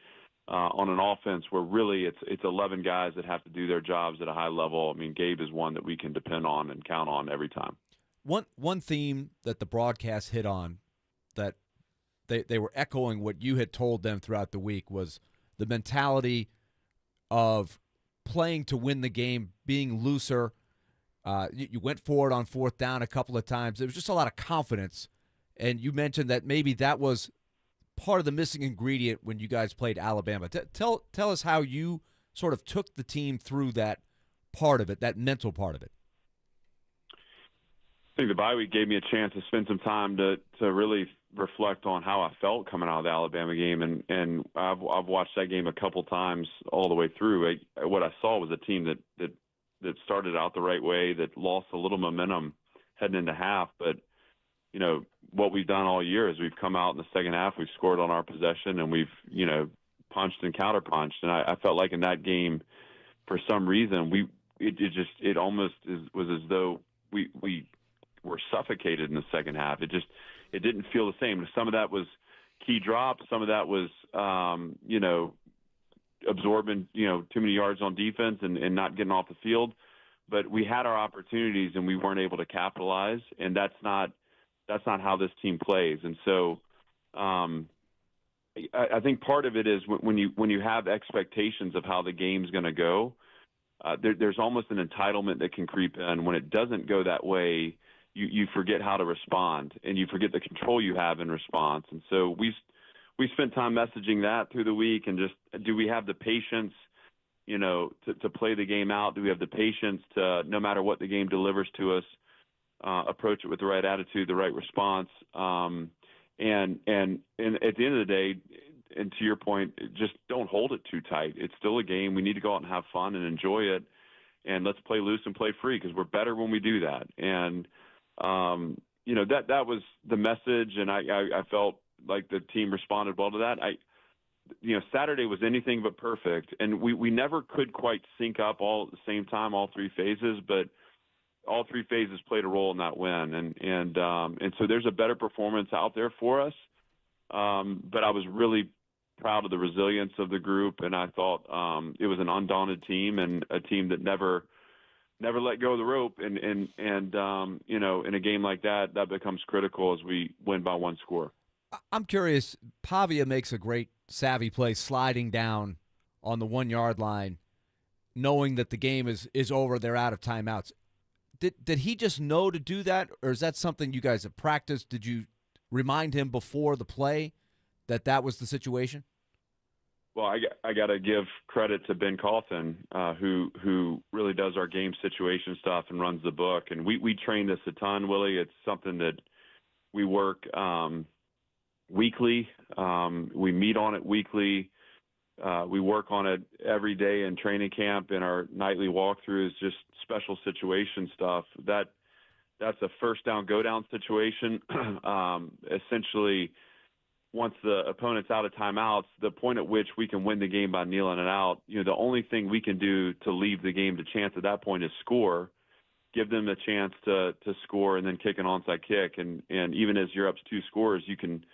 N: on an offense where really it's 11 guys that have to do their jobs at a high level. I mean, Gabe is one that we can depend on and count on every time.
B: One theme that the broadcast hit on that they were echoing what you had told them throughout the week was the mentality of playing to win the game, being looser. You went for it on fourth down a couple of times. There was just a lot of confidence. And you mentioned that maybe that was part of the missing ingredient when you guys played Alabama. Tell us how you sort of took the team through that part of it, that mental part of it.
N: I think the bye week gave me a chance to spend some time to really reflect on how I felt coming out of the Alabama game, and I've watched that game a couple times all the way through. What I saw was a team that started out the right way, that lost a little momentum heading into half, but what we've done all year is we've come out in the second half, we've scored on our possession, and we've punched and counterpunched. And I felt like in that game, for some reason, it almost was as though we were suffocated in the second half. It didn't feel the same. Some of that was key drops. Some of that was, absorbing, too many yards on defense and not getting off the field. But we had our opportunities and we weren't able to capitalize. And that's not how this team plays. And so I think part of it is when you have expectations of how the game's going to go, there's almost an entitlement that can creep in. When it doesn't go that way, you forget how to respond, and you forget the control you have in response. And so we spent time messaging that through the week, and just, do we have the patience, to play the game out? Do we have the patience to, no matter what the game delivers to us, approach it with the right attitude, the right response? And at the end of the day, and to your point, just don't hold it too tight. It's still a game. We need to go out and have fun and enjoy it, and let's play loose and play free, because we're better when we do that. And that was the message, and I felt like the team responded well to that. Saturday was anything but perfect, and we never could quite sync up all at the same time, all three phases, but all three phases played a role in that win, and so there's a better performance out there for us. But I was really proud of the resilience of the group, and I thought it was an undaunted team, and a team that never let go of the rope. And in a game like that becomes critical as we win by one score.
B: I'm curious, Pavia makes a great savvy play sliding down on the 1 yard line, knowing that the game is over, they're out of timeouts. Did he just know to do that, or is that something you guys have practiced? Did you remind him before the play that was the situation?
N: Well, I got to give credit to Ben Coffin, who really does our game situation stuff and runs the book. And we train this a ton, Willie. It's something that we work weekly. We meet on it weekly. We work on it every day in training camp, in our nightly walkthroughs, just special situation stuff. That's a first down, go down situation. Essentially, once the opponent's out of timeouts, the point at which we can win the game by kneeling it out, the only thing we can do to leave the game to chance at that point is score, give them a chance to score, and then kick an onside kick. And even as you're up 2 scores, you can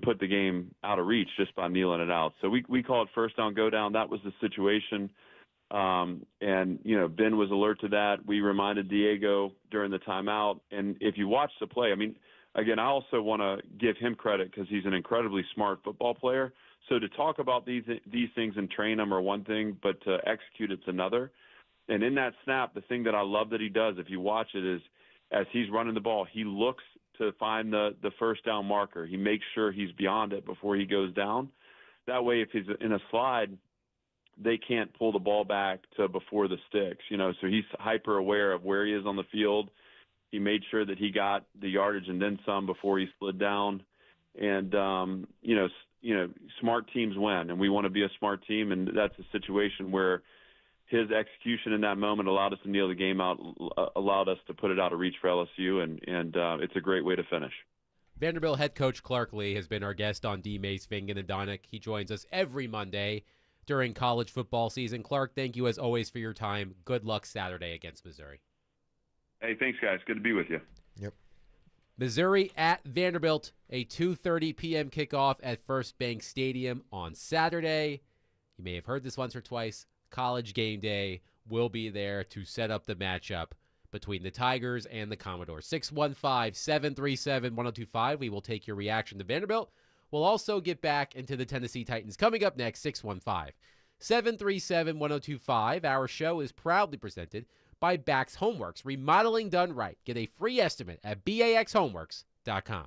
N: put the game out of reach just by kneeling it out. So we call it first down, go down. That was the situation. And Ben was alert to that. We reminded Diego during the timeout. And if you watch the play, again, I also want to give him credit because he's an incredibly smart football player. So to talk about these things and train them are one thing, but to execute it's another. And in that snap, the thing that I love that he does, if you watch it, is as he's running the ball, he looks to find the first down marker. He makes sure he's beyond it before he goes down. That way, if he's in a slide, they can't pull the ball back to before the sticks. So he's hyper aware of where he is on the field. He made sure that he got the yardage and then some before he slid down. And, smart teams win, and we want to be a smart team, and that's a situation where his execution in that moment allowed us to kneel the game out, allowed us to put it out of reach for LSU, and it's a great way to finish.
A: Vanderbilt head coach Clark Lee has been our guest on D. Mace, Fingen, and Donick. He joins us every Monday during college football season. Clark, thank you as always for your time. Good luck Saturday against Missouri.
N: Hey, thanks, guys. Good to be with you.
C: Yep.
A: Missouri at Vanderbilt, a 2:30 p.m. kickoff at First Bank Stadium on Saturday. You may have heard this once or twice. College Game Day will be there to set up the matchup between the Tigers and the Commodores. 615-737-1025. We will take your reaction to Vanderbilt. We'll also get back into the Tennessee Titans coming up next. 615-737-1025. Our show is proudly presented by Bax Homeworks. Remodeling done right. Get a free estimate at baxhomeworks.com.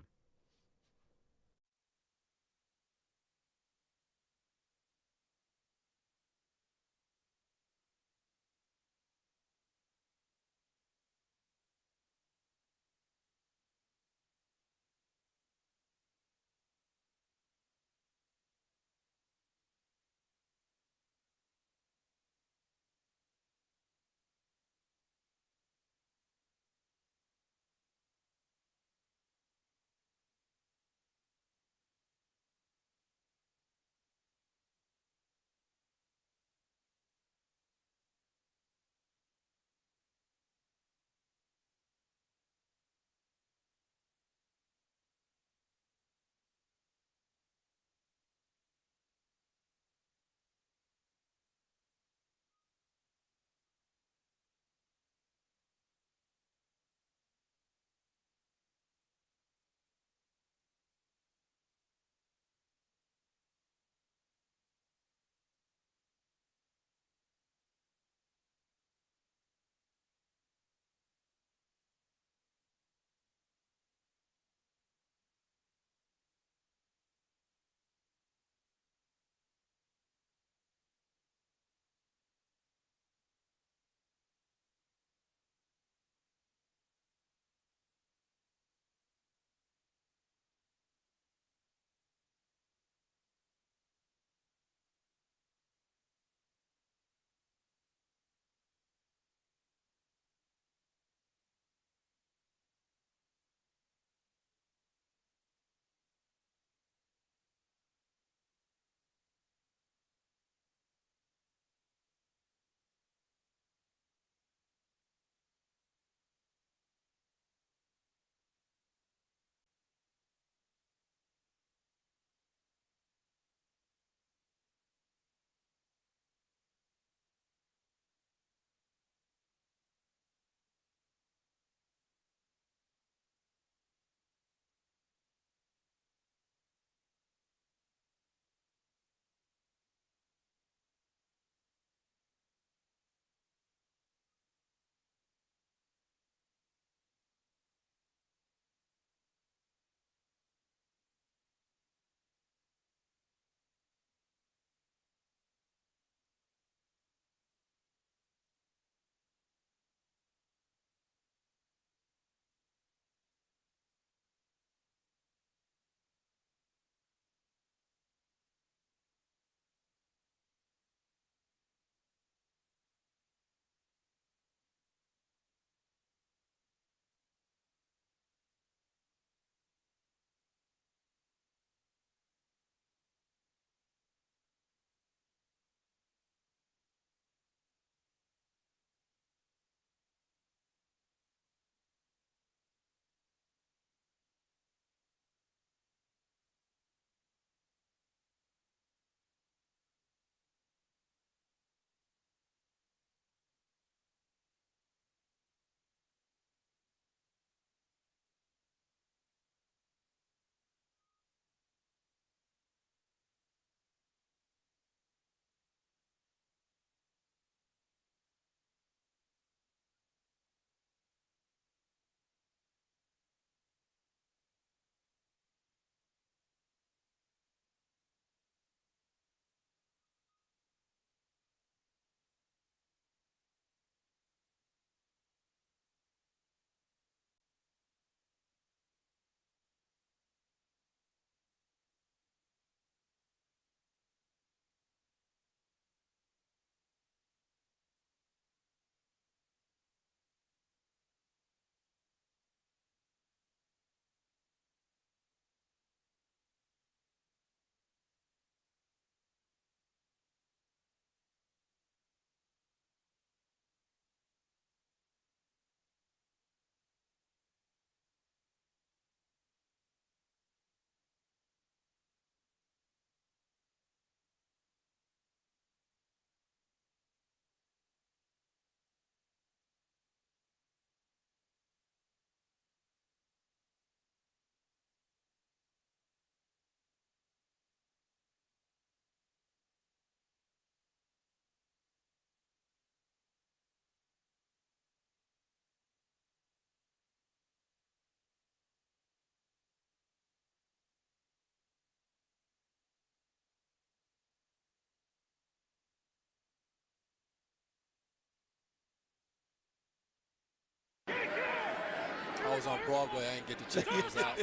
E: was on Broadway. I didn't get to check those out.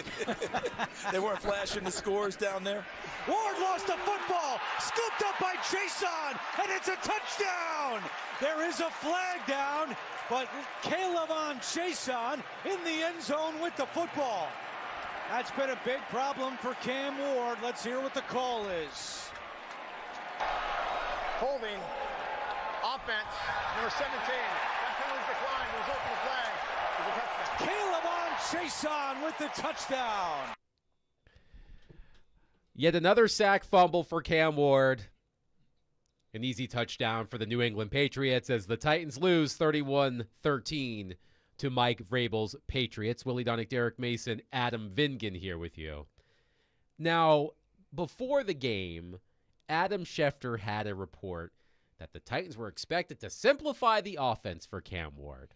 O: They weren't flashing the scores down there.
D: Ward lost the football, scooped up by Chason, and it's a touchdown. There is a flag down, but Caleb on Chason in the end zone with the football. That's been a big problem for Cam Ward. Let's hear what the call is.
P: Holding, offense, number 17. That penalty's declined. The result of the flag is a touchdown.
D: Caleb on Chason with the touchdown.
A: Yet another sack fumble for Cam Ward. An easy touchdown for the New England Patriots as the Titans lose 31-13 to Mike Vrabel's Patriots. Willie Donick, Derek Mason, Adam Vingan here with you. Now, before the game, Adam Schefter had a report that the Titans were expected to simplify the offense for Cam Ward.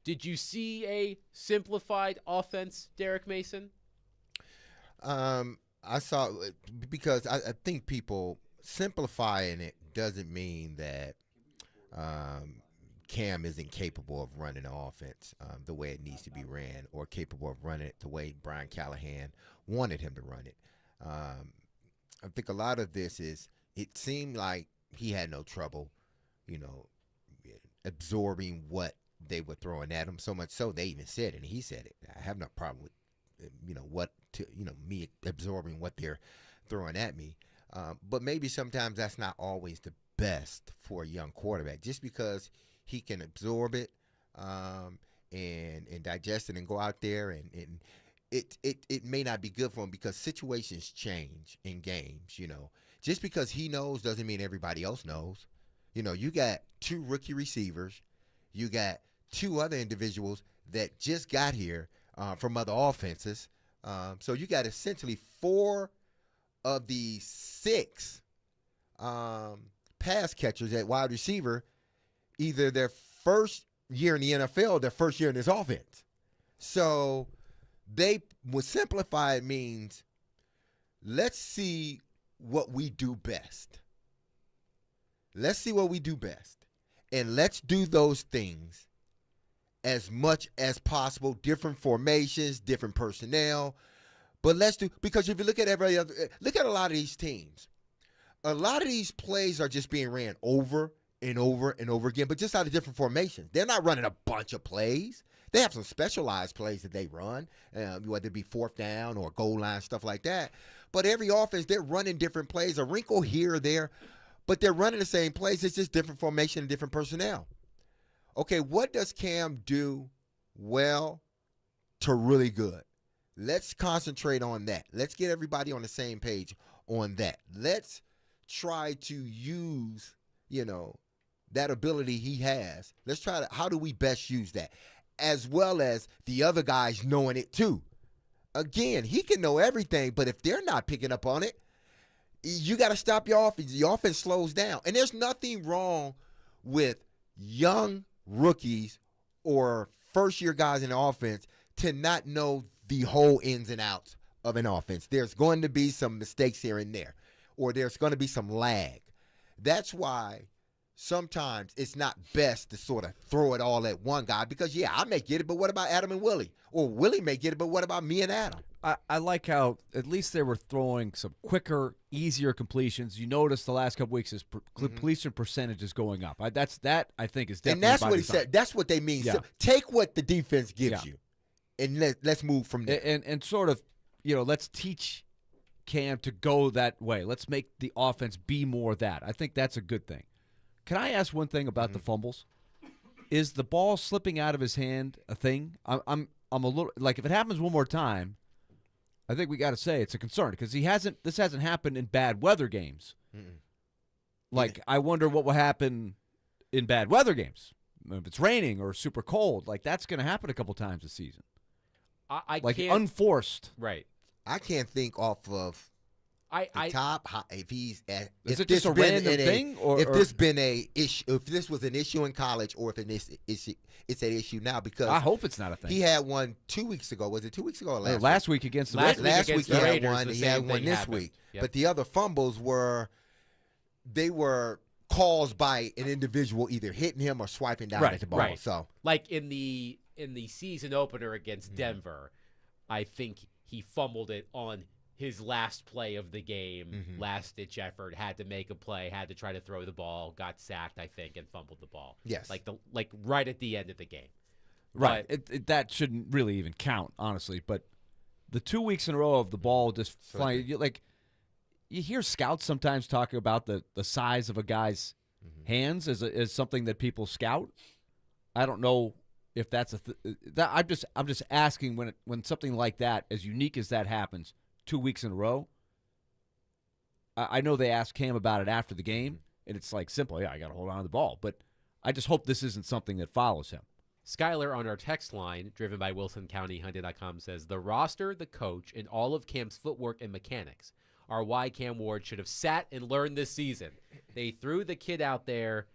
A: Did you see a simplified offense, Derek Mason?
C: I saw, because I think people simplifying it doesn't mean that Cam isn't capable of running the offense the way it needs to be ran, or capable of running it the way Brian Callahan wanted him to run it. I think a lot of this is, it seemed like he had no trouble, absorbing what they were throwing at him, so much so they even said it, and he said it. I have no problem with, me absorbing what they're throwing at me. But maybe sometimes that's not always the best for a young quarterback, just because he can absorb it and digest it and go out there, and it may not be good for him, because situations change in games. Just because he knows doesn't mean everybody else knows. You got 2 rookie receivers, you got 2 other individuals that just got here from other offenses. So you got essentially 4 of the 6 pass catchers at wide receiver, either their first year in the NFL or their first year in this offense. So what simplified means, let's see what we do best. Let's see what we do best. And let's do those things as much as possible, different formations, different personnel. But let's do, because if you look at look at a lot of these teams, a lot of these plays are just being ran over and over and over again, but just out of different formations. They're not running a bunch of plays. They have some specialized plays that they run, whether it be fourth down or goal line, stuff like that. But every offense, they're running different plays, a wrinkle here or there, but they're running the same plays. It's just different formation and different personnel. Okay, what does Cam do well to really good? Let's concentrate on that. Let's get everybody on the same page on that. Let's try to use, that ability he has. Let's try to, how do we best use that? As well as the other guys knowing it too. Again, he can know everything, but if they're not picking up on it, you got to stop your offense. The offense slows down. And there's nothing wrong with young rookies or first-year guys in the offense to not know the whole ins and outs of an offense. There's going to be some mistakes here and there, or there's going to be some lag. That's why sometimes it's not best to sort of throw it all at one guy, because, yeah, I may get it, but what about Adam and Willie? Or Willie may get it, but what about me and Adam?
B: I like how at least they were throwing some quicker, easier completions. You notice the last couple weeks his completion percentage is going up. That I think is definitely,
C: and that's
B: by
C: what
B: design.
C: he said. That's what they mean.
B: Yeah.
C: So take what the defense gives you, and let's move from there.
B: And sort of, let's teach Cam to go that way. Let's make the offense be more that. I think that's a good thing. Can I ask one thing about the fumbles? Is the ball slipping out of his hand a thing? I'm a little, like, if it happens one more time, I think we got to say it's a concern, because this hasn't happened in bad weather games. Like, I wonder what will happen in bad weather games. If it's raining or super cold, like, that's going to happen a couple times this season.
A: I
B: like,
A: can't,
B: unforced.
A: Right.
C: I can't think off of the top. If he's
B: is it just a random thing, or
C: if this been a issue, if this was an issue in college, or if it's an issue now? Because
B: I hope it's not a thing.
C: He had one 2 weeks ago. Was it 2 weeks ago or
B: last week against the
C: Raiders?
B: Raiders?
C: Last week he had
A: Raiders,
C: one. He had one this week.
A: Yep.
C: But the other fumbles were caused by an individual either hitting him or swiping down at the ball.
A: Right.
C: So,
A: like in the in the season opener against Denver, I think he fumbled it on his last play of the game, last-ditch effort, had to make a play, had to try to throw the ball, got sacked, I think, and fumbled the ball.
C: Yes.
A: Like right at the end of the game.
B: Right. That shouldn't really even count, honestly. But the 2 weeks in a row of the ball just flying, you hear scouts sometimes talking about the size of a guy's hands as something that people scout. I don't know if that's I'm just asking when something like that, as unique as that happens, 2 weeks in a row. I know they asked Cam about it after the game, and it's like simple. Yeah, I got to hold on to the ball, but I just hope this isn't something that follows him.
A: Skyler on our text line, driven by WilsonCountyHyundai.com, says the roster, the coach, and all of Cam's footwork and mechanics are why Cam Ward should have sat and learned this season. They threw the kid out there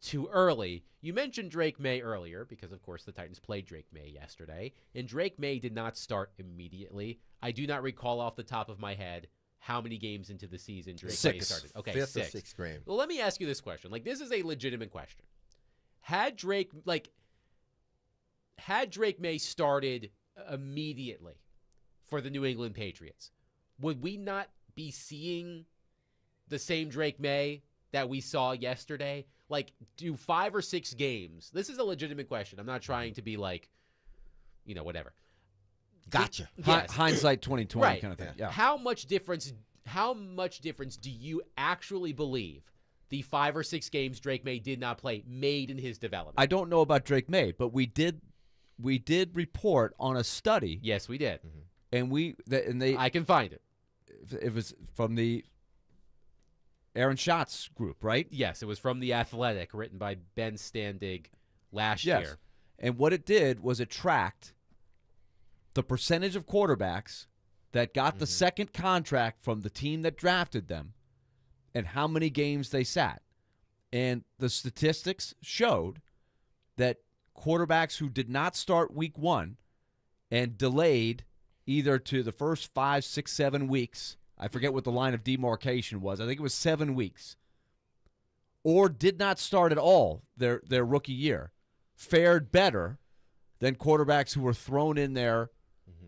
A: too early. You mentioned Drake May earlier because, of course, the Titans played Drake May yesterday, and Drake May did not start immediately. I do not recall off the top of my head how many games into the season Drake May started. Okay,
C: Fifth or sixth game.
A: Well, let me ask you this question. This is a legitimate question. Had Drake May started immediately for the New England Patriots, would we not be seeing the same Drake May that we saw yesterday? Do 5 or 6 games? This is a legitimate question. I'm not trying to be whatever.
C: Gotcha.
A: Yes.
B: Hindsight 2020 kind of thing. Yeah.
A: How much difference do you actually believe the 5 or 6 games Drake May did not play made in his development?
B: I don't know about Drake May, but we did report on a study.
A: Yes, we did.
B: And
A: I can find it.
B: It was from the Aaron Schatz group, right?
A: Yes, it was from The Athletic, written by Ben Standig last year.
B: And what it did was it tracked the percentage of quarterbacks that got the second contract from the team that drafted them and how many games they sat. And the statistics showed that quarterbacks who did not start week 1 and delayed either to the first 5, 6, 7 weeks, I forget what the line of demarcation was, I think it was 7 weeks, or did not start at all their rookie year, fared better than quarterbacks who were thrown in there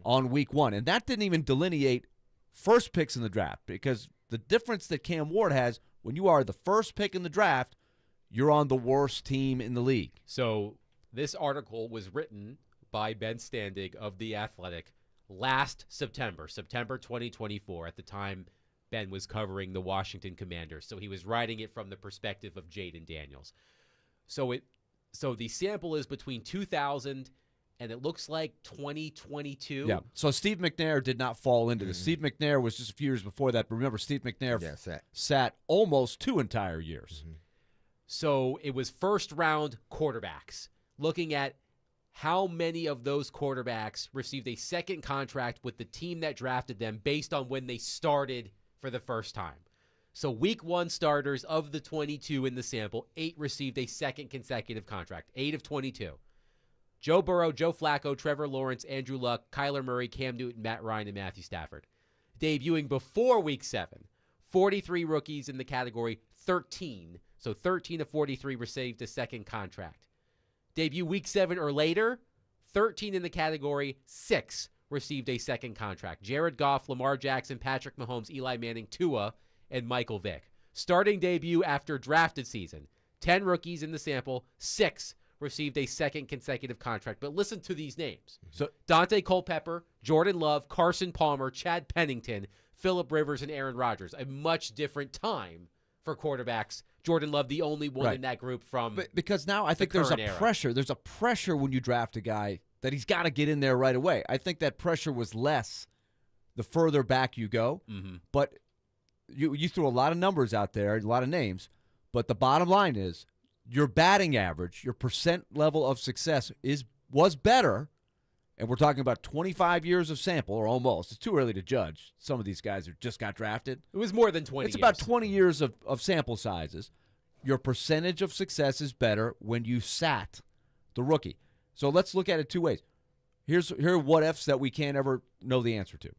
B: on week 1. And that didn't even delineate first picks in the draft, because the difference that Cam Ward has, when you are the first pick in the draft, you're on the worst team in the league.
A: So this article was written by Ben Standig of The Athletic last September 2024. At the time, Ben was covering the Washington Commanders, so he was writing it from the perspective of Jaden Daniels. So the sample is between 2000 and it looks like 2022.
B: Yeah. So Steve McNair did not fall into this. Steve McNair was just a few years before that. But remember, Steve McNair sat almost 2 entire years.
A: So it was first-round quarterbacks, looking at how many of those quarterbacks received a second contract with the team that drafted them based on when they started for the first time. So week 1 starters of the 22 in the sample, 8 received a second consecutive contract, 8 of 22. Joe Burrow, Joe Flacco, Trevor Lawrence, Andrew Luck, Kyler Murray, Cam Newton, Matt Ryan, and Matthew Stafford. Debuting before week 7, 43 rookies in the category, 13. So 13 of 43 received a second contract. Debut week 7 or later, 13 in the category, 6 received a second contract. Jared Goff, Lamar Jackson, Patrick Mahomes, Eli Manning, Tua, and Michael Vick. Starting debut after drafted season, 10 rookies in the sample, 6 received a second consecutive contract. But listen to these names.
B: So
A: Dante Culpepper, Jordan Love, Carson Palmer, Chad Pennington, Phillip Rivers, and Aaron Rodgers. A much different time for quarterbacks. Jordan Love, the only one in that group from
B: because now I think there's a pressure. There's a pressure when you draft a guy that he's got to get in there right away. I think that pressure was less the further back you go. But you threw a lot of numbers out there, a lot of names. But the bottom line is your batting average, your percent level of success was better. And we're talking about 25 years of sample, or almost. It's too early to judge. Some of these guys who just got drafted.
A: It was more than 20
B: It's about 20 years of sample sizes. Your percentage of success is better when you sat the rookie. So let's look at it 2 ways. Here are what-ifs that we can't ever know the answer to.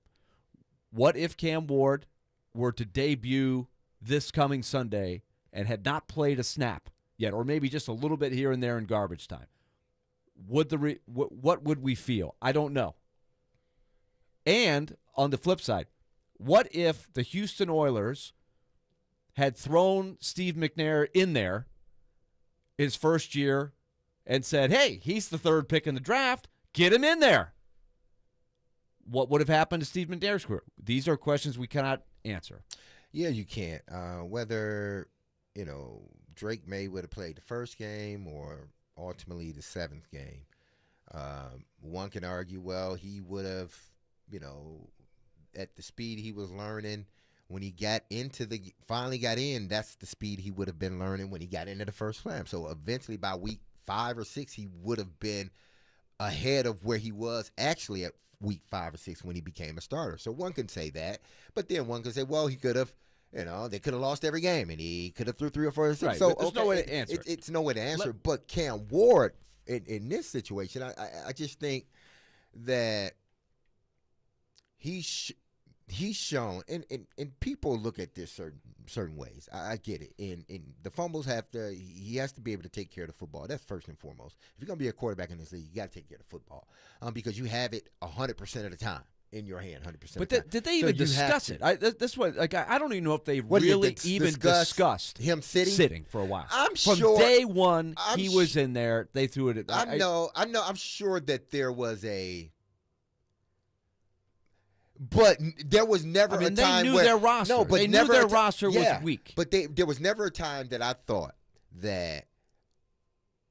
B: What if Cam Ward were to debut this coming Sunday and had not played a snap yet, or maybe just a little bit here and there in garbage time? what would we feel? I don't know. And on the flip side, what if the Houston Oilers had thrown Steve McNair in there his first year and said, hey, he's the third pick in the draft, get him in there? What would have happened to Steve McNair's career? These are questions we cannot answer.
C: Yeah, you can't. Whether, Drake May would have played the first game or ultimately the seventh game. One can argue, well, he would have, at the speed he was learning when he finally got in, that's the speed he would have been learning when he got into the first slam. So eventually by week 5 or 6, he would have been ahead of where he was actually at week 5 or 6 when he became a starter. So one can say that, but then one can say, well, he could have, they could have lost every game and he could have threw 3 or 4 or 6.
B: Right,
C: so
B: there's no way to answer.
C: It's no way to answer. But Cam Ward, in this situation, I just think that he's shown, and people look at this certain ways. I get it. And the fumbles he has to be able to take care of the football. That's first and foremost. If you're going to be a quarterback in this league, you got to take care of the football because you have it 100% of the time in your hand, 100%.
B: But did they even discuss it? I don't even know if they really even discussed
C: him sitting
B: for a while.
C: From
B: day one, he was in there. They threw it.
C: I know. I'm sure that there was a. But there was never a time
B: they knew
C: where
B: their roster.
C: No, but
B: they
C: never
B: knew their roster was weak.
C: But there was never a time that I thought that,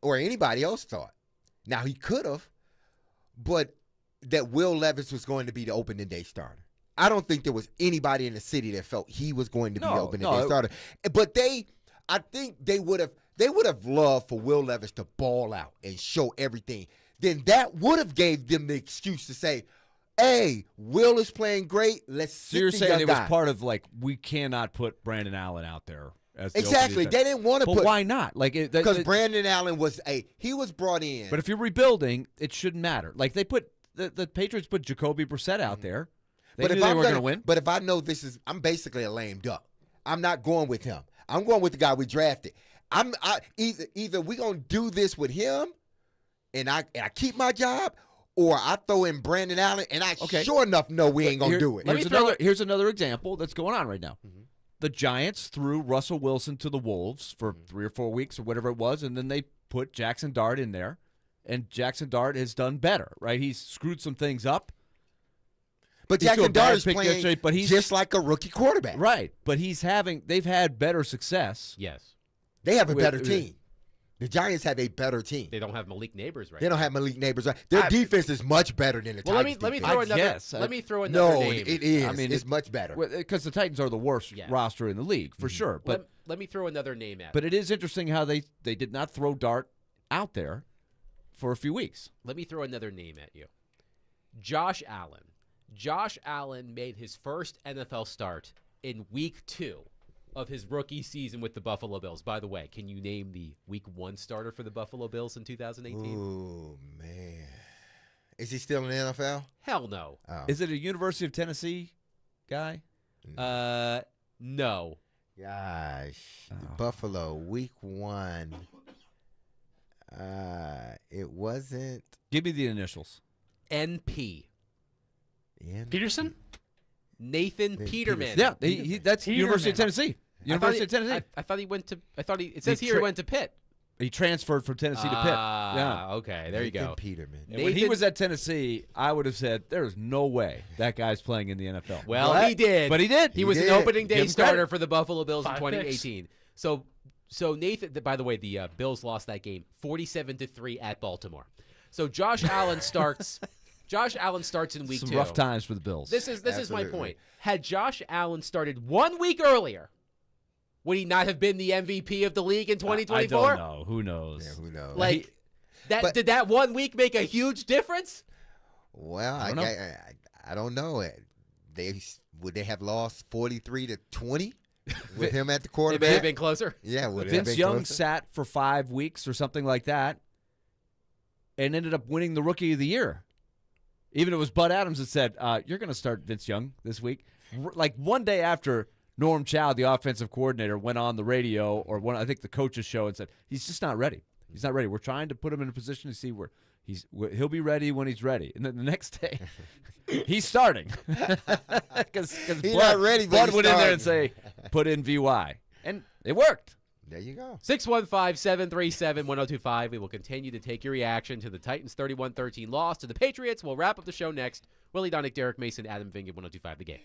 C: or anybody else thought. Now he could have, but that Will Levis was going to be the opening day starter. I don't think there was anybody in the city that felt he was going to be the opening day starter. But I think they would have loved for Will Levis to ball out and show everything. Then that would have gave them the excuse to say, hey, Will is playing great. Let's sit
B: you're
C: the
B: saying
C: young
B: it
C: guy.
B: was part of we cannot put Brandon Allen out there as the
C: exactly. They didn't want to put.
B: But why not?
C: Because Brandon Allen was brought in.
B: But if you're rebuilding, it shouldn't matter. They put the Patriots put Jacoby Brissett out there. They knew they were going to win.
C: But if I know I'm basically a lame duck. I'm not going with him. I'm going with the guy we drafted. Either we're going to do this with him, and I keep my job. Or I throw in Brandon Allen, and sure enough know we ain't going to do it.
B: Here's another example that's going on right now. Mm-hmm. The Giants threw Russell Wilson to the Wolves for 3 or 4 weeks or whatever it was, and then they put Jackson Dart in there, and Jackson Dart has done better, right? He's screwed some things up.
C: But Jackson Dart is playing but he's just like a rookie quarterback.
B: Right, but they've had better success.
A: Yes.
C: They have a better team. The Giants have a better team.
A: They don't have Malik Neighbors right
C: They don't have Malik Neighbors right. Their defense is much better than the Titans.
A: Let me throw another name.
C: It is. I mean, it's much better.
B: Because the Titans are the worst roster in the league, for sure. But
A: let me throw another name at
B: But it is interesting how they did not throw Dart out there for a few weeks.
A: Let me throw another name at you. Josh Allen. Josh Allen made his first NFL start in week 2 of his rookie season with the Buffalo Bills. By the way, can you name the week 1 starter for the Buffalo Bills in 2018?
C: Oh, man. Is he still in the NFL?
A: Hell no.
C: Oh.
B: Is it a University of Tennessee guy?
A: No.
C: Gosh. Buffalo, week 1. It wasn't.
B: Give me the initials.
A: NP.
I: Peterson?
A: Nathan Peterman.
B: Yeah, that's University of Tennessee. University of Tennessee.
A: I thought he went to. It says he went to Pitt.
B: He transferred from Tennessee to Pitt. Yeah.
A: Okay, there you go.
C: Peterman.
B: When he was at Tennessee, I would have said, there's no way that guy's playing in the NFL.
A: Well, he did.
B: But he did.
A: He was an opening day starter for the Buffalo Bills in 2018. So Nathan, by the way, the Bills lost that game 47-3 at Baltimore. So Josh Allen starts. Josh Allen starts in week 2.
B: Some rough times for the Bills.
A: This is my point. Had Josh Allen started 1 week earlier, would he not have been the MVP of the league in 2024?
B: I don't know. Who knows?
C: Yeah, who knows?
A: Did that 1 week make a huge difference?
C: Well, I don't know. Would they have lost 43-20 with him at the quarterback?
A: It may have been closer.
C: Yeah,
B: Vince Young sat for 5 weeks or something like that, and ended up winning the Rookie of the Year. Even it was Bud Adams that said, you're going to start Vince Young this week. Like one day after Norm Chow, the offensive coordinator, went on the radio or I think the coach's show and said, he's just not ready. He's not ready. We're trying to put him in a position to see where He'll be ready when he's ready. And then the next day, he's starting. Because
C: He's not ready, but
B: Bud
C: he's
B: went in there and
C: starting.
B: say, put in VY. And it worked.
C: There you go.
A: 615-737-1025. We will continue to take your reaction to the Titans' 31-13 loss to the Patriots. We'll wrap up the show next. Willie Donick, Derek Mason, Adam Vingan, 1025 The Game.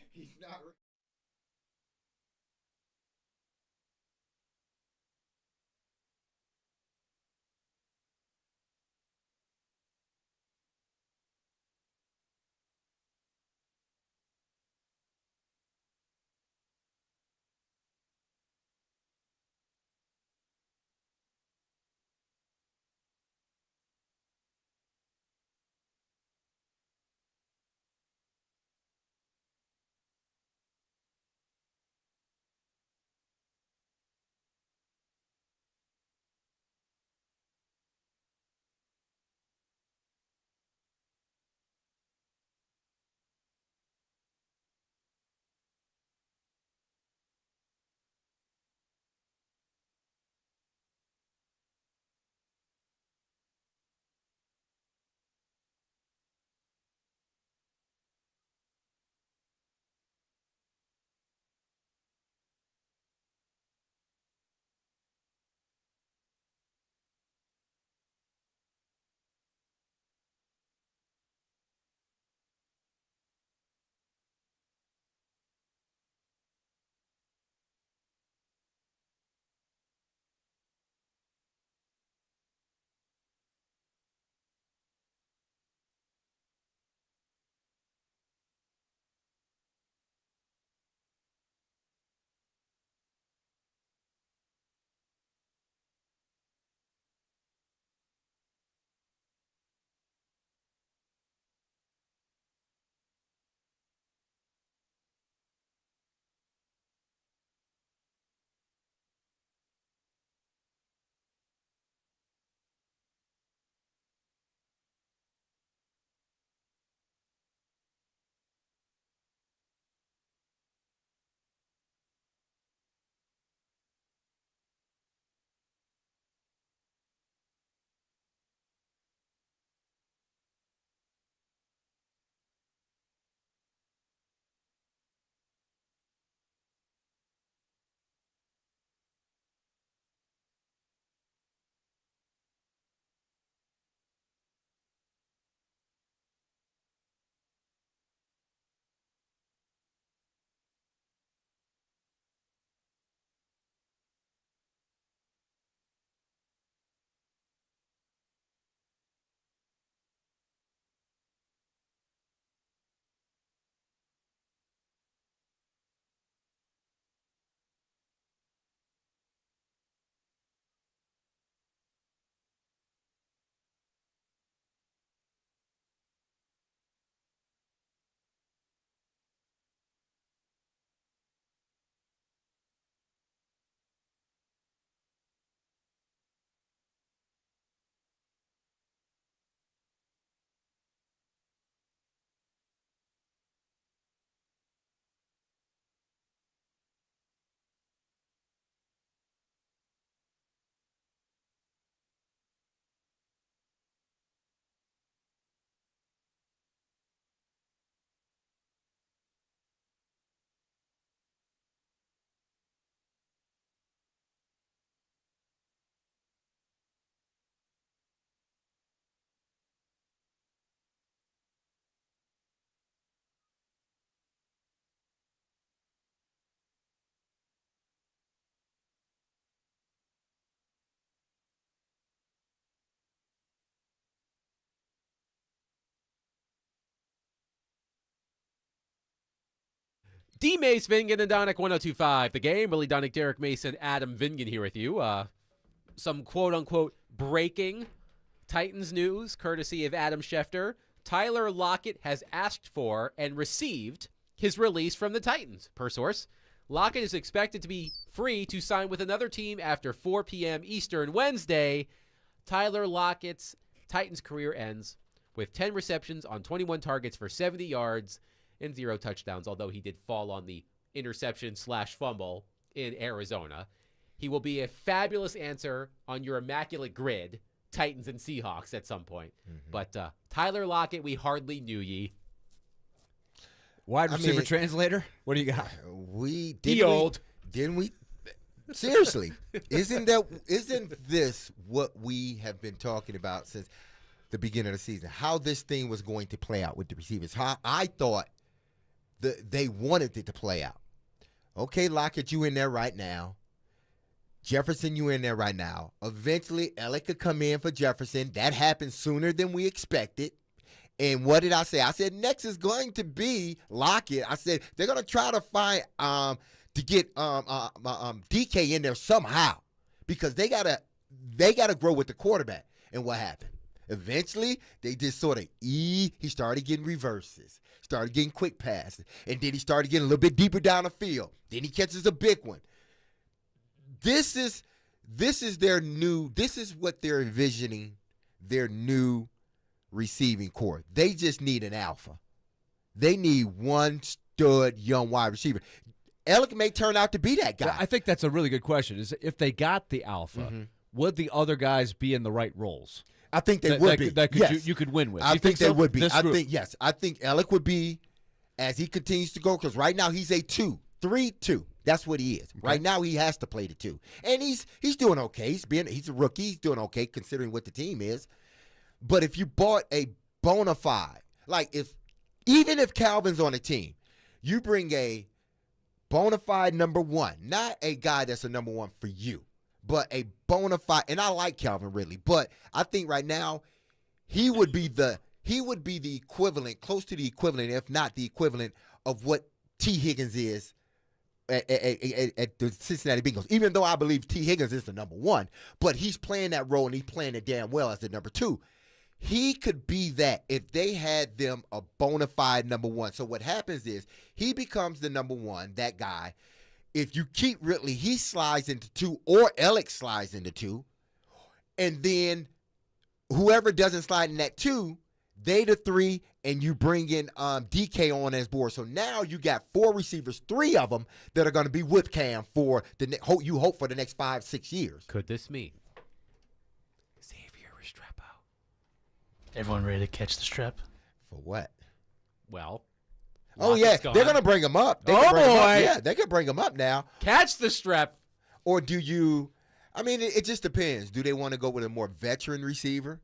A: D. Mace, Vingan, and Donick, 1025 The Game. Willie Donick, Derek Mason, Adam Vingan here with you. Some quote-unquote breaking Titans news, courtesy of Adam Schefter. Tyler Lockett has asked for and received his release from the Titans, per source. Lockett is expected to be free to sign with another team after 4 p.m. Eastern Wednesday. Tyler Lockett's Titans career ends with 10 receptions on 21 targets for 70 yards and 0 touchdowns, although he did fall on the interception/fumble in Arizona. He will be a fabulous answer on your immaculate grid Titans and Seahawks at some point. But Tyler Lockett, we hardly knew ye.
B: Wide receiver translator? What do you got?
C: Didn't we? Seriously, isn't this what we have been talking about since the beginning of the season? How this thing was going to play out with the receivers? How I thought they wanted it to play out. Okay, Lockett, you in there right now. Jefferson, you in there right now. Eventually, Elliott could come in for Jefferson. That happened sooner than we expected. And what did I say? I said next is going to be Lockett. I said they're going to try to find to get DK in there somehow because they gotta grow with the quarterback. And what happened? Eventually, they just sort of he started getting reverses, started getting quick passes, and then he started getting a little bit deeper down the field. Then he catches a big one. This is what they're envisioning their new receiving core. They just need an alpha. They need one stud young wide receiver. Elliott may turn out to be that guy.
B: I think that's a really good question. Is if they got the alpha, would the other guys be in the right roles?
C: I think they would be. Yes.
B: You could win with.
C: I think they would be.
B: I
C: think Elliott would be as he continues to go because right now he's a 3-2. That's what he is. Okay. Right now he has to play the 2. And he's doing okay. He's a rookie. He's doing okay considering what the team is. But if you bought a bona fide, even if Calvin's on the team, you bring a bona fide number 1, not a guy that's a number 1 for you, but a bona fide. And I like Calvin Ridley, but I think right now he would be the equivalent, close to the equivalent, if not the equivalent of what T. Higgins is at the Cincinnati Bengals. Even though I believe T. Higgins is the number 1, but he's playing that role and he's playing it damn well as the number 2. He could be that if they had them a bona fide number 1. So what happens is he becomes the number 1, that guy. If you keep Ridley, he slides into 2 or Elliott slides into 2. And then whoever doesn't slide in that 2, they the 3, and you bring in DK on as board. So now you got 4 receivers, 3 of them that are going to be with Cam for you hope for the next 5-6 years.
A: Could this mean
I: everyone ready to catch the strep?
C: For what?
A: Well,
C: they're going to bring him up. Boy. Yeah, they can bring him up now.
A: Catch the strep.
C: Or do you – I mean, it just depends. Do they want to go with a more veteran receiver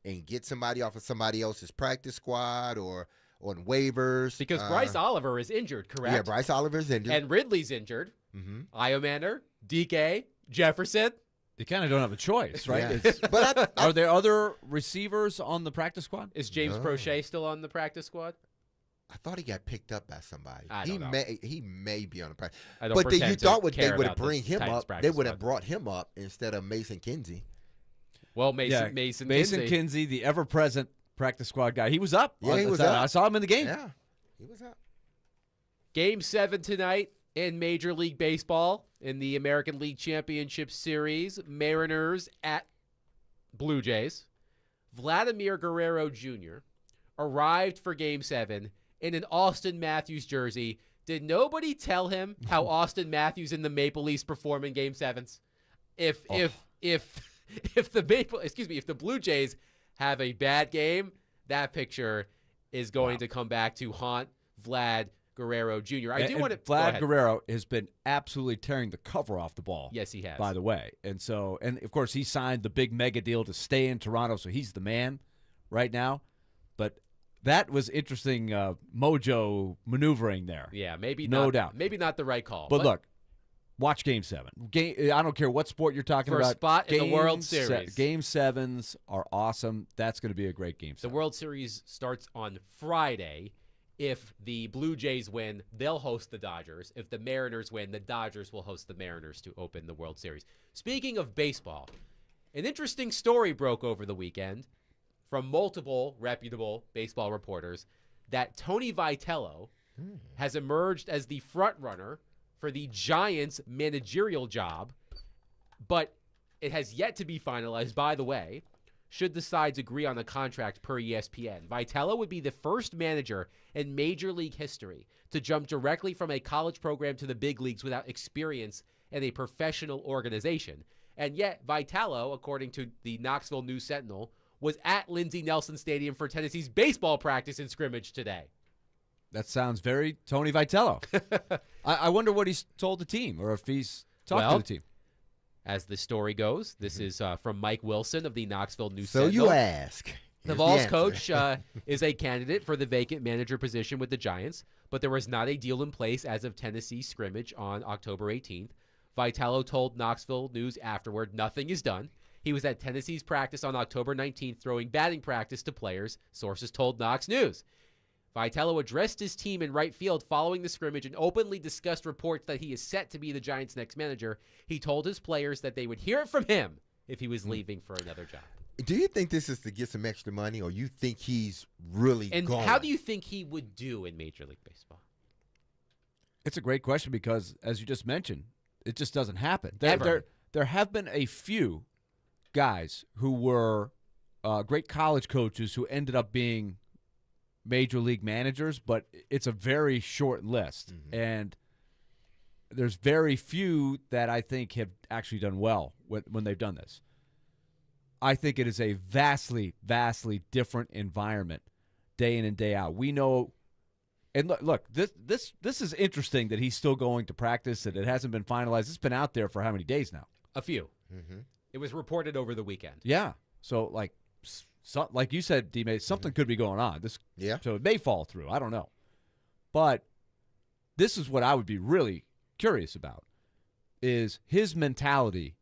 C: and get somebody off of somebody else's practice squad or on waivers?
A: Because Bryce Oliver is injured, correct?
C: Yeah, Bryce Oliver's injured.
A: And Ridley's injured. Iomander, DK, Jefferson.
B: They kind of don't have a choice, right?
C: Yeah. But
B: are there other receivers on the practice squad?
A: Is James Prochet still on the practice squad?
C: I thought he got picked up by somebody.
A: He
C: may be on the practice.
A: But
C: you thought they would have bring him
A: Titans
C: up. They would have brought him up instead of Mason Kinsey.
A: Well, Mason
B: Kinsey, the ever-present practice squad guy. He was up.
C: Yeah, he was up.
B: I saw him in the game.
C: Yeah, he was up.
A: Game 7 tonight in Major League Baseball in the American League Championship Series. Mariners at Blue Jays. Vladimir Guerrero Jr. arrived for Game 7 in an Austin Matthews jersey. Did nobody tell him how Austin Matthews and the Maple Leafs perform in Game 7s? If the Blue Jays have a bad game, that picture is going to come back to haunt Vlad Guerrero Jr.
B: Vlad Guerrero has been absolutely tearing the cover off the ball.
A: Yes, he has.
B: By the way. And of course, he signed the big mega deal to stay in Toronto, so he's the man right now. But that was interesting mojo maneuvering there.
A: Yeah, maybe
B: no
A: not,
B: doubt.
A: Maybe not the right call.
B: But look, watch Game 7. I don't care what sport you're talking about.
A: For a spot in the World Series.
B: Game 7s are awesome. That's going to be a great Game 7.
A: The World Series starts on Friday. If the Blue Jays win, they'll host the Dodgers. If the Mariners win, the Dodgers will host the Mariners to open the World Series. Speaking of baseball, an interesting story broke over the weekend from multiple reputable baseball reporters that Tony Vitello has emerged as the front runner for the Giants' managerial job, but it has yet to be finalized, by the way, should the sides agree on a contract per ESPN. Vitello would be the first manager in Major League history to jump directly from a college program to the big leagues without experience in a professional organization. And yet, Vitello, according to the Knoxville News Sentinel, was at Lindsey Nelson Stadium for Tennessee's baseball practice and scrimmage today.
B: That sounds very Tony Vitello. I wonder what he's told the team, or if he's talked to the team.
A: As the story goes, this is from Mike Wilson of the Knoxville News
C: So
A: Sentinel.
C: you ask.
A: The Vols coach is a candidate for the vacant manager position with the Giants, but there was not a deal in place as of Tennessee's scrimmage on October 18th. Vitello told Knoxville News afterward, nothing is done. He was at Tennessee's practice on October 19th throwing batting practice to players, sources told Knox News. Vitello addressed his team in right field following the scrimmage and openly discussed reports that he is set to be the Giants' next manager. He told his players that they would hear it from him if he was leaving for another job.
C: Do you think this is to get some extra money, or you think he's really
A: And
C: going?
A: how do you think he would do in Major League Baseball?
B: It's a great question because, as you just mentioned, it just doesn't happen.
A: Ever.
B: There have been a few guys who were great college coaches who ended up being major league managers, but it's a very short list. And there's very few that I think have actually done well when they've done this. I think it is a vastly, vastly different environment day in and day out. We know, and look, this is interesting that he's still going to practice, and it hasn't been finalized. It's been out there for how many days now?
A: A few. It was reported over the weekend.
B: Yeah. So, like you said, D-May, something could be going on. So it may fall through. I don't know. But this is what I would be really curious about, is his mentality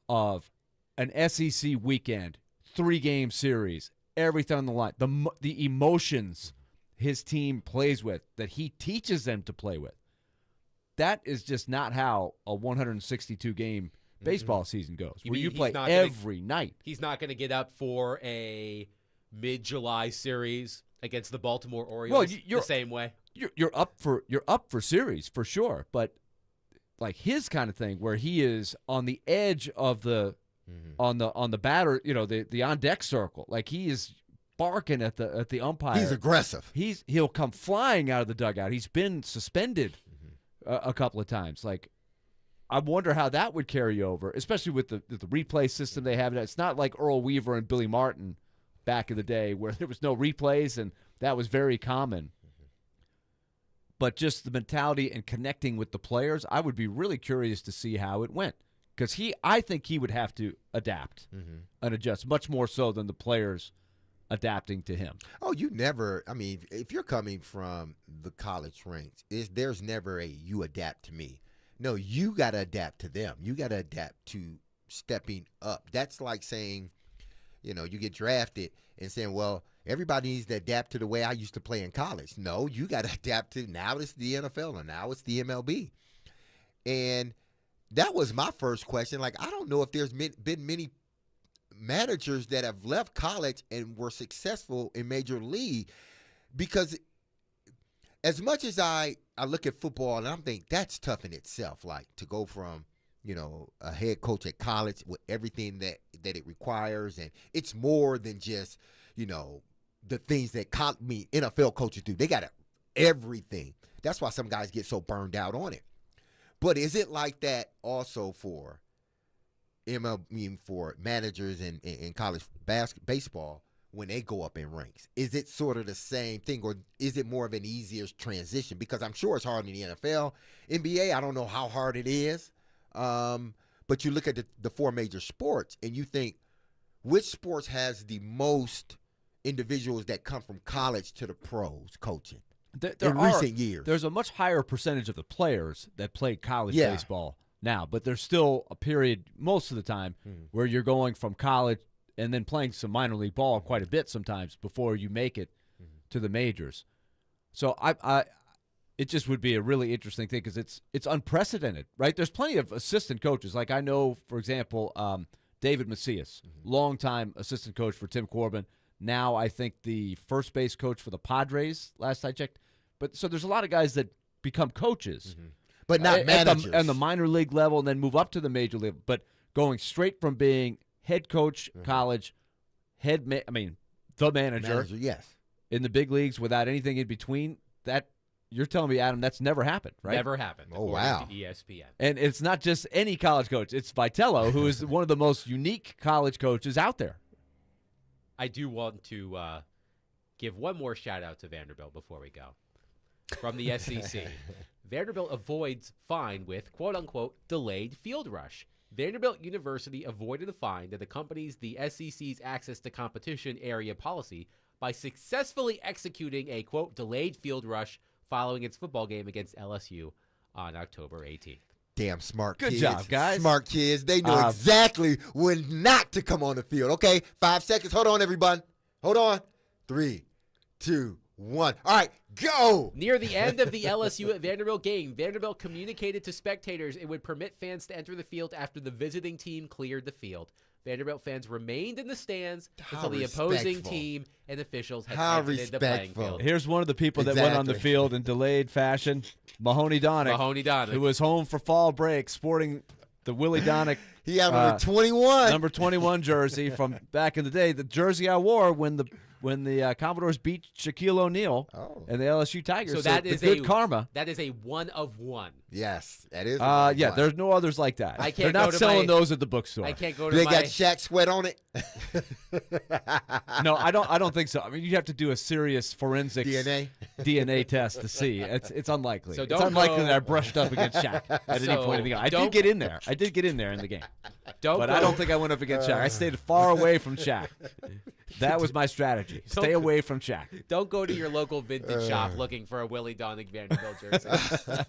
B: of an SEC weekend, 3-game series, everything on the line, the emotions his team plays with, that he teaches them to play with. That is just not how a 162-game baseball season goes, where you play every night.
A: He's not going to get up for a mid-July series against the Baltimore Orioles the same way.
B: You're up for series for sure, but like his kind of thing, where he is on the edge of the on the batter, the on deck circle, like he is barking at the umpire.
C: He's aggressive.
B: He'll come flying out of the dugout. He's been suspended a couple of times. Like, I wonder how that would carry over, especially with the replay system they have. It's not like Earl Weaver and Billy Martin back in the day where there was no replays, and that was very common. But just the mentality and connecting with the players, I would be really curious to see how it went. Because I think he would have to adapt and adjust, much more so than the players adapting to him.
C: Oh, if you're coming from the college ranks, there's never a you adapt to me. No, you got to adapt to them. You got to adapt to stepping up. That's like saying, you get drafted and saying, well, everybody needs to adapt to the way I used to play in college. No, you got to adapt to, now it's the NFL and now it's the MLB. And that was my first question. Like, I don't know if there's been many managers that have left college and were successful in Major League, because as much as I look at football and I'm thinking that's tough in itself, like to go from, a head coach at college with everything that it requires, and it's more than just, the things that NFL coaches do. They got everything. That's why some guys get so burned out on it. But is it like that also for for managers in college baseball when they go up in ranks? Is it sort of the same thing, or is it more of an easier transition? Because I'm sure it's hard in the NFL. NBA, I don't know how hard it is. But you look at the 4 major sports and you think, which sports has the most individuals that come from college to the pros coaching in recent years?
B: There's a much higher percentage of the players that play college baseball now, but there's still a period most of the time where you're going from college and then playing some minor league ball quite a bit sometimes before you make it to the majors. So it just would be a really interesting thing because it's unprecedented, right? There's plenty of assistant coaches. Like I know, for example, David Macias, longtime assistant coach for Tim Corbin. Now I think the first base coach for the Padres, last I checked. But so there's a lot of guys that become coaches.
C: But not managers.
B: At the minor league level and then move up to the major level. But going straight from being head coach, college, the manager
C: yes,
B: in the big leagues without anything in between, you're telling me, Adam, that's never happened, right?
A: Never happened.
C: Oh, wow.
A: To ESPN.
B: And it's not just any college coach. It's Vitello, who is one of the most unique college coaches out there.
A: I do want to give one more shout-out to Vanderbilt before we go. From the SEC, Vanderbilt avoids fine with, quote-unquote, delayed field rush. Vanderbilt University avoided a fine that accompanies the SEC's access to competition area policy by successfully executing a, quote, delayed field rush following its football game against LSU on October 18th.
C: Damn smart
B: Good
C: kids.
B: job, guys.
C: Smart kids. They know exactly when not to come on the field. Okay, 5 seconds. Hold on, everyone. Hold on. 3, 2, 1. All right, go.
A: Near the end of the LSU at Vanderbilt game, Vanderbilt communicated to spectators it would permit fans to enter the field after the visiting team cleared the field. Vanderbilt fans remained in the stands until the opposing team and officials had exited the playing field.
B: Here's one of the people that went on the field in delayed fashion, Mahoney Donick. Who was home for fall break sporting the Willie Donick.
C: He had number 21.
B: Number 21 jersey from back in the day. The jersey I wore when the Commodores beat Shaquille O'Neal and the LSU Tigers.
A: So that is
B: good karma.
A: That is a one of one.
C: Yes, that is.
B: Yeah, there's no others like that.
A: I can't
B: They're not selling those at the bookstore.
A: I can't go to
C: They got Shaq sweat on it.
B: No, I don't think so. I mean, you have to do a serious forensics DNA test to see. It's unlikely.
A: So
B: it's unlikely that I brushed up against Shaq at any point in the game. I did get in there. I in the game. I don't think I went up against Shaq. I stayed far away from Shaq. That was my strategy. Stay away from Shaq.
A: Don't go to your local vintage shop looking for a Willie Donick Vanderbilt jersey.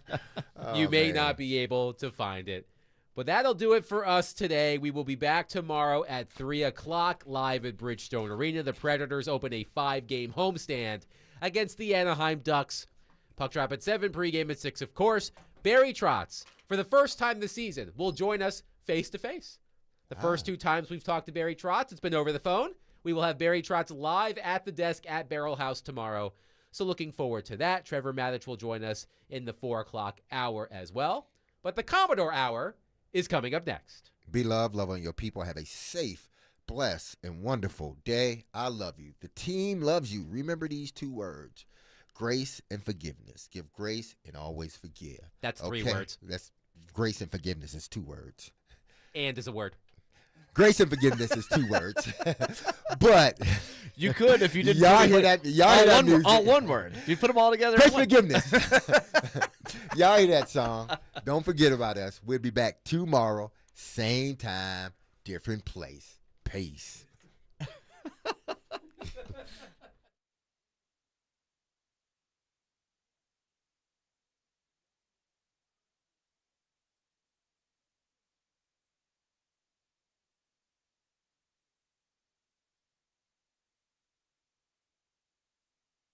A: You may not be able to find it. But that'll do it for us today. We will be back tomorrow at 3 o'clock live at Bridgestone Arena. The Predators open a 5-game homestand against the Anaheim Ducks. Puck drop at 7, pregame at 6, of course. Barry Trotz, for the first time this season, will join us face-to-face. The first 2 times we've talked to Barry Trotz, it's been over the phone. We will have Barry Trotz live at the desk at Barrel House tomorrow. So looking forward to that. Trevor Mathich will join us in the 4 o'clock hour as well. But the Commodore Hour is coming up next.
C: Be loved, love on your people. Have a safe, blessed, and wonderful day. I love you. The team loves you. Remember these 2 words, grace and forgiveness. Give grace and always forgive.
A: That's 3 words.
C: That's grace and forgiveness is 2 words.
A: And is a word.
C: Grace and forgiveness is 2 words. But
B: you could if you didn't.
C: Y'all hear that? Y'all hear that music?
B: All one word. You put them all together.
C: Grace and forgiveness. Y'all hear that song? Don't forget about us. We'll be back tomorrow, same time, different place. Peace.